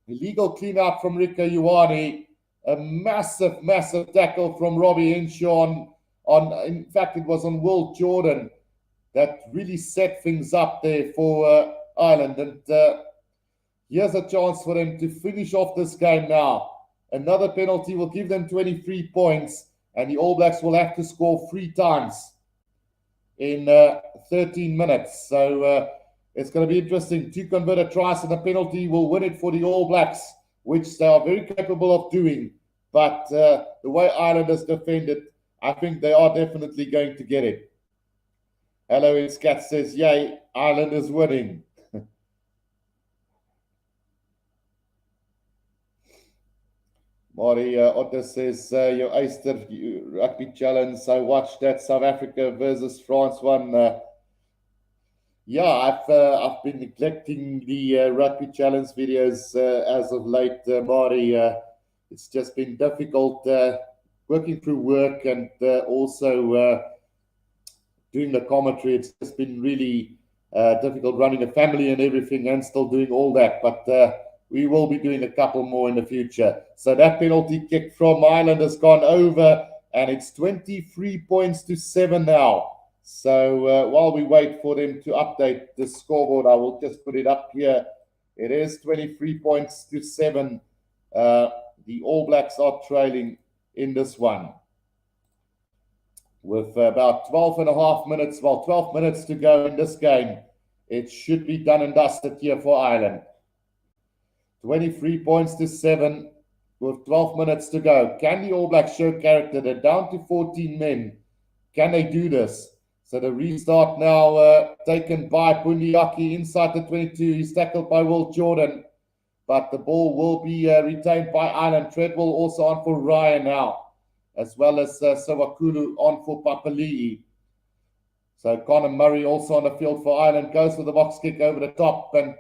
Illegal clean-out from Rika Ioane. A massive, massive tackle from Robbie Henshaw in fact, it was on Will Jordan that really set things up there for Ireland. And here's a chance for them to finish off this game now. Another penalty will give them 23 points, and the All Blacks will have to score 3 times in 13 minutes. So it's going to be interesting. 2 converted tries and a penalty will win it for the All Blacks, which they are very capable of doing. But the way Ireland has defended, I think they are definitely going to get it. Hello, it's Cat says, yay, Ireland is winning. Mari Otter says, your Easter Rugby Challenge, I watched that South Africa versus France one. Yeah, I've been neglecting the Rugby Challenge videos as of late, Mari. It's just been difficult working through work and also doing the commentary. It's just been really difficult running a family and everything and still doing all that. But we will be doing a couple more in the future. So that penalty kick from Ireland has gone over, and it's 23 points to 7 now. So while we wait for them to update the scoreboard, I will just put it up here. It is 23 points to 7. The All Blacks are trailing in this one with about 12 and a half minutes, 12 minutes to go in this game. It should be done and dusted here for Ireland. 23 points to 7 with 12 minutes to go. Can the All Blacks show character? They're down to 14 men. Can they do this? So the restart now taken by Bundiaki inside the 22. He's tackled by Will Jordan, but the ball will be retained by Ireland. Treadwell also on for Ryan now, as well as Sawakulu on for Papali'i. So Conor Murray also on the field for Ireland, goes for the box kick over the top, and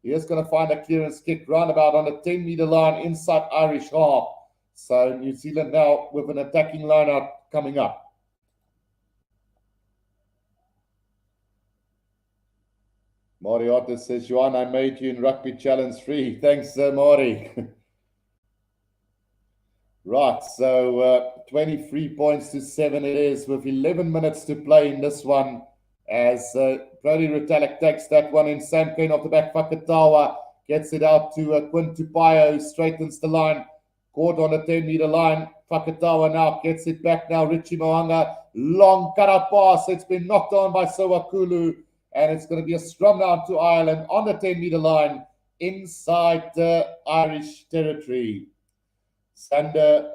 he is going to find a clearance kick roundabout on the 10-meter line inside Irish half. So New Zealand now with an attacking lineout coming up. Moriarty says, Johan, I made you in Rugby Challenge 3. Thanks, Mori. Right, so 23 points to 7 it is with 11 minutes to play in this one as Brody Retallick takes that one in. Sam Kane off the back, Fakatawa gets it out to Quinn Tupaya, who straightens the line, caught on the 10-meter line. Fakatawa now gets it back now. Richie Mo'unga, long cut-out pass. It's been knocked on by Sawakulu, and it's going to be a scrum down to Ireland on the 10-meter line inside Irish territory. Sandor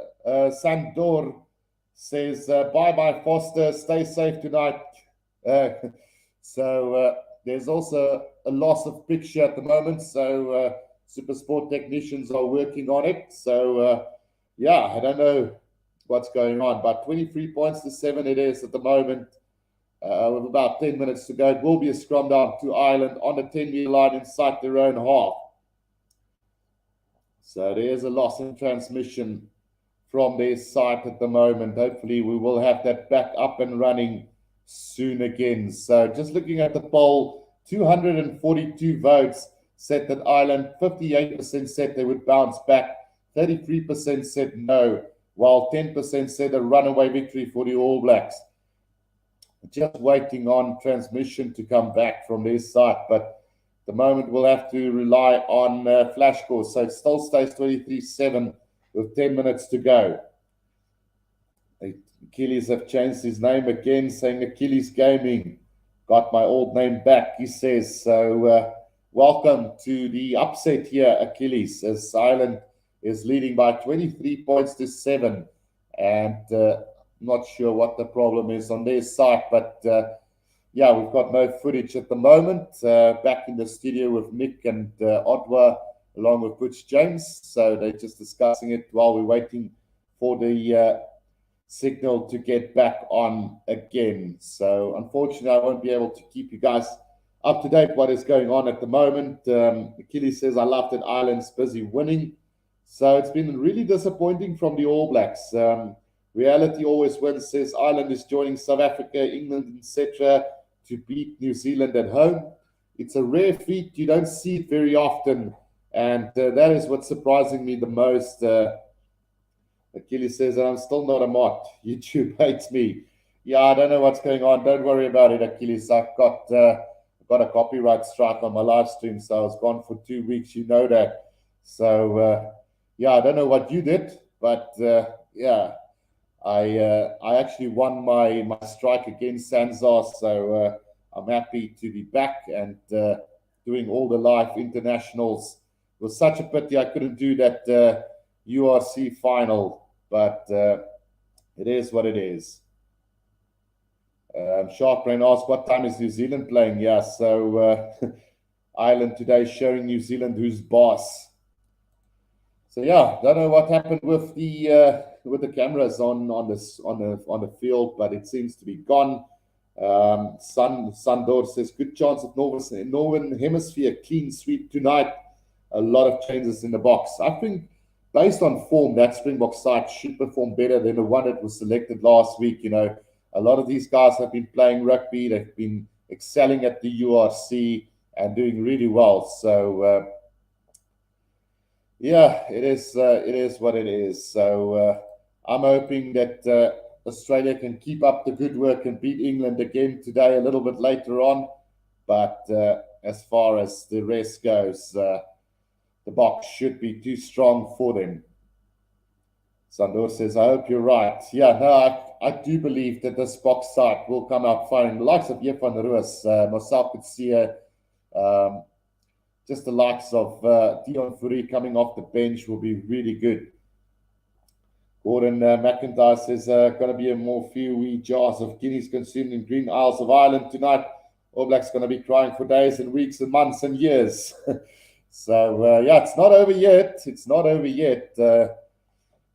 says, bye-bye, Foster. Stay safe tonight. So there's also a loss of picture at the moment. So Super Sport technicians are working on it. So, yeah, I don't know what's going on. But 23 points to 7 it is at the moment. With about 10 minutes to go, it will be a scrum down to Ireland on the 10-meter line inside their own half. So there's a loss in transmission from their side at the moment. Hopefully we will have that back up and running soon again. So just looking at the poll, 242 votes said that Ireland, 58% said they would bounce back, 33% said no, while 10% said a runaway victory for the All Blacks. Just waiting on transmission to come back from their side, but at the moment we'll have to rely on flash scores. So it still stays 23-7 with 10 minutes to go. Achilles have changed his name again, saying Achilles Gaming. Got my old name back, he says. So welcome to the upset here, Achilles, as Ireland is leading by 23 points to 7. And not sure what the problem is on their side, but yeah, we've got no footage at the moment. Back in the studio with Nick and Odwa, along with Butch James. So they're just discussing it while we're waiting for the signal to get back on again. So unfortunately, I won't be able to keep you guys up to date what is going on at the moment. Achilles says, I love that Ireland's busy winning. So it's been really disappointing from the All Blacks. Reality always wins, says Ireland is joining South Africa, England, etc. to beat New Zealand at home. It's a rare feat. You don't see it very often. And that is what's surprising me the most. Achilles says, I'm still not a mod. YouTube hates me. Yeah, I don't know what's going on. Don't worry about it, Achilles. I've got a copyright strike on my live stream, so I was gone for 2 weeks. You know that. So, yeah, I don't know what you did, but yeah, I actually won my strike against Sanzar, so I'm happy to be back and doing all the live internationals. It was such a pity I couldn't do that URC final, but it is what it is. Shark Brain asked, what time is New Zealand playing? Yeah, so Ireland today showing New Zealand who's boss. So yeah, don't know what happened with the cameras on the field, but it seems to be gone. Sandor says, good chance of Northern Hemisphere clean sweep tonight. A lot of changes in the box. I think based on form, that Springbok side should perform better than the one that was selected last week. You know, a lot of these guys have been playing rugby. They've been excelling at the URC and doing really well. So yeah, it is what it is. So I'm hoping that Australia can keep up the good work and beat England again today a little bit later on. But as far as the rest goes, the box should be too strong for them. Sandor says, I hope you're right. Yeah, no, I do believe that this box side will come out firing. The likes of Jeff van der Roos, Marcel Coetzee, just the likes of Dion Fourie coming off the bench will be really good. Gordon McIntyre says, going to be a more few wee jars of guineas consumed in Green Isles of Ireland tonight. All Blacks going to be crying for days and weeks and months and years. So, yeah, it's not over yet. It's not over yet.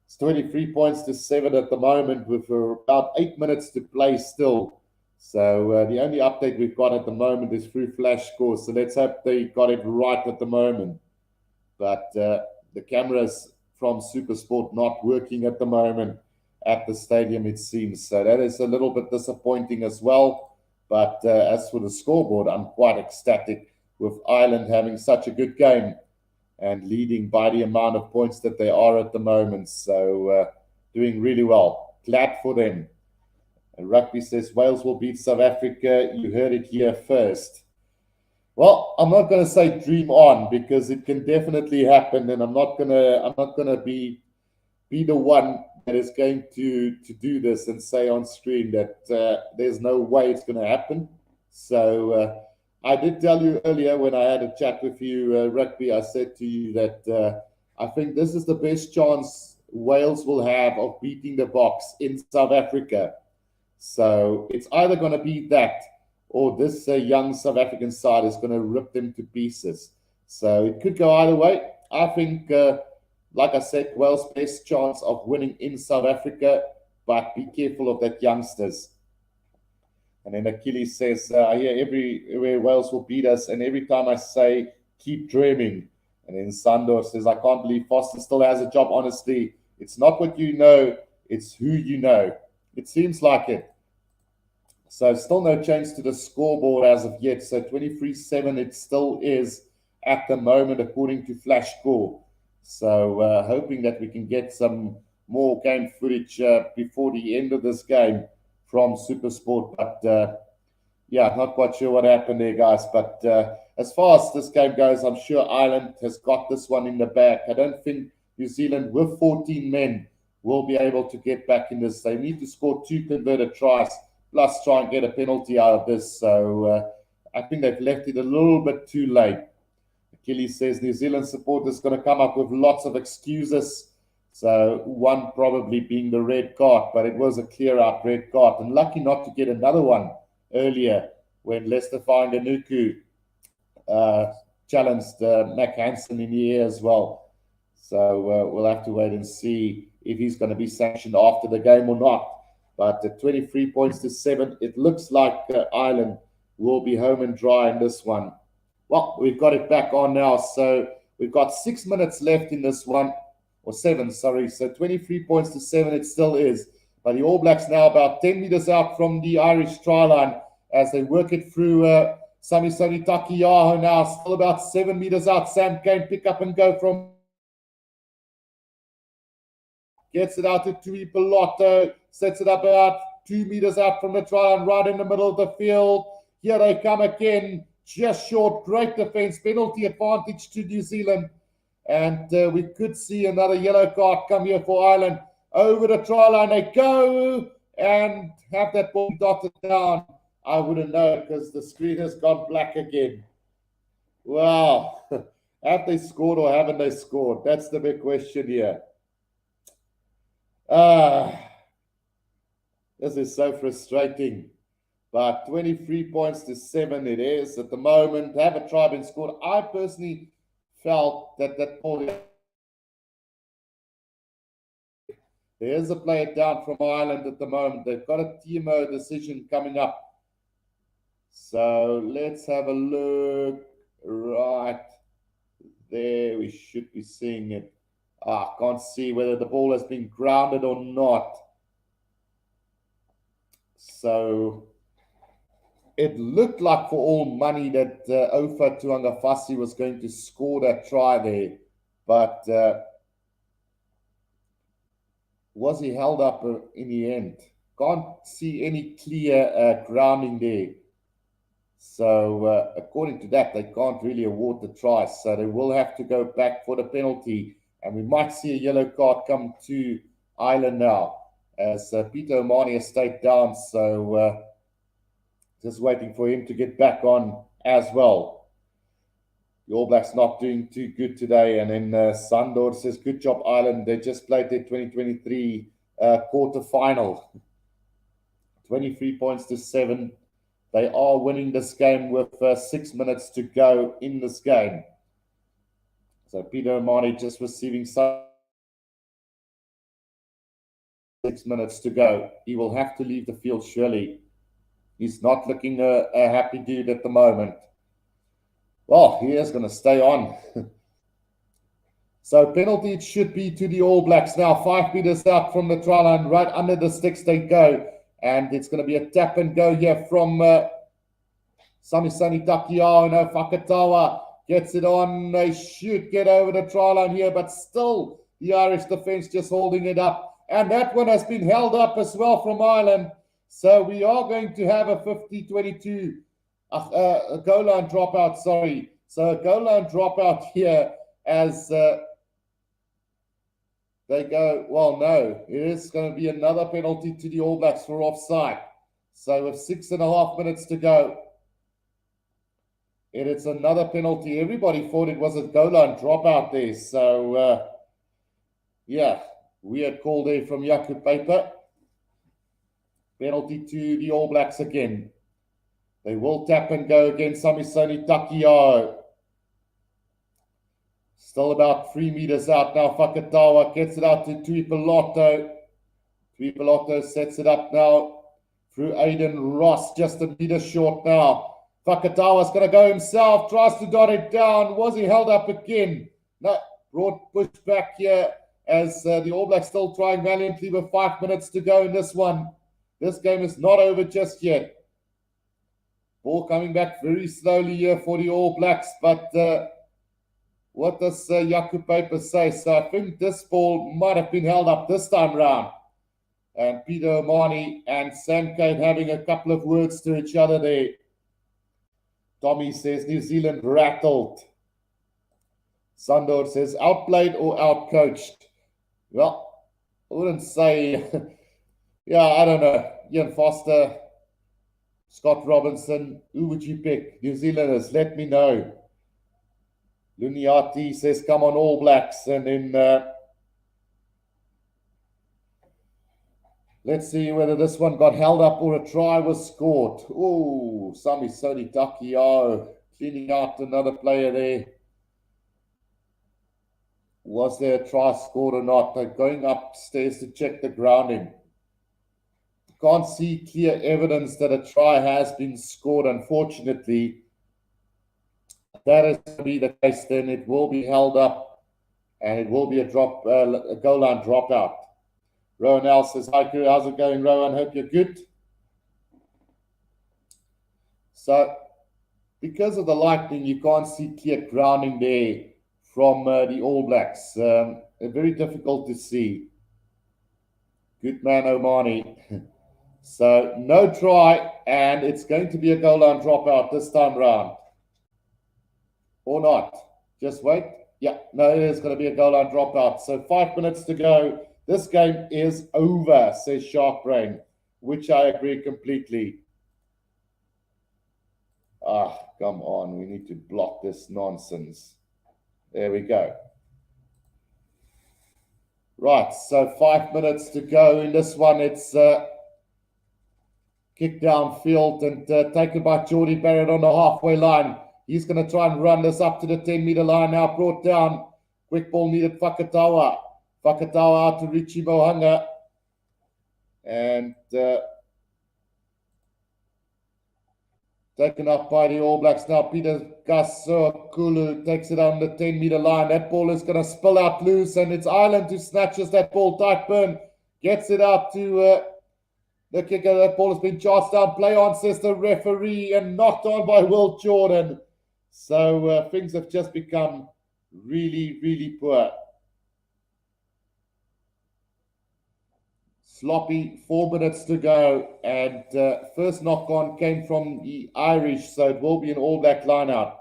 It's 23 points to 7 at the moment with about 8 minutes to play still. So the only update we've got at the moment is through flash scores. So let's hope they got it right at the moment. But the cameras from SuperSport not working at the moment at the stadium, it seems. So that is a little bit disappointing as well. But as for the scoreboard, I'm quite ecstatic with Ireland having such a good game and leading by the amount of points that they are at the moment. So doing really well. Glad for them. And Rugby says Wales will beat South Africa. You heard it here first. Well, I'm not going to say dream on because it can definitely happen, and I'm not gonna be the one that is going to do this and say on screen that there's no way it's going to happen. So I did tell you earlier when I had a chat with you, Rugby, I said to you that I think this is the best chance Wales will have of beating the Boks in South Africa. So it's either going to be that or this young South African side is going to rip them to pieces. So it could go either way. I think, like I said, Wales' best chance of winning in South Africa, but be careful of that youngsters. And then Achilles says, I hear everywhere Wales will beat us, and every time I say, keep dreaming. And then Sandor says, I can't believe Foster still has a job, honestly. It's not what you know, it's who you know. It seems like it. So still no change to the scoreboard as of yet. So 23-7 it still is at the moment according to Flash Score. So hoping that we can get some more game footage before the end of this game from SuperSport. But yeah, not quite sure what happened there, guys. But as far as this game goes, I'm sure Ireland has got this one in the bag. I don't think New Zealand with 14 men will be able to get back in this. They need to score 2 converted tries, plus try and get a penalty out of this. So I think they've left it a little bit too late. Kelly says New Zealand supporters going to come up with lots of excuses. So one probably being the red card, but it was a clear-out red card. And lucky not to get another one earlier when Lester Fainganuku challenged Mac Hansen in the air as well. So we'll have to wait and see if he's going to be sanctioned after the game or not. But at 23 points to 7, it looks like Ireland will be home and dry in this one. Well, we've got it back on now. So we've got 6 minutes left in this one, or 7, sorry. So 23 points to 7, it still is. But the All Blacks now about 10 meters out from the Irish try line as they work it through Samisoni Takiyaho now, still about 7 meters out. Sam Cane pick up and go from. Gets it out to Tui Pelotto, sets it up about 2 meters out from the try line, right in the middle of the field. Here they come again, just short. Great defense, penalty advantage to New Zealand. And we could see another yellow card come here for Ireland. Over the try line they go and have that ball dotted down. I wouldn't know because the screen has gone black again. Wow. Have they scored or haven't they scored? That's the big question here. This is so frustrating. But 23 points to 7 it is at the moment. Have a try been scored? I personally felt that ball. There's a player down from Ireland at the moment. They've got a TMO decision coming up. So let's have a look. Right there, we should be seeing it. Can't see whether the ball has been grounded or not. So it looked like for all money that Ofa Tuangafasi was going to score that try there. But was he held up in the end? Can't see any clear grounding there. So according to that, they can't really award the try. So they will have to go back for the penalty. And we might see a yellow card come to Ireland now as Peter O'Mahony has stayed down. So just waiting for him to get back on as well. The All Blacks not doing too good today. And then Sandor says, good job, Ireland. They just played their 2023 quarter final. 23 points to 7. They are winning this game with 6 minutes to go in this game. So Peter O'Mahony just receiving 6 minutes to go. He will have to leave the field surely. He's not looking a happy dude at the moment. Well, he is going to stay on. So penalty it should be to the All Blacks now. 5 meters out from the try line, right under the sticks they go. And it's going to be a tap and go here from Samisoni Takiyaho. No, Fakatawa gets it on. They should get over the try line here, but still the Irish defense just holding it up. And that one has been held up as well from Ireland. So we are going to have a 50-22 a goal line dropout, sorry. So a goal line dropout here as they go, well, no, it is going to be another penalty to the All Blacks for offside. So with 6.5 minutes to go, it's another penalty. Everybody thought it was a goal line dropout there. So, yeah, weird call there from Jaco Paper. Penalty to the All Blacks again. They will tap and go against Samisoni Takiyaho. Still about 3 meters out now. Fakatawa gets it out to Tui Pelotto. Tui Pelotto sets it up now through Aiden Ross, just a meter short now. Fakatawa's going to go himself, tries to dot it down. Was he held up again? No, brought push back here as the All Blacks still trying valiantly with 5 minutes to go in this one. This game is not over just yet. Ball coming back very slowly here for the All Blacks, but what does Jaco Paper say? So I think this ball might have been held up this time round. And Peter O'Mahony and Sam Cane having a couple of words to each other there. Tommy says New Zealand rattled. Sandor says outplayed or outcoached. Well, I wouldn't say, yeah, I don't know. Ian Foster, Scott Robinson, who would you pick? New Zealanders, let me know. Luniati says, come on, All Blacks. And then let's see whether this one got held up or a try was scored. Oh, Sami Soni Takiao cleaning out another player there. Was there a try scored or not? They're going upstairs to check the grounding. Can't see clear evidence that a try has been scored, unfortunately. That is to be the case, then it will be held up and it will be a goal line dropout. Rowan L says, hi, crew. How's it going, Rowan? Hope you're good. So, because of the lightning, you can't see clear grounding there from the All Blacks. Very difficult to see. Good man, Omani. So, no try, and it's going to be a goal line dropout this time round. Or not. Just wait. Yeah, no, it is going to be a goal line dropout. So 5 minutes to go. This game is over, says Shark Brain, which I agree completely. Ah, come on. We need to block this nonsense. There we go. Right, so 5 minutes to go. In this one, it's kicked downfield and taken by Jordie Barrett on the halfway line. He's going to try and run this up to the 10-meter line now. Brought down. Quick ball needed Fakatawa. Fakatawa out to Richie Mohanga. And taken up by the All Blacks now. Peter Gasokulu takes it on the 10-meter line. That ball is going to spill out loose. And it's Ireland who snatches that ball. Typeburn gets it out to the kicker. That ball has been charged down. Play on, says the referee. And knocked on by Will Jordan. So things have just become really, really poor. Sloppy, 4 minutes to go. And first knock on came from the Irish. So it will be an All Black line-out.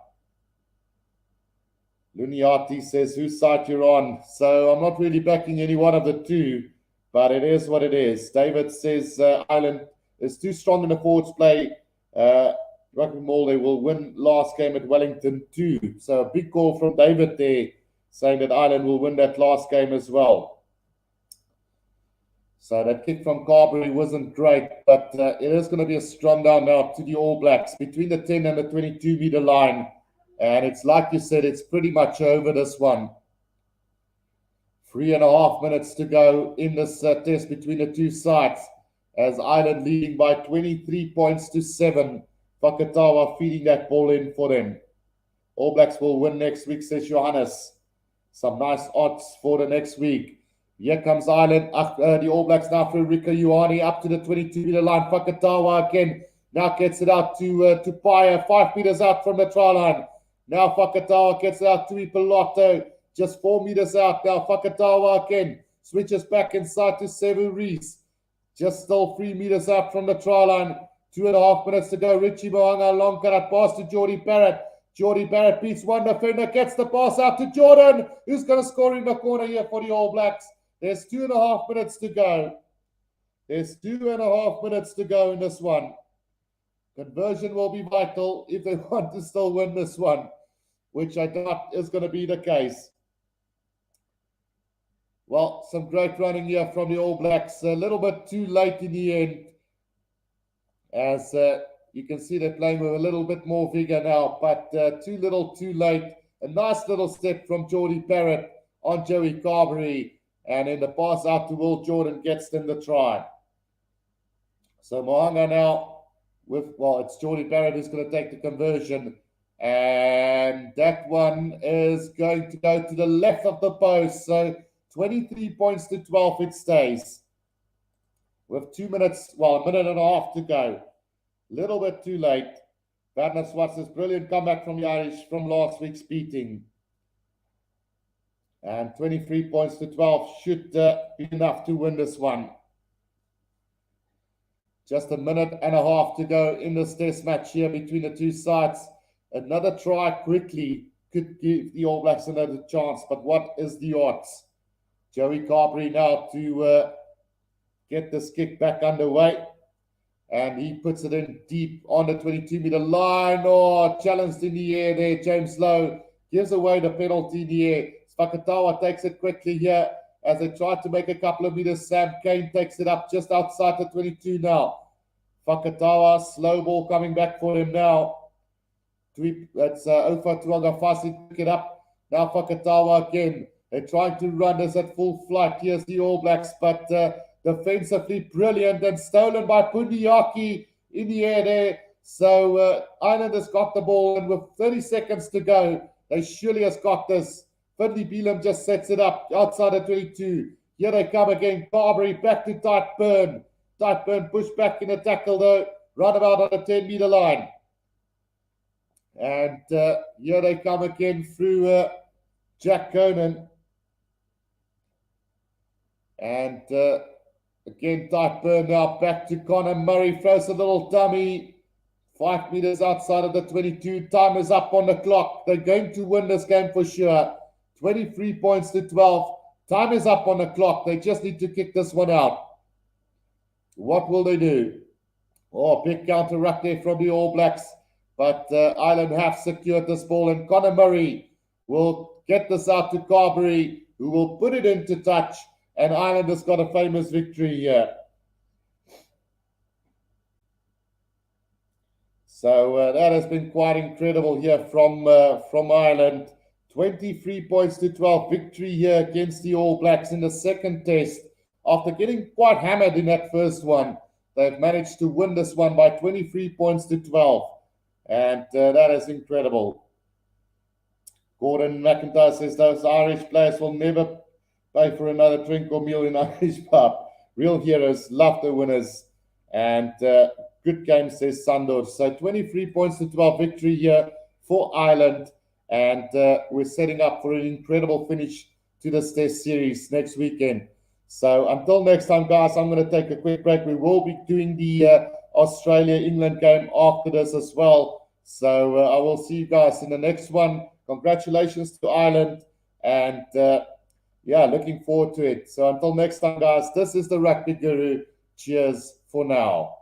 Luniati says, whose side you're on? So I'm not really backing any one of the two. But it is what it is. David says Ireland is too strong in the forwards play. Rugby Molde will win last game at Wellington too. So a big call from David there, saying that Ireland will win that last game as well. So that kick from Carberry wasn't great, but it is going to be a strong down now to the All Blacks between the 10 and the 22-meter line. And it's like you said, it's pretty much over this one. 3.5 minutes to go in this test between the two sides, as Ireland leading by 23 points to 7. Fakatawa feeding that ball in for them. All Blacks will win next week, says Johannes. Some nice odds for the next week. Here comes Ireland. The All Blacks now for Rika Ioane up to the 22-meter line. Fakatawa again. Now gets it out to Paya. 5 meters out from the try line. Now Fakatawa gets it out to Ipolotto. Just 4 meters out now. Fakatawa again. Switches back inside to Sevu Rees. Just still 3 meters out from the try line. 2.5 minutes to go. Richie Moanga, long cut pass to Jordie Barrett. Jordie Barrett beats one defender, gets the pass out to Jordan, who's going to score in the corner here for the All Blacks. There's 2.5 minutes to go. There's 2.5 minutes to go in this one. Conversion will be vital if they want to still win this one, which I doubt is going to be the case. Well, some great running here from the All Blacks. A little bit too late in the end. As you can see, they're playing with a little bit more vigor now, but too little, too late. A nice little step from Jordie Barrett on Joey Carberry, and in the pass out to Will Jordan gets them the try. So Moanga now it's Jordie Barrett who's going to take the conversion, and that one is going to go to the left of the post. So 23 points to 12 it stays. With 2 minutes, a minute and a half to go. Little bit too late. Werner Swartz's brilliant comeback from the Irish from last week's beating. And 23 points to 12 should be enough to win this one. Just a minute and a half to go in this test match here between the two sides. Another try quickly could give the All Blacks another chance. But what is the odds? Joey Carberry now to get this kick back underway. And he puts it in deep on the 22-meter line. Oh, challenged in the air there. James Lowe gives away the penalty in the air. Fakatawa takes it quickly here as they try to make a couple of meters. Sam Kane takes it up just outside the 22 now. Fakatawa, slow ball coming back for him now. That's Ofa Tuangafasi pick it up. Now Fakatawa again. They're trying to run this at full flight. Here's the All Blacks, but defensively brilliant and stolen by Pundiaki in the air there. So Ireland has got the ball, and with 30 seconds to go, they surely has got this. Finley Beelum just sets it up outside of 22. Here they come again. Carberry back to Tightburn. Tightburn pushed back in a tackle though, right about on the 10-meter line. And here they come again through Jack Conan. And again, Tightburn now back to Connor Murray. Throws a little dummy. 5 meters outside of the 22. Time is up on the clock. They're going to win this game for sure. 23 points to 12. Time is up on the clock. They just need to kick this one out. What will they do? Oh, big counter ruck there from the All Blacks. But Ireland have secured this ball, and Connor Murray will get this out to Carberry, who will put it into touch, and Ireland has got a famous victory here. So that has been quite incredible here from Ireland. 23 points to 12 victory here against the All Blacks in the second test. After getting quite hammered in that first one, they've managed to win this one by 23 points to 12. And that is incredible. Gordon McIntyre says those Irish players will never pay for another drink or meal in Irish pub. Real heroes, love the winners. And good game, says Sandor. So 23 points to 12 victory here for Ireland. And we're setting up for an incredible finish to this test series next weekend. So until next time, guys, I'm going to take a quick break. We will be doing the Australia-England game after this as well. So I will see you guys in the next one. Congratulations to Ireland. And yeah, looking forward to it. So until next time, guys, this is the Rugby Guru. Cheers for now.